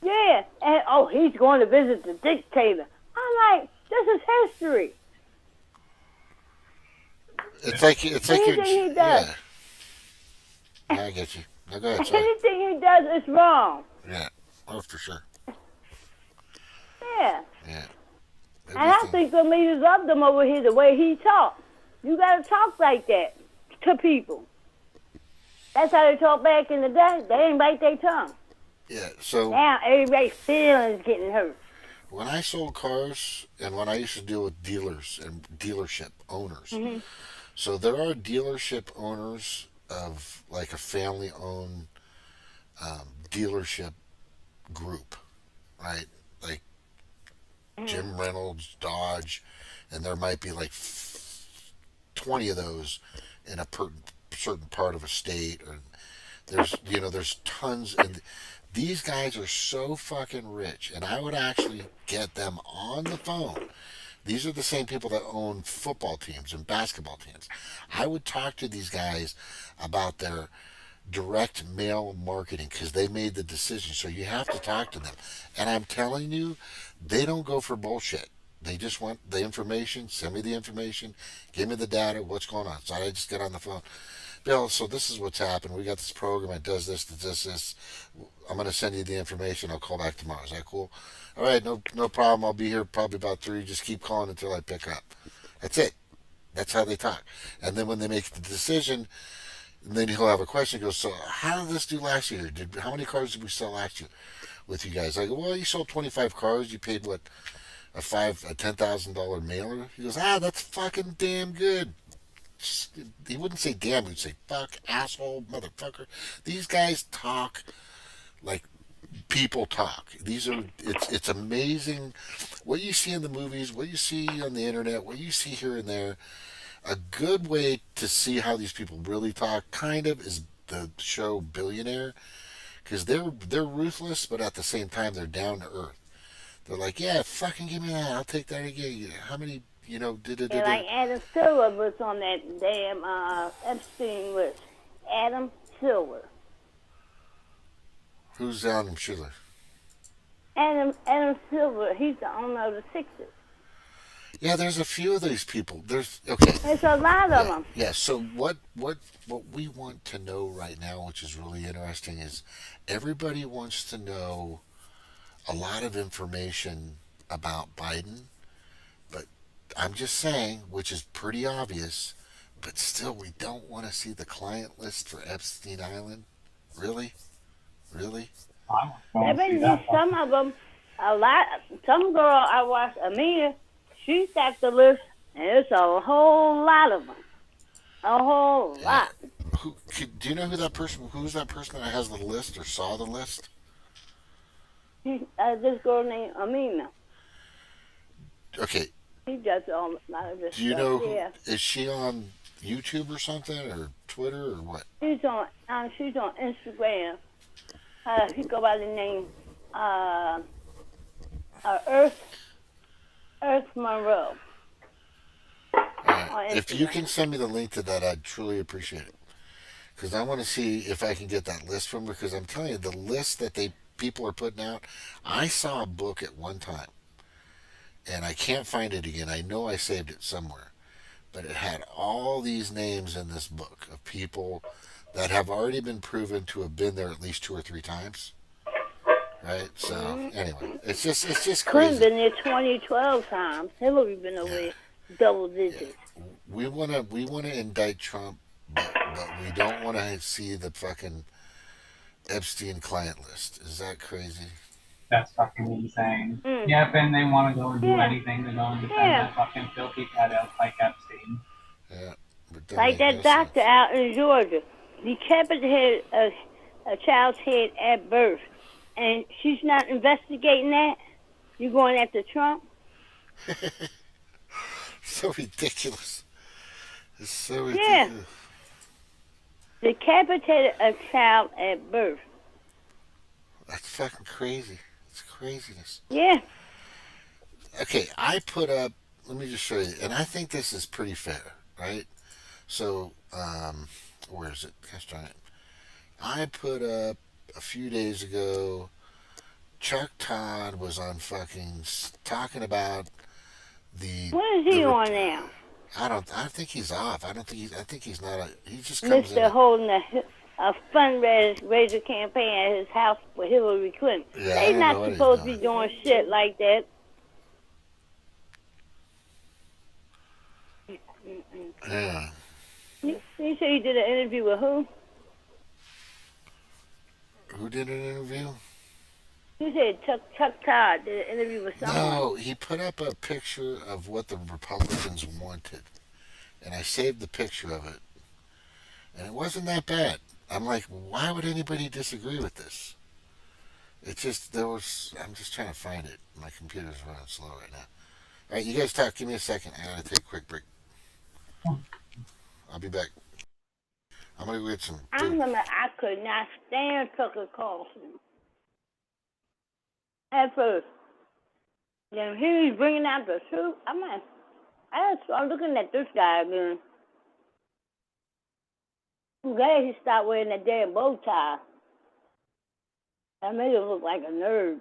Yeah, and he's going to visit the dictator. I'm like, this is history. It's like anything he does. Yeah. I get you. Now go ahead. Sorry. Anything he does is wrong. Yeah. Oh, for sure. Yeah. Yeah. And I think the leaders of them over here, the way he talks. You got to talk like that to people. That's how they talk back in the day. They ain't bite their tongue. Yeah, so... Now everybody's feelings getting hurt. when I sold cars and when I used to deal with dealers and dealership owners, so there are dealership owners of like a family-owned dealership group, right? Like Jim Reynolds, Dodge, and there might be like 20 of those in a certain part of a state, or there's tons, and these guys are so fucking rich, and I would actually get them on the phone. These are the same people that own football teams and basketball teams. I would talk to these guys about their direct mail marketing because they made the decision. So you have to talk to them. And I'm telling you, they don't go for bullshit. They just want the information. Send me the information. Give me the data. What's going on? So I just get on the phone. Bill, so this is what's happened. We got this program. It does this, this. I'm going to send you the information. I'll call back tomorrow. Is that cool? All right, no problem. I'll be here probably about 3. Just keep calling until I pick up. That's it. That's how they talk. And then when they make the decision, then he'll have a question. He goes, so how did this do last year? How many cars did we sell last year with you guys? I go, well, you sold 25 cars. You paid what, a $10,000 mailer? He goes, that's fucking damn good. He wouldn't say damn. He'd say fuck, asshole, motherfucker. These guys talk like people talk. It's amazing what you see in the movies, what you see on the internet, what you see here and there. A good way to see how these people really talk, kind of, is the show Billionaire, because they're ruthless, but at the same time they're down to earth. They're like, yeah, fucking give me that. I'll take that again. How many, Like Adam Silver was on that damn Epstein list. Adam Silver. Who's Adam Schiller? Adam Silver. He's the owner of the Sixers. Yeah, there's a few of these people. There's a lot of them. Yeah. So what we want to know right now, which is really interesting, is everybody wants to know a lot of information about Biden, but I'm just saying, which is pretty obvious, but still we don't want to see the client list for Epstein Island. Really? Some of them, a lot. Some girl I watched, Amina, she's got the list, and it's a whole lot of them. A whole lot. Do you know who's that person that has the list or saw the list? This girl named Amina. Okay. She does a lot of this Do you stuff. know Yeah. Is she on YouTube or something, or Twitter, or what? She's on Instagram. She go by the name Earth Monroe. If you can send me the link to that, I'd truly appreciate it. Because I want to see if I can get that list from her. Because I'm telling you, the list that people are putting out, I saw a book at one time, and I can't find it again. I know I saved it somewhere, but it had all these names in this book of people that have already been proven to have been there at least 2 or 3 times. Right? So anyway, it's just crazy. Clinton been there 20-12 times. Hillary been over there double digits. Yeah. We wanna indict Trump, but we don't want to see the fucking Epstein client list. Is that crazy? That's fucking insane. Yep, and they want to go and do anything to go and defend that fucking filthy pedo like Epstein. Yeah. Like that doctor out in Georgia. Decapitated a child's head at birth. And she's not investigating that? You going after Trump? So ridiculous. It's so ridiculous. Yeah. Decapitated a child at birth. That's fucking crazy. It's craziness. Yeah. Okay, I put up, let me just show you, and I think this is pretty fair, right? So, where is it? Gosh darn it. I put up a few days ago, Chuck Todd was on fucking talking about the. What is he on now? I think he's off. I think he's not. He just comes in. Mr. holding a fundraiser campaign at his house for Hillary Clinton. Yeah, They're not supposed to be doing shit like that. Yeah. You say you did an interview with who? Who did an interview? You said Chuck Todd did an interview with someone. No, he put up a picture of what the Republicans wanted, and I saved the picture of it, and it wasn't that bad. I'm like, why would anybody disagree with this? It's just I'm just trying to find it. My computer's running slow right now. All right, you guys talk. Give me a second. I gotta take a quick break. I'll be back. I'm gonna go get some I food. remember I could not stand Tucker Carlson at first. Then he was bringing out the truth. I'm looking at this guy again. I'm glad he stopped wearing that damn bow tie. That made him look like a nerd.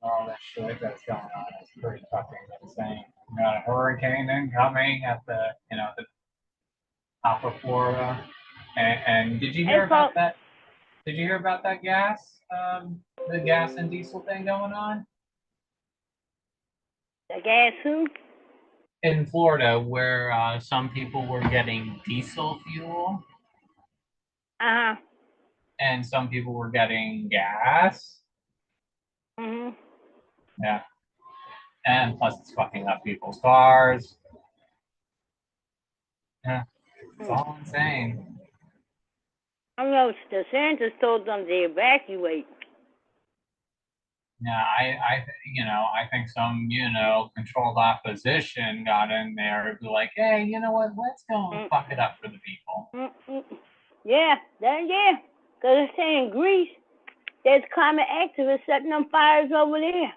All that shit that's going on is pretty fucking insane. We got a hurricane incoming at the top of Florida. And did you hear about that? Did you hear about that gas? The gas and diesel thing going on? The gas who? In Florida, where some people were getting diesel fuel. Uh-huh. And some people were getting gas. Mm-hmm. Yeah. And plus it's fucking up people's cars. Yeah. It's all insane. I know DeSantis told them to evacuate. Yeah, I think some, controlled opposition got in there and be like, hey, you know what? Let's go and fuck it up for the people. Yeah. Because they're saying Greece, there's climate activists setting them fires over there.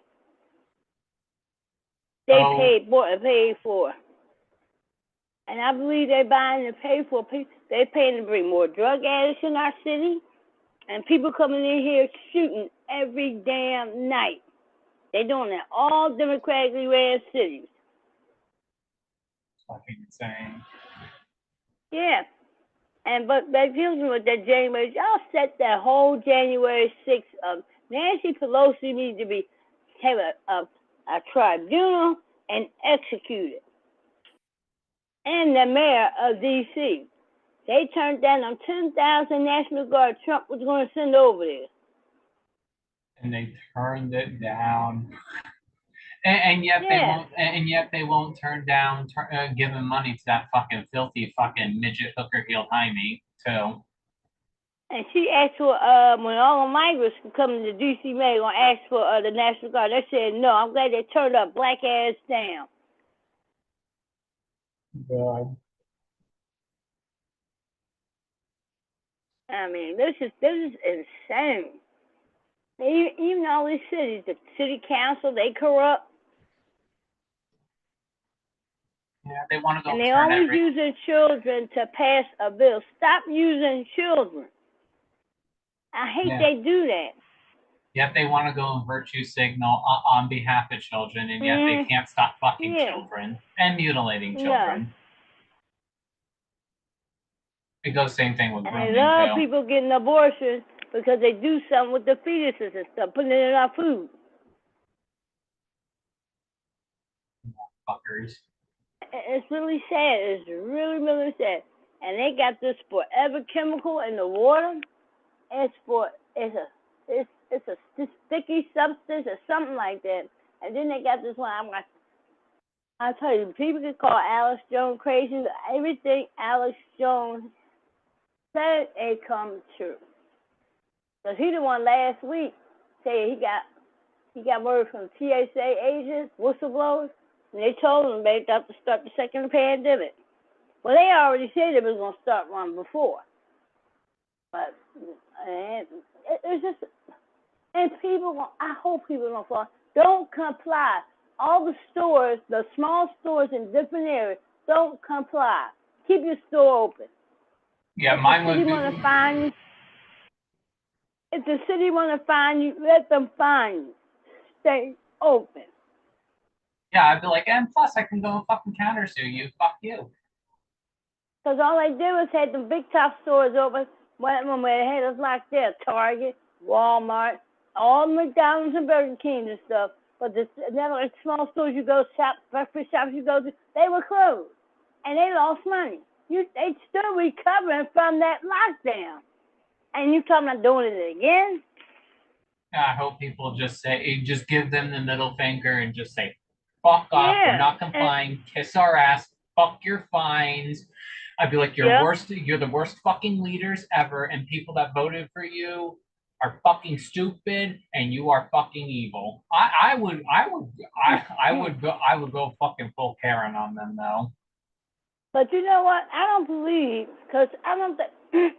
They paid for. And I believe they're buying to pay for. They're paying to bring more drug addicts in our city. And people coming in here shooting every damn night. They're doing it all democratically ran cities. Fucking insane. Yeah. But here's what that January, y'all set that whole January 6th Nancy Pelosi needs to have a tribunal and executed. And the mayor of D.C. They turned down them 10,000 National Guard Trump was going to send over there. And they turned it down. And yet they won't turn down giving money to that fucking filthy fucking midget hooker heel Jaime too. And she asked for when all the migrants could come to D.C. May gonna ask for the National Guard. They said no. I'm glad they turned our black ass down. God. I mean, this is insane. Even all these cities, the city council, they corrupt. Yeah, they want to go. And they're always using children to pass a bill. Stop using children. I hate they do that. Yet they want to go and virtue signal on behalf of children, and yet they can't stop fucking children and mutilating children. It goes same thing with grooming, and a lot of people getting abortions because they do something with the fetuses and stuff, putting it in our food. Fuckers. It's really sad. It's really, really sad. And they got this forever chemical in the water. It's a sticky substance or something like that. And then they got this one. I tell you, people can call Alex Jones crazy. Everything Alex Jones said, it comes true. Because he the one last week said he got word from TSA agents, whistleblowers, and they told him they got to start the second pandemic. Well, they already said it was going to start one before. But it's just, and I hope people don't fall. Don't comply. All the stores, the small stores in different areas, don't comply. Keep your store open. Yeah, mine would be. If the city want to find you, let them find you. Stay open. Yeah, I'd be like, and plus I can go and fucking counter sue you. Fuck you. Because all they did was had the big top stores open when they had us locked there. Target, Walmart, all McDonald's and Burger King and stuff. but the like small stores you go shop, breakfast shops you go to, they were closed, and they lost money. They still recovering from that lockdown, and you talking about doing it again? I hope people just give them the middle finger and just say, fuck off, we're not complying, kiss our ass, fuck your fines. I'd be like, you're the worst fucking leaders ever, and people that voted for you are fucking stupid, and you are fucking evil. I would go fucking full Karen on them though. But you know what? I don't believe, because I don't think,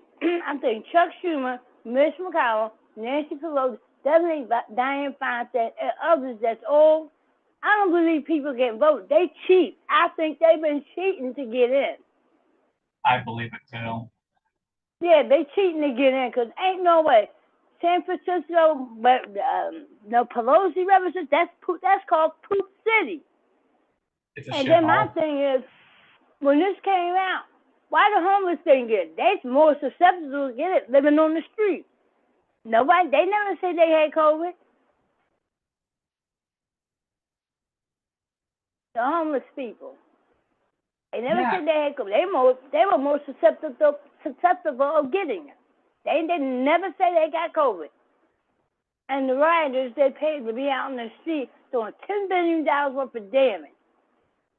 I'm thinking Chuck Schumer, Mitch McConnell, Nancy Pelosi, definitely Dianne Feinstein, and others that's old. I don't believe people get voted. They cheat. I think they've been cheating to get in. I believe it too. Yeah, they cheating to get in, because ain't no way. San Francisco, but no Pelosi represents, that's called Poop City. It's a and shithole. Then my thing is, when this came out, why the homeless didn't get it? They're more susceptible to get it living on the street. They never said they had COVID. The homeless people. They never said they had COVID. They were more susceptible of getting it. They didn't never say they got COVID. And the rioters, they paid to be out on the street doing $10 billion worth of damage.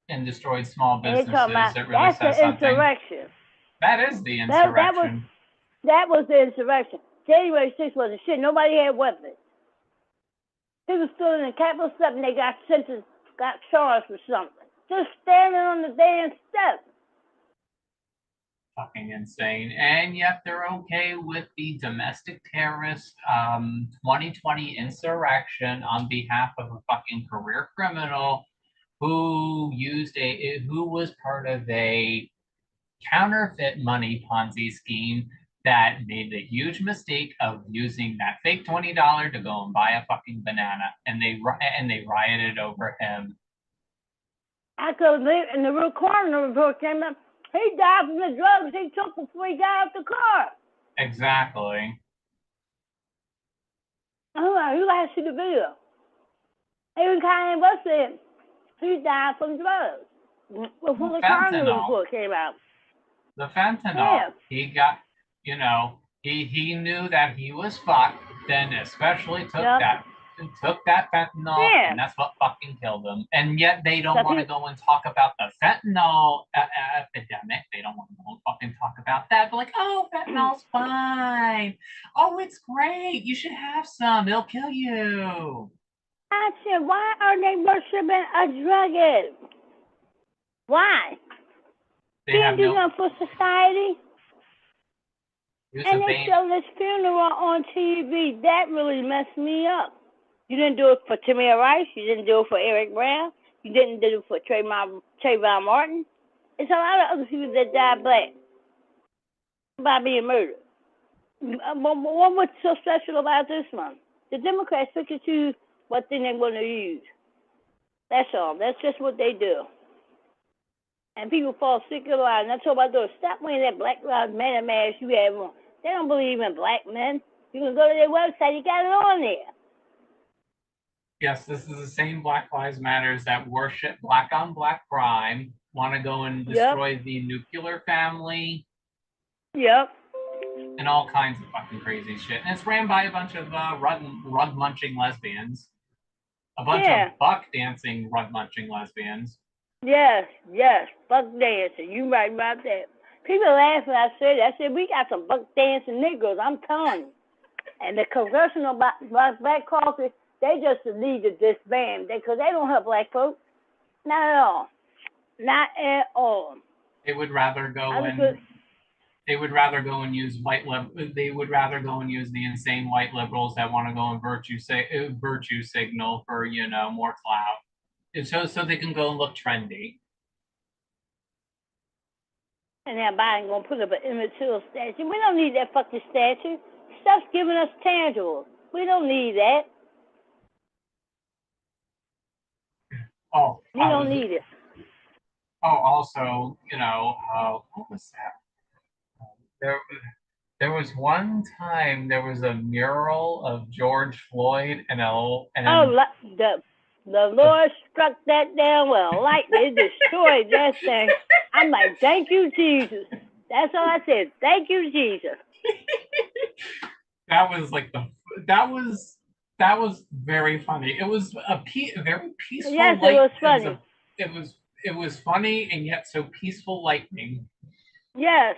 And destroyed small businesses. About, it really that's says the something. insurrection. That is the insurrection. That was the insurrection. January 6th was a shit. Nobody had weapons. People stood in the Capitol steps and they got charged for something. Just standing on the damn steps. Fucking insane. And yet they're okay with the domestic terrorist 2020 insurrection on behalf of a fucking career criminal who was part of a counterfeit money Ponzi scheme that made the huge mistake of using that fake $20 to go and buy a fucking banana, and they rioted over him. I could live in the real coroner report came up. He died from the drugs he took before he got out the car. Exactly. Oh, you gotta see the video. Even Kanye West said he died from drugs before the coroner report came out. The fentanyl, he got, he knew that he was fucked, then especially took that fentanyl, and that's what fucking killed him. And yet they don't want to go and talk about the fentanyl epidemic. They don't want to go and fucking talk about that. But like, oh, fentanyl's fine. Oh, it's great. You should have some. It'll kill you. I said, why are they worshiping a drug addict? Why? They can't do nothing for society. And they show this funeral on TV. That really messed me up. You didn't do it for Tamir Rice. You didn't do it for Eric Brown. You didn't do it for Trayvon Martin. It's a lot of other people that died black by being murdered. What was so special about this one? The Democrats pick and choose what thing they're going to use. That's all. That's just what they do. And people fall sick of lies. And that's all about doing. Stop wearing that Black Lives Matter mask you have on. They don't believe in black men. You can go to their website. You got it on there. Yes, this is the same Black Lives Matters that worship black on black crime, want to go and destroy the nuclear family. Yep. And all kinds of fucking crazy shit. And it's ran by a bunch of rug munching lesbians. A bunch of buck dancing rug munching lesbians. Yes, buck dancing. You right about that. People laugh when I say that. I said, we got some buck dancing Negroes, I'm telling you. And the Congressional Black Caucus, they just need to disband because they don't help black folks. Not at all. Not at all. They would rather go and use They would rather go and use the insane white liberals that want to go and virtue signal for more clout. And so they can go and look trendy. And now Biden gonna put up an Emmett Till statue. We don't need that fucking statue. Stuff's giving us tangibles. We don't need that. Oh, we don't need it. Oh, also, what was that? There was one time there was a mural of George Floyd The Lord struck that down with a lightning. It destroyed that thing. I'm like, thank you, Jesus. That's all I said. Thank you, Jesus. That was like that was very funny. It was a very peaceful. Yes, it was funny. It was funny and yet so peaceful lightning. Yes,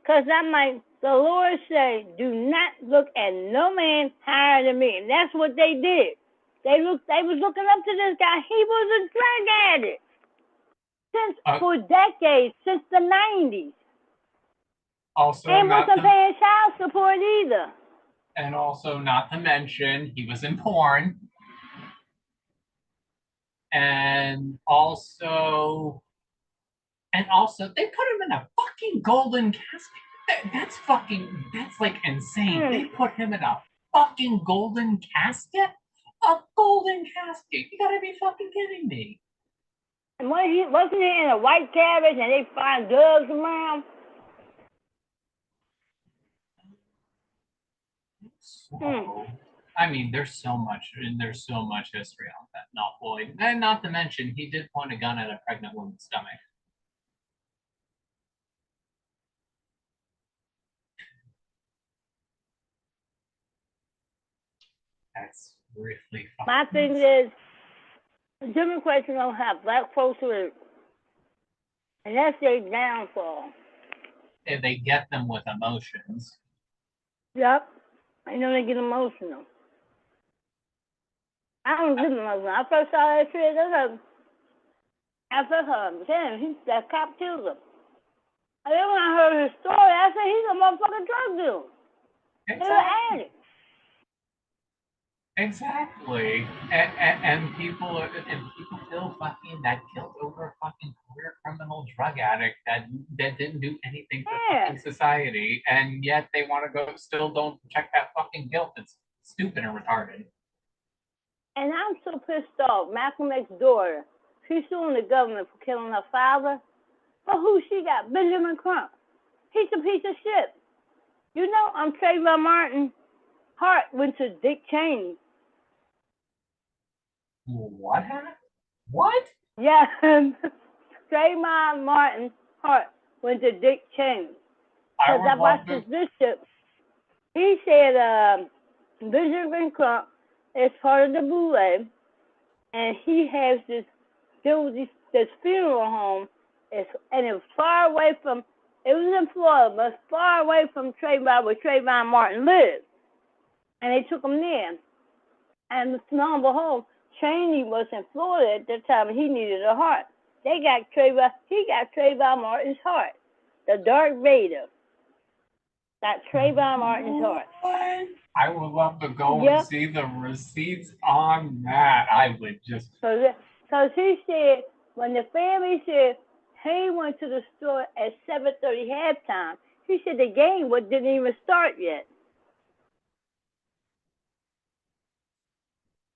because I'm like, the Lord said, do not look at no man higher than me. And that's what they did. They was looking up to this guy. He was a drug addict. For decades, since the 90s. Also, and wasn't paying child support either. And also, not to mention, he was in porn. And also, they put him in a fucking golden casket. That's like insane. They put him in a fucking golden casket? A golden casket? You gotta be fucking kidding me. And wasn't he in a white carriage and they find drugs around? So, I mean, there's so much history on that. Not Floyd. And not to mention, he did point a gun at a pregnant woman's stomach. That's really fucking. My thing is, the Democrats don't have black folks with, and that's their downfall. And they get them with emotions. Yep. I know they get emotional. I don't get emotional. I first saw that shit, I said, damn, that cop killed him. And then when I heard his story, I said, he's a motherfucking drug dealer. He's an addict. Exactly. And people feel fucking that killed over a fucking career criminal drug addict that didn't do anything for fucking society, and yet they want to go, still don't check that fucking guilt. It's stupid and retarded. And I'm so pissed off. Malcolm X's daughter, she's suing the government for killing her father. But who she got? Benjamin Crump. He's a piece of shit. You know, Trayvon Martin Hart went to Dick Cheney. What happened? What? Yeah, Trayvon Martin Hart went to Dick Cheney. Because I watched this bishop. He said Benjamin Crump is part of the Boule, and he has this funeral home, and it was far away from, it was in Florida, but it's far away from where Trayvon Martin lived. And they took him there. And lo and behold, Cheney was in Florida at the time, and he needed a heart. He got Trayvon Martin's heart. The Darth Vader got Trayvon Martin's heart. I would love to go and see the receipts on that. I would just... Because he said, when the family said he went to the store at 7:30 halftime, he said the game didn't even start yet.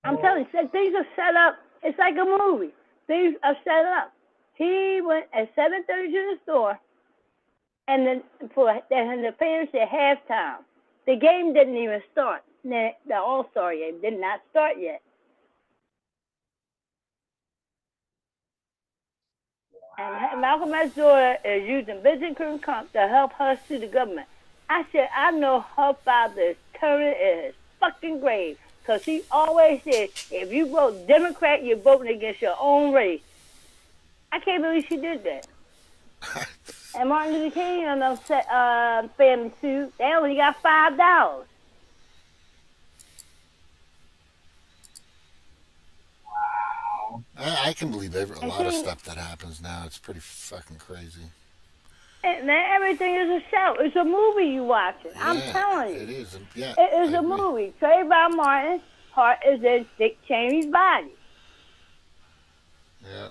I'm telling you, things are set up. It's like a movie. Things are set up. He went at 7:30 to the store, and the fans said halftime. The game didn't even start. The All-Star game did not start yet. And Malcolm X's daughter is using Benjamin Crump to help her sue the government. I said, I know her father is turning in his fucking grave. Because he always said, if you vote Democrat, you're voting against your own race. I can't believe she did that. And Martin Luther King on the family suit, they only got $5. Wow. I can believe a lot of stuff that happens now. It's pretty fucking crazy. And everything is a show. It's a movie you watching. Yeah, I'm telling you. It is. Yeah, it is a movie. Trayvon Martin's heart is in Dick Cheney's body. Yeah.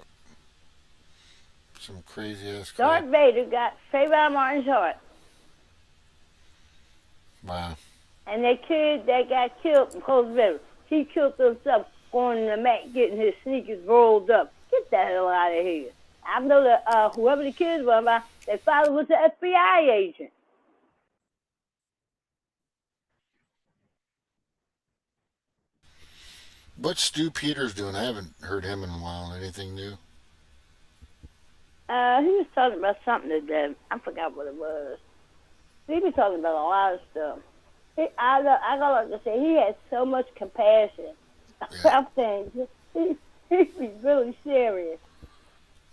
Some crazy ass Darth Vader got Trayvon Martin's heart. Wow. And that kid that got killed in Coast River, he killed himself going to the mat, getting his sneakers rolled up. Get the hell out of here. I know that whoever the kids were, their father was an FBI agent. What's Stu Peters doing? I haven't heard him in a while. Anything new? He was talking about something that I forgot what it was. He was talking about a lot of stuff. I got to say, he had so much compassion about things. He was really serious.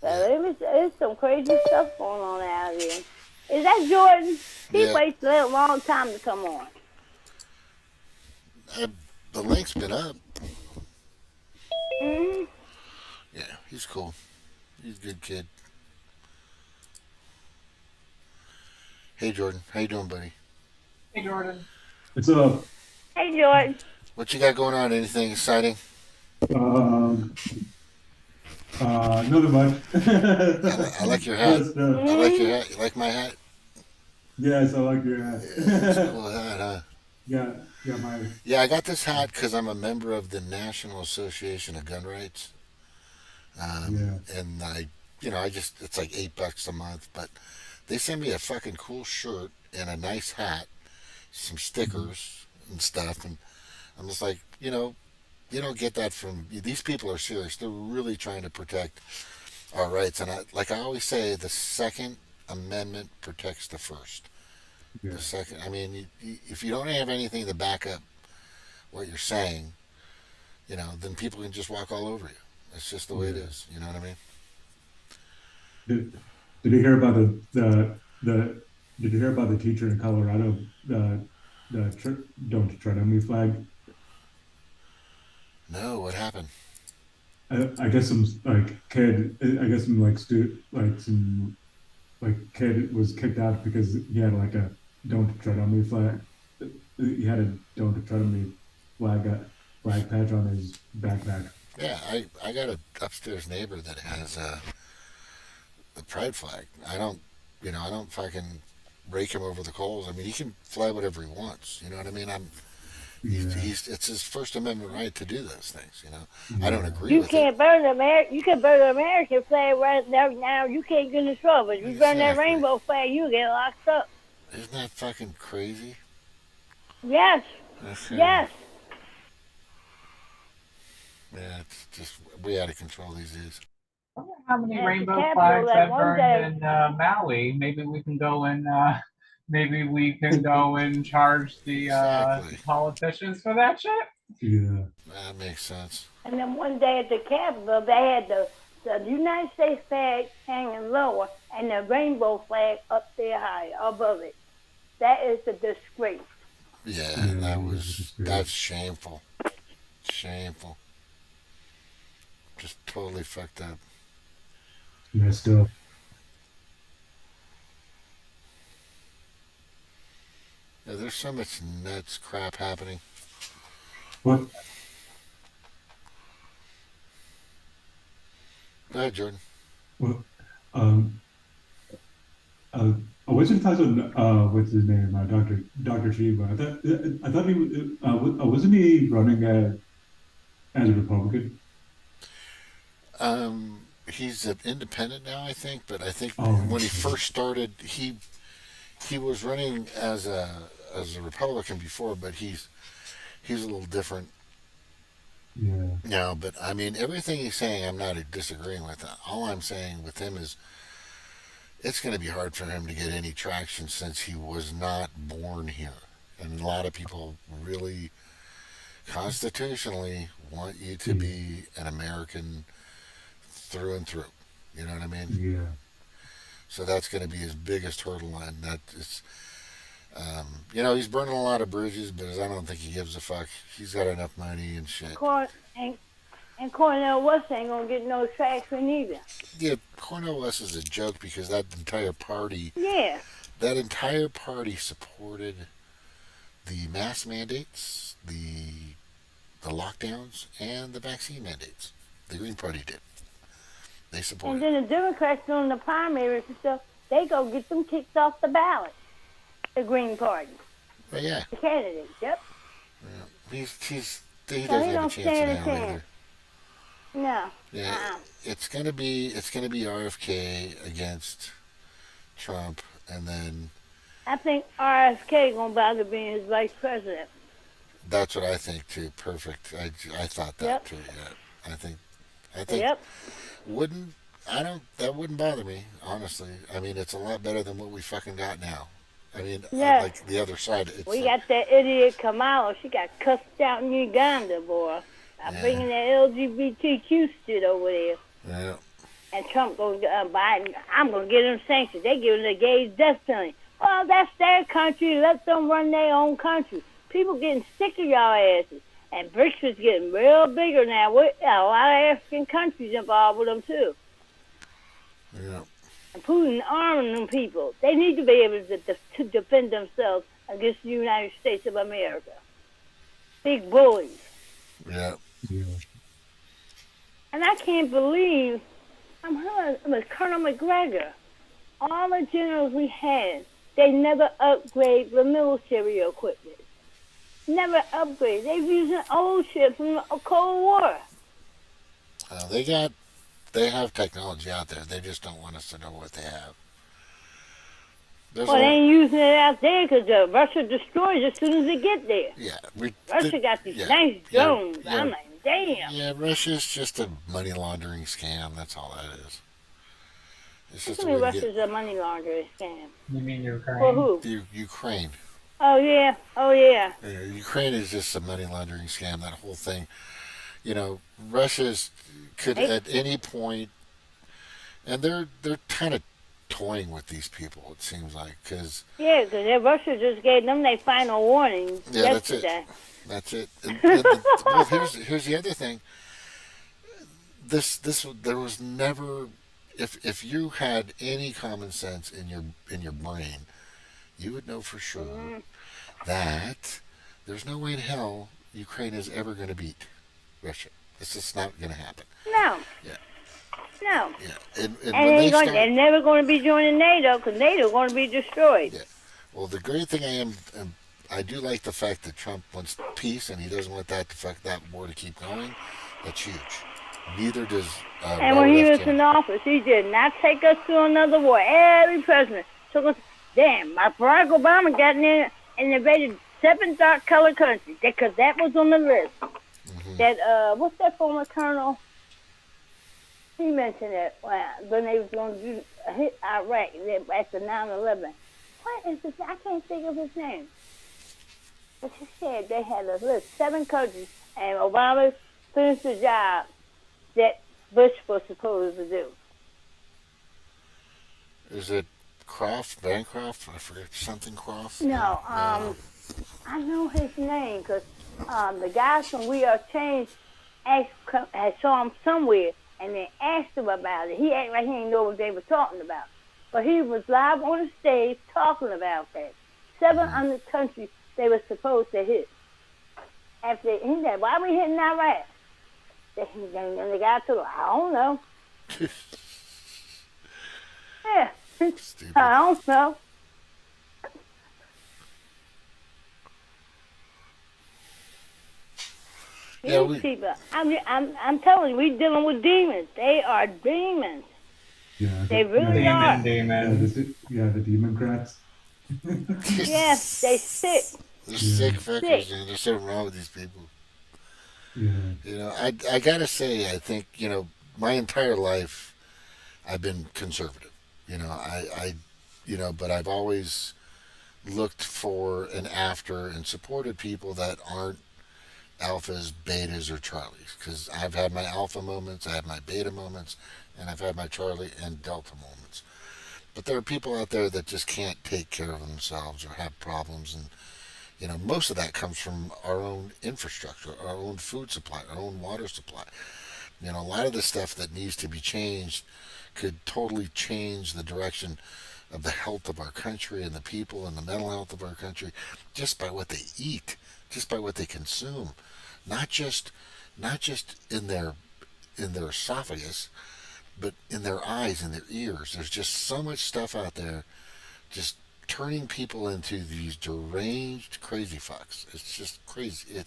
So it's some crazy stuff going on out here. Is that Jordan? He wasted a long time to come on. The link's been up. Mm-hmm. Yeah, he's cool. He's a good kid. Hey, Jordan. How you doing, buddy? Hey, Jordan. What's up? Hey, Jordan. What you got going on? Anything exciting? Nothing much. I like your hat. I like your hat. You like my hat? Yes, I like your hat. It's a cool hat, huh? Yeah, I got this hat because I'm a member of the National Association of Gun Rights. And it's like $8 a month, but they send me a fucking cool shirt and a nice hat, some stickers and stuff, and I'm just like, you don't get that from these people. Are serious. They're really trying to protect our rights, and I always say, the Second Amendment protects the First. Yeah. The second, if you don't have anything to back up what you're saying, then people can just walk all over you. It's just the way it is. You know what I mean? Did you hear about Did you hear about the teacher in Colorado? Don't tread on me flag. No, what happened? I guess some kid. I guess some kid was kicked out because he had a "Don't tread on me" flag. He had a "Don't tread on me" flag patch on his backpack. Yeah, I got an upstairs neighbor that has the pride flag. I don't fucking rake him over the coals. He can fly whatever he wants. You know what I mean? It's his First Amendment right to do those things. I don't agree with it. You can burn the American flag right now. You can't get in trouble. If you burn that rainbow flag, you get locked up. Isn't that fucking crazy? Yes. Yes. Yeah, it's just way out of control these days. I wonder how many rainbow flags have burned in Maui. Maybe we can go and charge the politicians for that shit. Yeah, that makes sense. And then one day at the Capitol, they had the United States flag hanging lower and the rainbow flag up there high above it. That is a disgrace. Yeah, that's shameful. Shameful. Just totally fucked up. Messed up. Yeah, there's so much nuts crap happening. What? Go ahead, Jordan. Well, I wasn't talking what's his name, Dr. Shiva. I thought he was. Wasn't he running as a Republican? He's an independent now, I think. But I think when he first started, he was running as a Republican before, but he's a little different. Yeah. No, but everything he's saying, I'm not disagreeing with. All I'm saying with him is, it's going to be hard for him to get any traction since he was not born here, and a lot of people really, constitutionally, want you to be an American through and through. You know what I mean? Yeah. So that's going to be his biggest hurdle, and that is, he's burning a lot of bridges, but I don't think he gives a fuck. He's got enough money and shit. And Cornel West ain't gonna get no traction either. Yeah, Cornel West is a joke because that entire party. Yeah. That entire party supported the mask mandates, the lockdowns, and the vaccine mandates. The Green Party did. They supported. And then the Democrats doing the primaries and stuff, they go get them kicked off the ballot. The Green Party. But yeah. The candidates. Yep. Yeah. He doesn't have a chance now either. No. Yeah. It's gonna be RFK against Trump, and then I think RFK gonna bother being his vice president. That's what I think too. Perfect. I thought that too. Yeah. I think Yep. wouldn't I don't that wouldn't bother me honestly. I mean, it's a lot better than what we fucking got now. I mean, Yes. like the other side. It's We like, got that idiot Kamala. She got cussed out in Uganda, boy. I'm bringing that LGBTQ shit over there. yeah. And Trump goes, Biden, I'm going to get them sanctions. They giving the gays death penalty. Well, that's their country. Let them run their own country. People getting sick of y'all asses. And BRICS is getting real bigger now. With a lot of African countries involved with them, too. Yeah. And Putin arming them people. They need to be able to defend themselves against the United States of America. Big bullies. Yeah. And I can't believe I'm with Colonel McGregor. All the generals we had, they never upgrade the military equipment. Never upgrade. They're using old shit from the Cold War. They have technology out there. They just don't want us to know what they have. They ain't using it out there because Russia destroys it as soon as they get there. Yeah. Russia got these nice drones. Yeah. I'm like, damn. Yeah, Russia's just a money laundering scam. That's all that is. It's just a way to Russia's a money laundering scam. You mean Ukraine? For who? Ukraine. Oh, yeah. Oh, yeah. Ukraine is just a money laundering scam. That whole thing. You know, Russia's could at any point, and they're kind of toying with these people. It seems like because because Russia just gave them their final warning yesterday. That's it. Well, here's the other thing. There was never, if you had any common sense in your brain, you would know for sure that there's no way in hell Ukraine is ever going to beat Russia. It's just not going to happen. No. Yeah. No. Yeah. And they're never going to be joining NATO because NATO is going to be destroyed. Yeah. Well, the great thing I do like the fact that Trump wants peace and he doesn't want that war to keep going. That's huge. Neither does. And when he was in office, he did not take us to another war. Every president took us. Damn, my Barack Obama got in there and invaded 7 dark-colored countries because that was on the list. Mm-hmm. That what's that former colonel? He mentioned it when they was going to do hit Iraq after 9/11. What is this? I can't think of his name. But he said they had a list, 7 countries, and Obama finished the job that Bush was supposed to do. Is it Bancroft? I forget something Croft. No, I know his name because the guys from We Are Change I saw him somewhere and they asked him about it. He acted like he didn't know what they were talking about, but he was live on the stage talking about that. 700 countries they were supposed to hit. After he said, "Why are we hitting Iraq?" And the guy told him, "I don't know." Yeah. I don't know. These people, I'm telling you, we're dealing with demons. They are demons. Yeah, they really are. The Democrats. Yes, they sick. They're sick fuckers, and there's something wrong with these people. Yeah. You know, I gotta say, I think, you know, my entire life, I've been conservative. You know, but I've always looked for and after and supported people that aren't alphas, betas, or Charlies. Because I've had my alpha moments, I have my beta moments, and I've had my Charlie and Delta moments. But there are people out there that just can't take care of themselves or have problems, and you know, most of that comes from our own infrastructure, our own food supply, our own water supply. You know, a lot of the stuff that needs to be changed could totally change the direction of the health of our country and the people and the mental health of our country just by what they eat, just by what they consume, not just in their esophagus, but in their eyes and their ears. There's just so much stuff out there just turning people into these deranged crazy fucks. It's just crazy.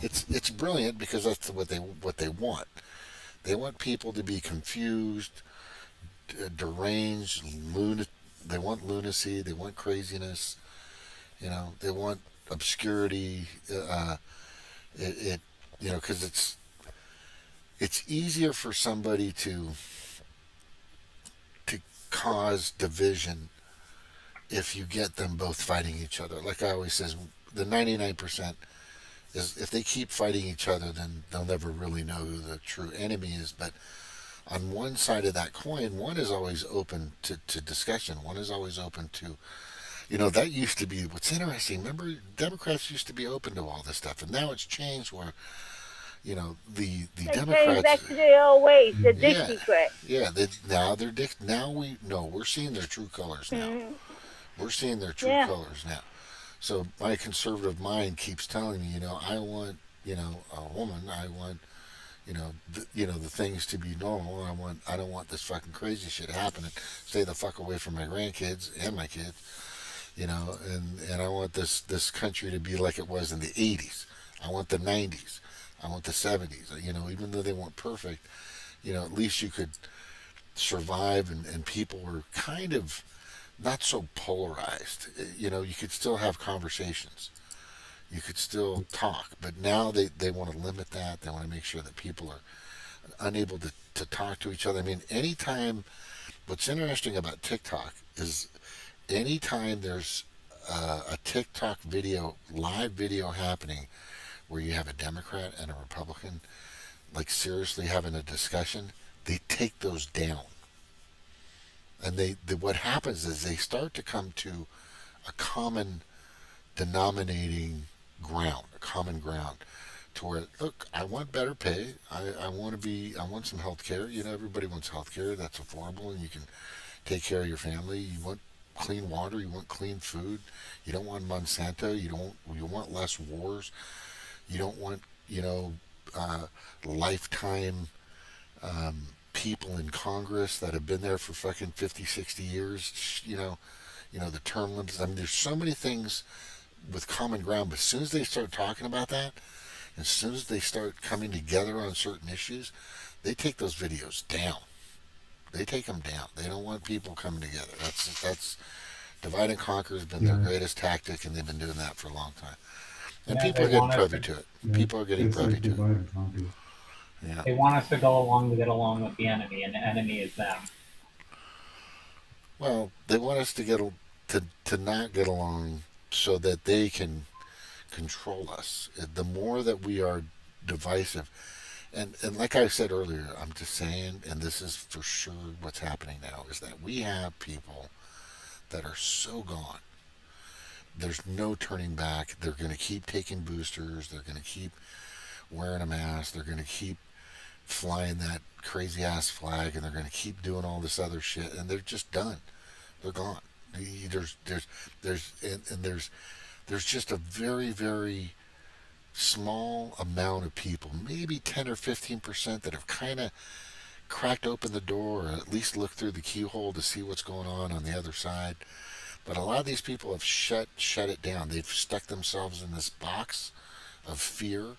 It's brilliant because that's what they want. They want people to be confused, deranged, they want lunacy, they want craziness. You know, they want obscurity. It you know, because it's easier for somebody to cause division if you get them both fighting each other. Like I always says, the 99% is if they keep fighting each other, then they'll never really know who the true enemy is. But on one side of that coin, one is always open to discussion. One is always open to, that used to be what's interesting. Remember, Democrats used to be open to all this stuff, and now it's changed where, the They Democrats came back to their old ways, the Yeah. Dixiecrats. Yeah, now we're seeing their true colors now. Mhm. We're seeing their true Yeah. colors now. So my conservative mind keeps telling me, I want, a woman. I want, the things to be normal. I don't want this fucking crazy shit happening. Stay the fuck away from my grandkids and my kids, and I want this country to be like it was in the 80s. I want the 90s. I want the 70s. Even though they weren't perfect, at least you could survive and people were kind of not so polarized. You could still have conversations. You could still talk. But now they want to limit that. They want to make sure that people are unable to talk to each other. I mean, anytime, what's interesting about TikTok is anytime there's a TikTok live video happening where you have a Democrat and a Republican, like seriously having a discussion, they take those down. And what happens is they start to come to a common denominating ground, a common ground, to where, look, I want better pay. I want some health care. Everybody wants health care. That's affordable, and you can take care of your family. You want clean water. You want clean food. You don't want Monsanto. You want less wars. You don't want, lifetime people in Congress that have been there for fucking 50, 60 years, the term limits. I mean, there's so many things with common ground, but as soon as they start talking about that, as soon as they start coming together on certain issues, they take those videos down. They take them down. They don't want people coming together. That's divide and conquer has been their greatest tactic, and they've been doing that for a long time. And people are getting privy to it. People are getting privy to it. Yeah. They want us to go along to get along with the enemy, and the enemy is them. Well, they want us to not get along so that they can control us. The more that we are divisive, and like I said earlier, I'm just saying, and this is for sure what's happening now, is that we have people that are so gone. There's no turning back. They're going to keep taking boosters. They're going to keep wearing a mask. They're going to keep flying that crazy ass flag, and they're going to keep doing all this other shit, and they're just done. They're gone. There's just a very, very small amount of people, maybe 10 or 15%, that have kind of cracked open the door, or at least looked through the keyhole to see what's going on the other side. But a lot of these people have shut it down. They've stuck themselves in this box of fear.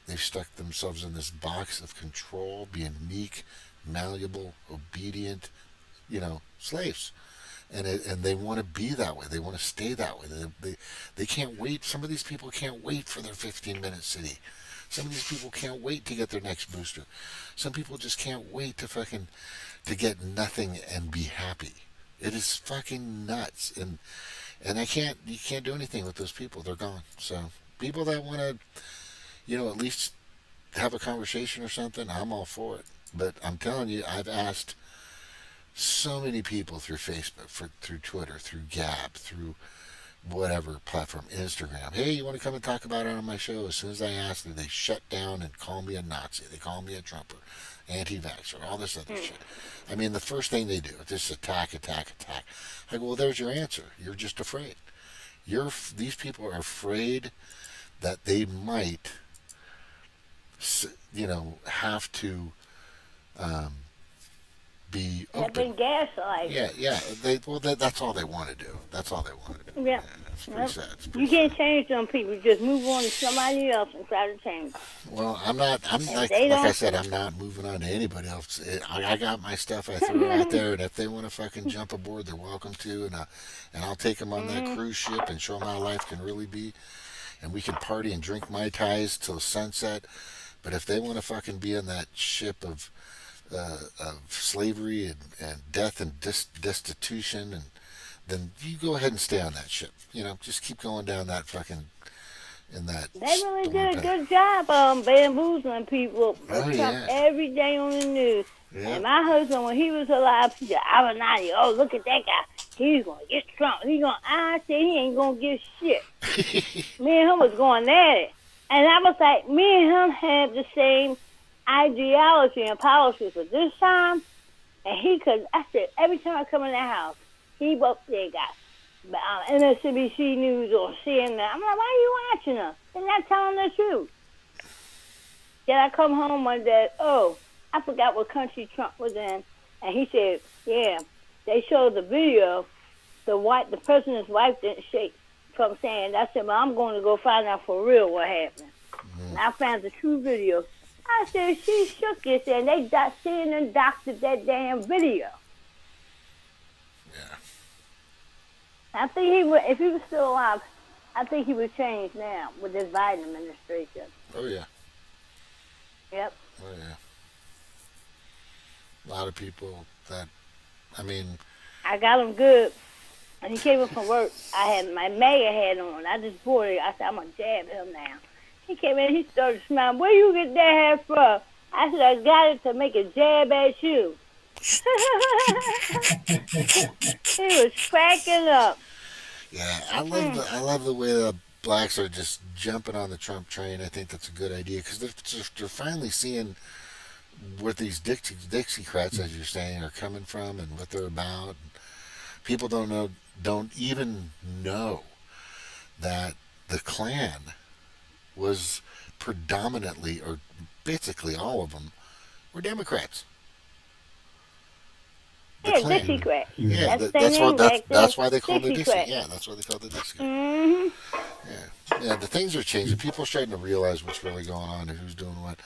They've stuck themselves in this box of control, being meek, malleable, obedient, slaves. And they want to be that way. They want to stay that way. They can't wait. Some of these people can't wait for their 15-minute city. Some of these people can't wait to get their next booster. Some people just can't wait to get nothing and be happy. It is fucking nuts. And you can't do anything with those people. They're gone. So people that want to, at least have a conversation or something, I'm all for it. But I'm telling you, I've asked so many people through Facebook, through Twitter, through Gab, through whatever platform, Instagram, hey, you want to come and talk about it on my show? As soon as I ask them, they shut down and call me a Nazi. They call me a Trumper, anti-vaxxer, all this other shit. I mean, the first thing they do is just attack. I go, well, there's your answer. You're just afraid. These people are afraid that they might, have to be open. They've been gaslighted. Yeah. That's all they want to do. That's all they want to do. Yeah. It's pretty sad. It's You can't change some people. Just move on to somebody else and try to change them. Well, I'm like I said, I'm not moving on to anybody else. I got my stuff I throw out there, and if they want to fucking jump aboard, they're welcome to, and I'll take them on that cruise ship and show them how life can really be, and we can party and drink Mai Tais till sunset. But if they want to fucking be on that ship of slavery and death and destitution, and then you go ahead and stay on that ship. You know, just keep going down that fucking in that. They really did a good job bamboozling people. Every day on the news. Yeah. And my husband, when he was alive, he said, I was not here. Oh, look at that guy. He's going to get Trump. I said, he ain't going to get shit. Me and him was going at it. And I was like, me and him had the same ideology and policies at this time. And I said, every time I come in the house, he up there got MSNBC News or CNN. I'm like, why are you watching us? They're not telling the truth. Then I come home one day, I forgot what country Trump was in. And he said, yeah, they showed the video. The president's wife didn't shake from saying, I said, well, I'm going to go find out for real what happened. And I found the true video. I said, she shook it, and they CNN doctored that damn video. Yeah. I think he would, if he was still alive, I think he would change now with this Biden administration. Oh, yeah. Yep. Oh, yeah. A lot of people I got him good. And he came in from work. I had my mayor hat on. I just bought it. I said, I'm going to jab him now. He came in, he started smiling. Where you get that hat from? I said, I got it to make a jab at you. He was cracking up. Yeah, I love the way the blacks are just jumping on the Trump train. I think that's a good idea because they're finally seeing where these Dixiecrats, as you're saying, are coming from and what they're about. People don't even know that the Klan was predominantly, or basically all of them, were Democrats. Dixiecrat. Yeah, that's why they called it Dixie. Yeah, that's why they called it Dixie. Mm-hmm. Yeah, the things are changing. People are starting to realize what's really going on and who's doing what.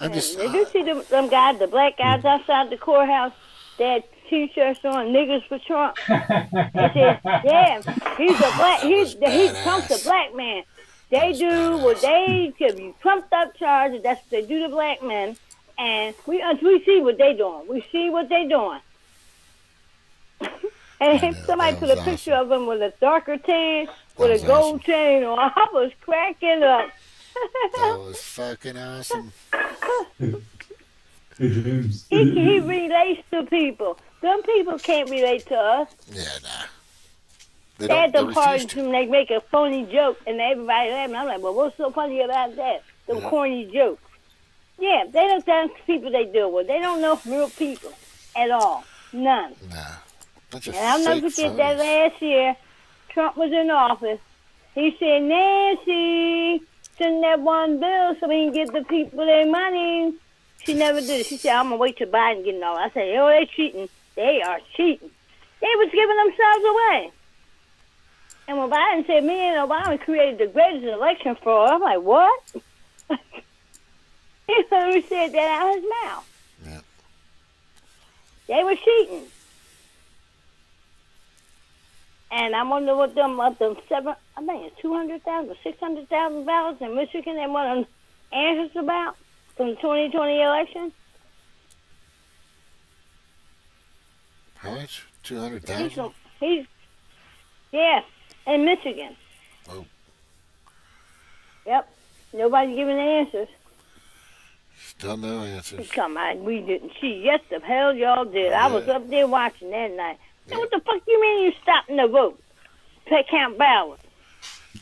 Did you see them guys, the black guys outside the courthouse? They had T-shirts on, niggas for Trump. They said, yeah, he's Trump's a black man. They do what they give you trumped up charges. That's what they do to black men. And we see what they doing. We see what they doing. And somebody put a picture of him with a darker tan, with a gold chain on. I was cracking up. That was fucking awesome. Hey, James. He relates to people. Some people can't relate to us. Yeah, nah. They had them parties and they make a phony joke and everybody laughing. I'm like, well, what's so funny about that? Them corny jokes. Yeah, they don't know people they deal with. They don't know real people at all. None. Nah. And I'll never forget that last year, Trump was in office. He said, Nancy, send that one bill so we can get the people their money. She never did it. She said, I'm going to wait till Biden get it all. I said, they're cheating. They are cheating. They was giving themselves away. And when Biden said, me and Obama created the greatest election fraud, I'm like, what? He literally said that out of his mouth. Yeah. They were cheating. And I wonder what them 200,000 or 600,000 ballots in Michigan they want answers about from the 2020 election. How much? 200,000? He's in Michigan. Oh. Yep. Nobody giving the answers. Still no answers. Come on, we didn't cheat. Yes, the hell y'all did. I was up there watching that night. So what the fuck you mean you stopping the vote? Count ballots.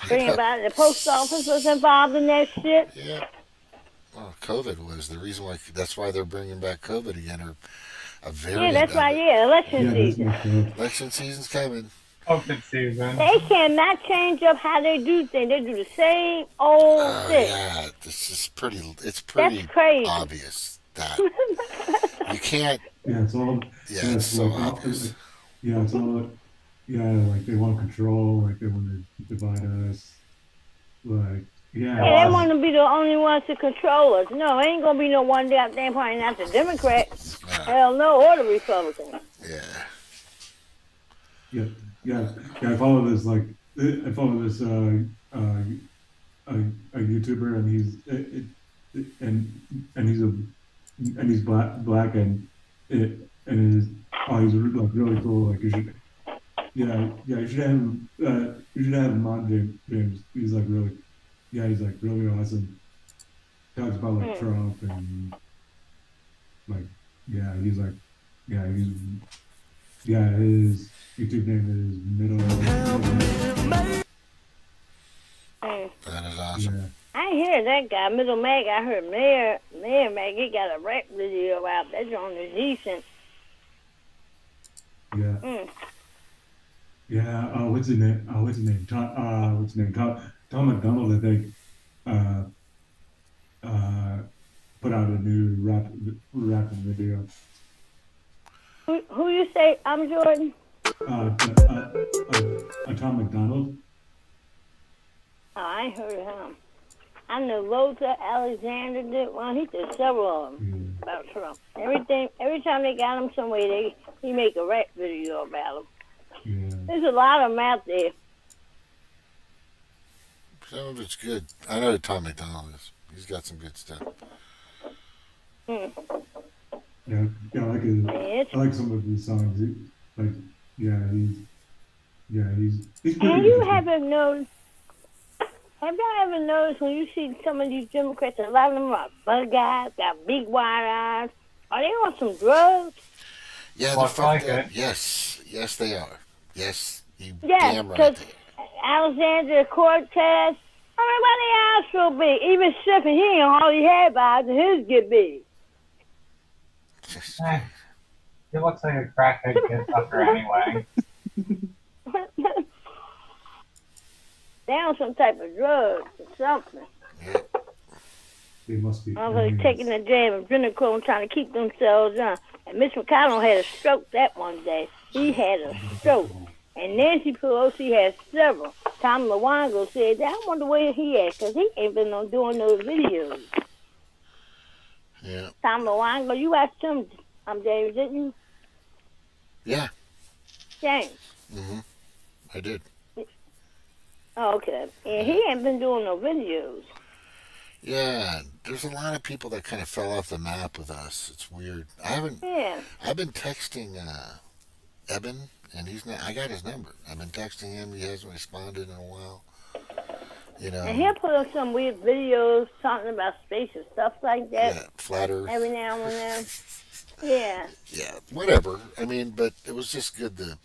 Bring about the post office was involved in that shit. Yeah. Well, COVID was the reason why. That's why they're bringing back COVID again, or a variant. Yeah, that's why. Yeah, election season. Election season's coming. Open season. They cannot change up how they do things. They do the same old thing. Yeah, this is pretty. It's pretty obvious that you can't. Yeah, it's all. Yeah, it's so obvious. Yeah, it's all. Yeah, like they want control. Like they want to divide us. Like, yeah. Yeah, they want to be the only ones to control us. No, ain't gonna be no one damn party, not the Democrats. Hell no, or the Republicans. Yeah. I follow this a YouTuber, and he's black he's like really cool. Like you should have him on, James. He's like really awesome. Talks about like Trump and like his YouTube name is Middle. That is awesome. Yeah. I ain't hear that guy, Middle Mag. I heard Mayor Mag. He got a rap video out. That joint is decent. Yeah. Yeah. What's his name? Tom McDonald, I think. Put out a new rapping video. Who you say? I'm Jordan. Tom McDonald. Oh, I ain't heard of him. I know Lota Alexander did one. He did several of them about Trump. Every time they got him somewhere, he make a rap video about him. There's a lot of them out there. Some of it's good. I know who Tom McDonald is. He's got some good stuff. Yeah, I like I like some of his songs. He's pretty And you good. haven't noticed? Have y'all ever noticed when you see some of these Democrats, a lot of them are bug guys, got big wide eyes? Are they on some drugs? Yeah, they're fucked up. Yes, they are. Yes, Yes, damn right. because Alexander Cortez, I mean, why they eyes so big? Even Stephen, he ain't hardly had eyes, and his get big. He looks like a crackhead kid fucker anyway. They on some type of drugs or something. They must be. I was taking a jam of adrenochrome trying to keep themselves on. And Mitch McConnell had a stroke that one day. He had a stroke. And Nancy Pelosi had several. Tom Luongo said, I wonder where he at, because he ain't been on doing those videos. Yeah. Tom Luongo, you watched him, James, didn't you? Yeah. James. Mm-hmm. I did. Oh, okay. And he ain't been doing no videos. Yeah, there's a lot of people that kind of fell off the map with us. It's weird. I've been texting Eben, and he's not. I got his number. I've been texting him. He hasn't responded in a while. You know. And he'll put up some weird videos talking about space and stuff like that. Yeah, flat Earth. Every now and then. Yeah. Yeah, whatever. I mean, but it was just good to.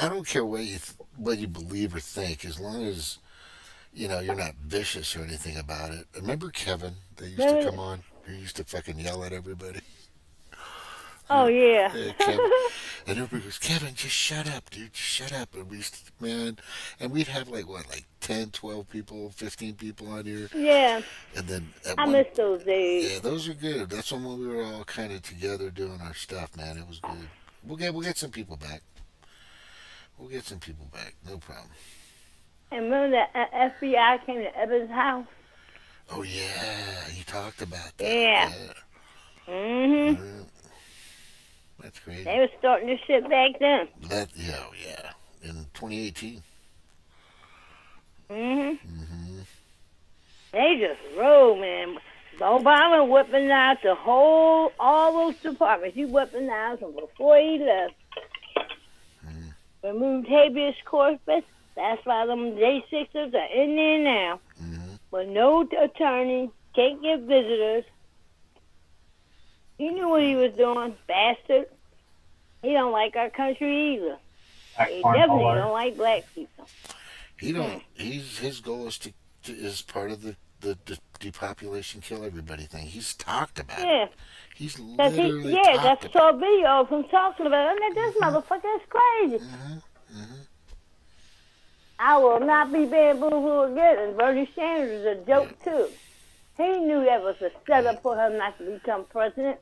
I don't care what you believe or think, as long as you're not vicious or anything about it. Remember Kevin? They used to come on. He used to fucking yell at everybody. Oh yeah. Kevin. And everybody goes, Kevin, just shut up, dude. Just shut up. And we'd have like 10, 12 people, 15 people on here. Yeah. And then I miss those days. Yeah, those are good. That's when we were all kind of together doing our stuff, man. It was good. We'll get some people back. We'll get some people back. No problem. And remember that FBI came to Evan's house? Oh, yeah. You talked about that. Yeah. Mm-hmm. That's crazy. They were starting this shit back then. Yeah. In 2018. Mm-hmm. They just rolled, man. Obama weaponized all those departments. He weaponized them before he left. Removed habeas corpus. That's why them J6ers are in there now. But no attorney, can't get visitors. He knew what he was doing, bastard. He don't like our country either. He definitely don't like black people. He don't. His goal is part of the depopulation, kill everybody thing. He's talked about it. He's literally that's saw a video of him talking about it. I mean, this motherfucker is crazy. I will not be bamboozled again. And Bernie Sanders is a joke too. He knew that was a setup for him not to become president.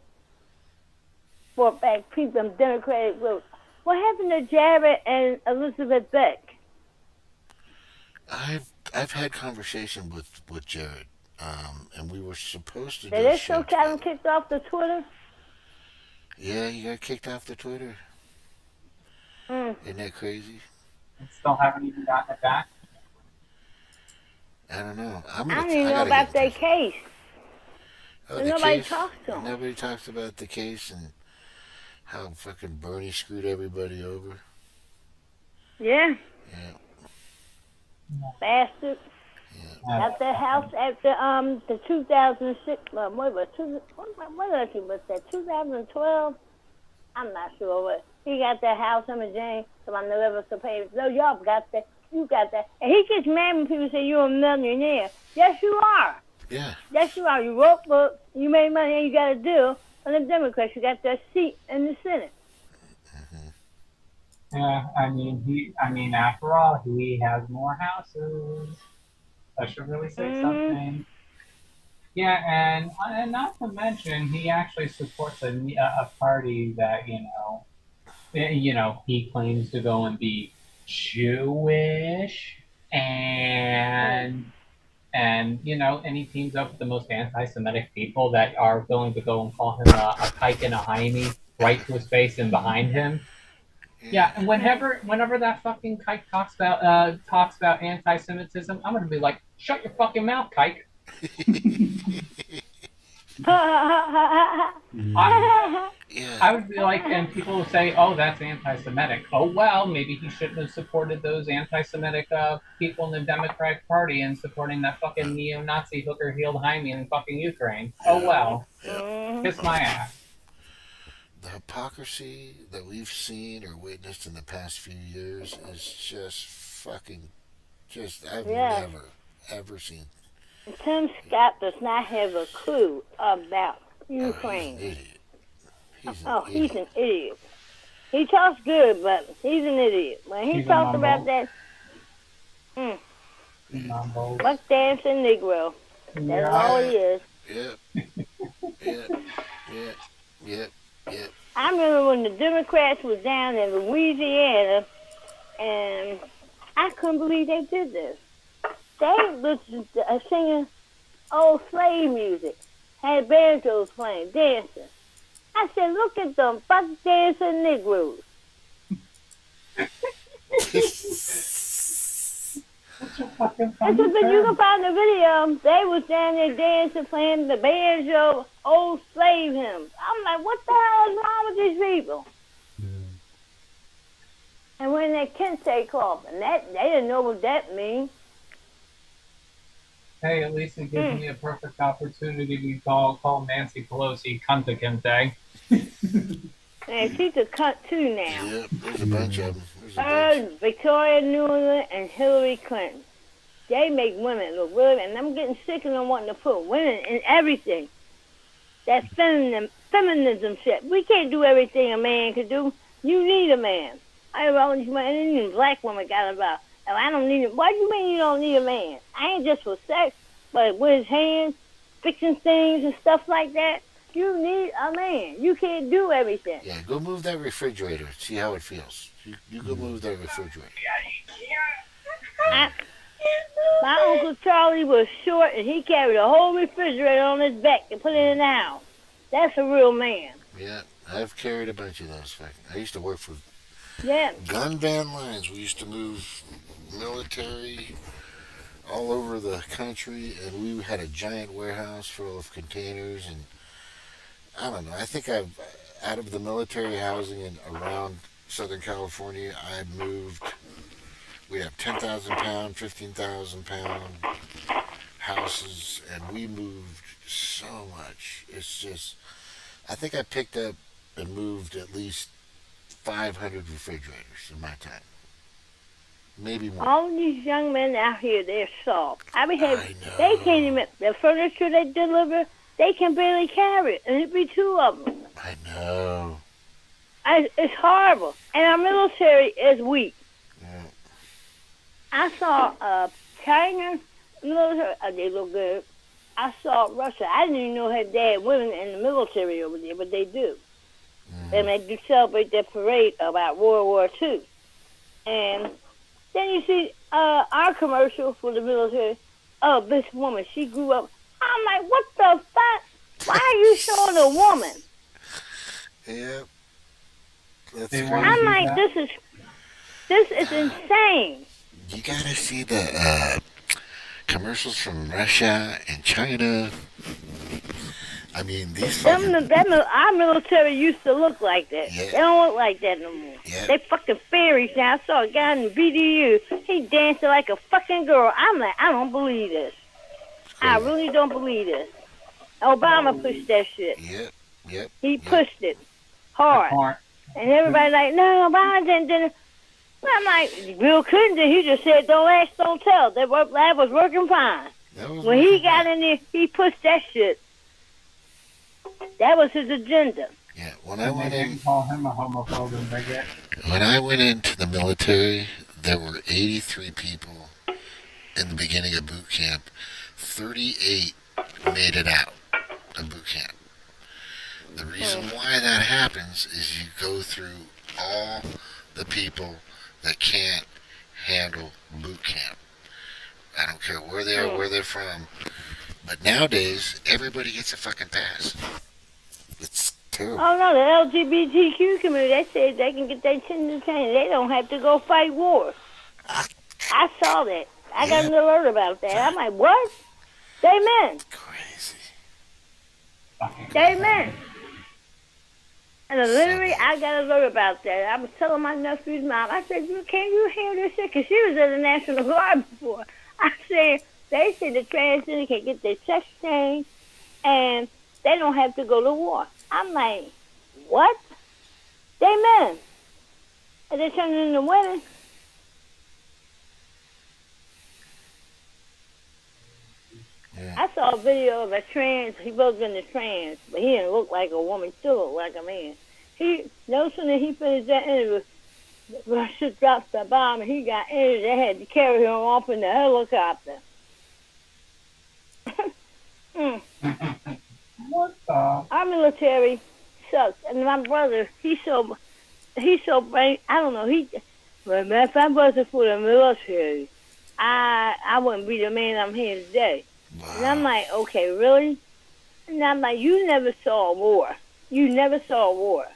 For back people, them Democratic votes. What happened to Jared and Elizabeth Beck? I've had conversation with Jared, and we were supposed to do Did a they show. still got him kicked off the Twitter? Yeah, you got kicked off the Twitter. Isn't that crazy? Still haven't even gotten it back. I don't know. I don't even know about their case. Oh, But the nobody case? talks to him. Nobody talks about the case and how fucking Bernie screwed everybody over. Yeah. Yeah. Bastard. Got their house after the 2006. What was that? 2012. I'm not sure what. He got that house, him and Jane. So I never to pay. No, y'all got that. You got that. And he gets mad when people say you're a millionaire. Yes, you are. Yeah. Yes, you are. You wrote books. You made money, and you got a deal on the Democrats. You got that seat in the Senate. Yeah, I mean, after all, he has more houses. That should really say something. Yeah, and not to mention, he actually supports a party that he claims to go and be Jewish, and he teams up with the most anti-Semitic people that are willing to go and call him a kike and a Jaime right to his face and behind him. Yeah, and whenever that fucking kike talks about anti-Semitism, I'm gonna be like, shut your fucking mouth, kike. I would be like, and people will say, oh, that's anti-Semitic. Oh, well, maybe he shouldn't have supported those anti-Semitic people in the Democratic Party and supporting that fucking neo-Nazi hooker-heeled Jaime in fucking Ukraine. Oh, well. Kiss my ass. The hypocrisy that we've seen or witnessed in the past few years is just fucking, I've never, ever seen. Tim Scott does not have a clue about Ukraine. He's an idiot. He's an idiot. He talks good, but he's an idiot. When he talks about that, buck dancing Negro. That's all he is. Yep. I remember when the Democrats was down in Louisiana, and I couldn't believe they did this. They was singing old slave music, had banjos playing, dancing. I said, look at them buck dancing Negroes. And so you can find the video. They was down there dancing, playing the banjo, old slave hymns. I'm like, what the hell is wrong with these people? And when that Kente Club, and that they didn't know what that means. Hey, at least it gives me a perfect opportunity to call Nancy Pelosi cunt Kente. And she's a cunt too now. Yep, there's a bunch of them. Victoria Nuland and Hillary Clinton. They make women look really, and I'm getting sick of them wanting to put women in everything. That feminism shit. We can't do everything a man could do. You need a man. I have all these men, and even black women got about. And I don't need it. Why do you mean you don't need a man? I ain't just for sex, but with his hands, fixing things and stuff like that. You need a man. You can't do everything. Yeah, go move that refrigerator. See how it feels. You go move that refrigerator. My Uncle Charlie was short, and he carried a whole refrigerator on his back and put it in the house. That's a real man. Yeah, I've carried a bunch of those. I used to work for gun van lines. We used to move military all over the country, and we had a giant warehouse full of containers. And I don't know. I think out of the military housing and around Southern California, I moved. We'd have 10,000 pound, 15,000 pound houses, and we moved so much. It's just, I think I picked up and moved at least 500 refrigerators in my time. Maybe more. All these young men out here, they're soft. They can't even, the furniture they deliver, they can barely carry it, and it'd be two of them. I know. It's horrible. And our military is weak. I saw China military. They look good. I saw Russia. I didn't even know they had women in the military over there, but they do. And they do celebrate their parade about World War II. And then you see our commercial for the military. Oh, this woman, she grew up. I'm like, what the fuck? Why are you showing a woman? Yeah. That's I'm like, this is insane. You gotta see the commercials from Russia and China. I mean, these our military used to look like that. Yeah. They don't look like that no more. Yeah. They fucking fairies now. I saw a guy in the BDU. He dancing like a fucking girl. I'm like, I don't believe this. I really don't believe this. Obama pushed that shit. Yep. He pushed it hard. And everybody like, no, Obama didn't. I'm like, Bill Clinton did. He just said, don't ask, don't tell. That was working fine. When he got in there, he pushed that shit. That was his agenda. Yeah, when I went in, call him a homophobe and bigot. when I went into the military, there were 83 people in the beginning of boot camp. 38 made it out of boot camp. The reason why that happens is you go through all the people that can't handle boot camp. I don't care where they are, where they're from. But nowadays, everybody gets a fucking pass. It's terrible. Oh, no, the LGBTQ community, they say they can get their chin to chain. They don't have to go fight wars. I saw that. I got an alert about that. I'm like, what? They men. Crazy. They men. And literally, I got an alert about that. I was telling my nephew's mom, I said, can you hear this shit? Because she was in the National Guard before. I said, they say the transgender can get their sex changed and they don't have to go to war. I'm like, what? They men. And they're turning into women. Yeah. I saw a video of a trans, he was in the trans, but he didn't look like a woman, still looked like a man. No sooner he finished that interview, Russia dropped the bomb and he got injured. They had to carry him off in the helicopter. What the? Our military sucks. And my brother, he's so brain, I don't know, if I wasn't for the military, I wouldn't be the man I'm here today. Wow. And I'm like, okay, really? And I'm like, you never saw a war. You never saw a war.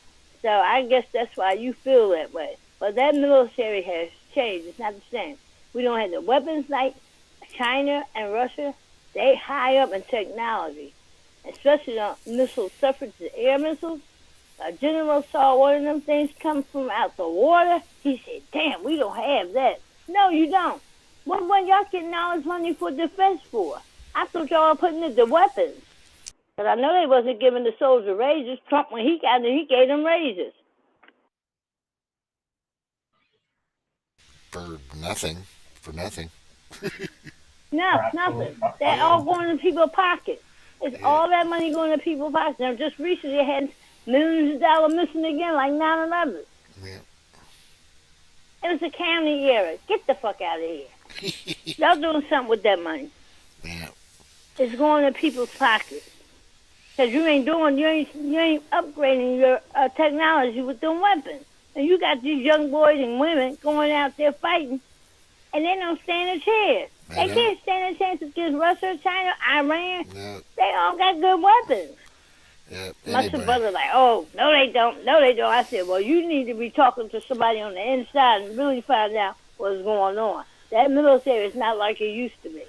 So I guess that's why you feel that way. But that military has changed. It's not the same. We don't have the weapons like China and Russia. They high up in technology, especially the missile suffrage, the air missiles. A general saw one of them things come from out the water. He said, damn, we don't have that. No, you don't. What y'all getting all this money for defense for? I thought y'all were putting it to weapons. But I know they wasn't giving the soldiers raises. Trump, when he got there, he gave them raises. For nothing. No, nothing. They're all going to people's pockets. It's all that money going to people's pockets. Now, just recently, they had millions of dollars missing again, like 9/11. Yeah. It was a county error. Get the fuck out of here. Y'all doing something with that money. Yeah. It's going to people's pockets. Because you ain't upgrading your technology with them weapons. And you got these young boys and women going out there fighting, and they don't stand a chance. They can't stand a chance against Russia, China, Iran. No. They all got good weapons. Yeah, My brother like, oh, no they don't. I said, well, you need to be talking to somebody on the inside and really find out what's going on. That military is not like it used to be.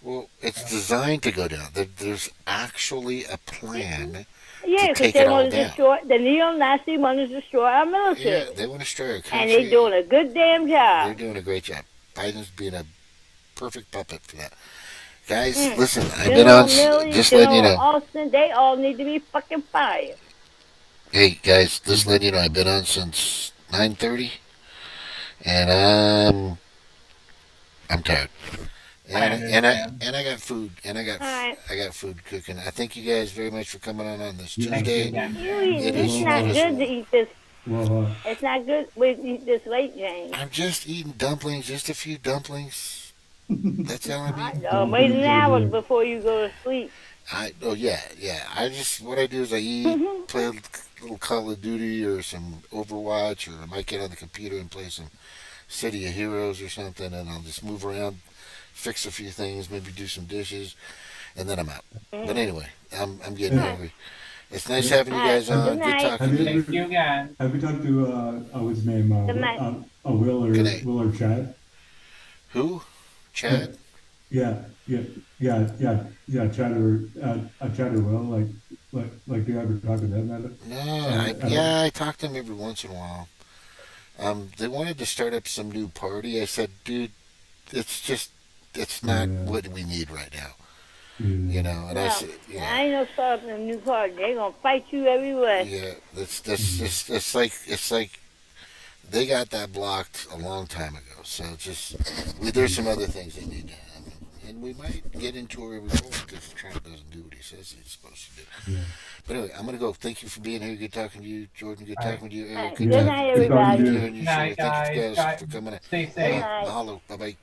Well, it's designed to go down. There's actually a plan Yeah, because they want to destroy, the neo-Nazi want to destroy our military. Yeah, they want to destroy our country. And they're doing a good damn job. They're doing a great job. Biden's being a perfect puppet for that. Guys, listen, I've been on, just letting you know. Austin, they all need to be fucking fired. Hey, guys, just letting you know, I've been on since 9:30, and I'm tired. And I got food, and I got food cooking. I thank you guys very much for coming on this Tuesday. It's not good to eat this. It's not good to eat this late, James. I'm just eating dumplings, just a few dumplings. That's all I'm eating. No, wait an hour before you go to sleep. What I do is I eat, play a little Call of Duty or some Overwatch, or I might get on the computer and play some City of Heroes or something, and I'll just move around, fix a few things, maybe do some dishes, and then I'm out. But anyway, I'm getting hungry. It's nice having you guys on. Good talking to you. Thank you again. Have you talked to what's his name? Will or Chad? Who? Chad? Yeah. Chad or Will. Like, do you ever talk to them? I talk to them every once in a while. They wanted to start up some new party. I said, dude, it's not what we need right now. You know, and I said, I ain't no start up a new party. They gonna fight you everywhere. Yeah, it's like they got that blocked a long time ago. So there's some other things they need to happen, and we might get into a revolt because Trump doesn't do what he says he's supposed to do. Yeah. But anyway, I'm gonna go. Thank you for being here. Good talking to you, Jordan. Good talking to you, Eric. Good night, everybody. Good night, guys. Thank you guys for coming in. Stay safe. Mahalo. Bye bye.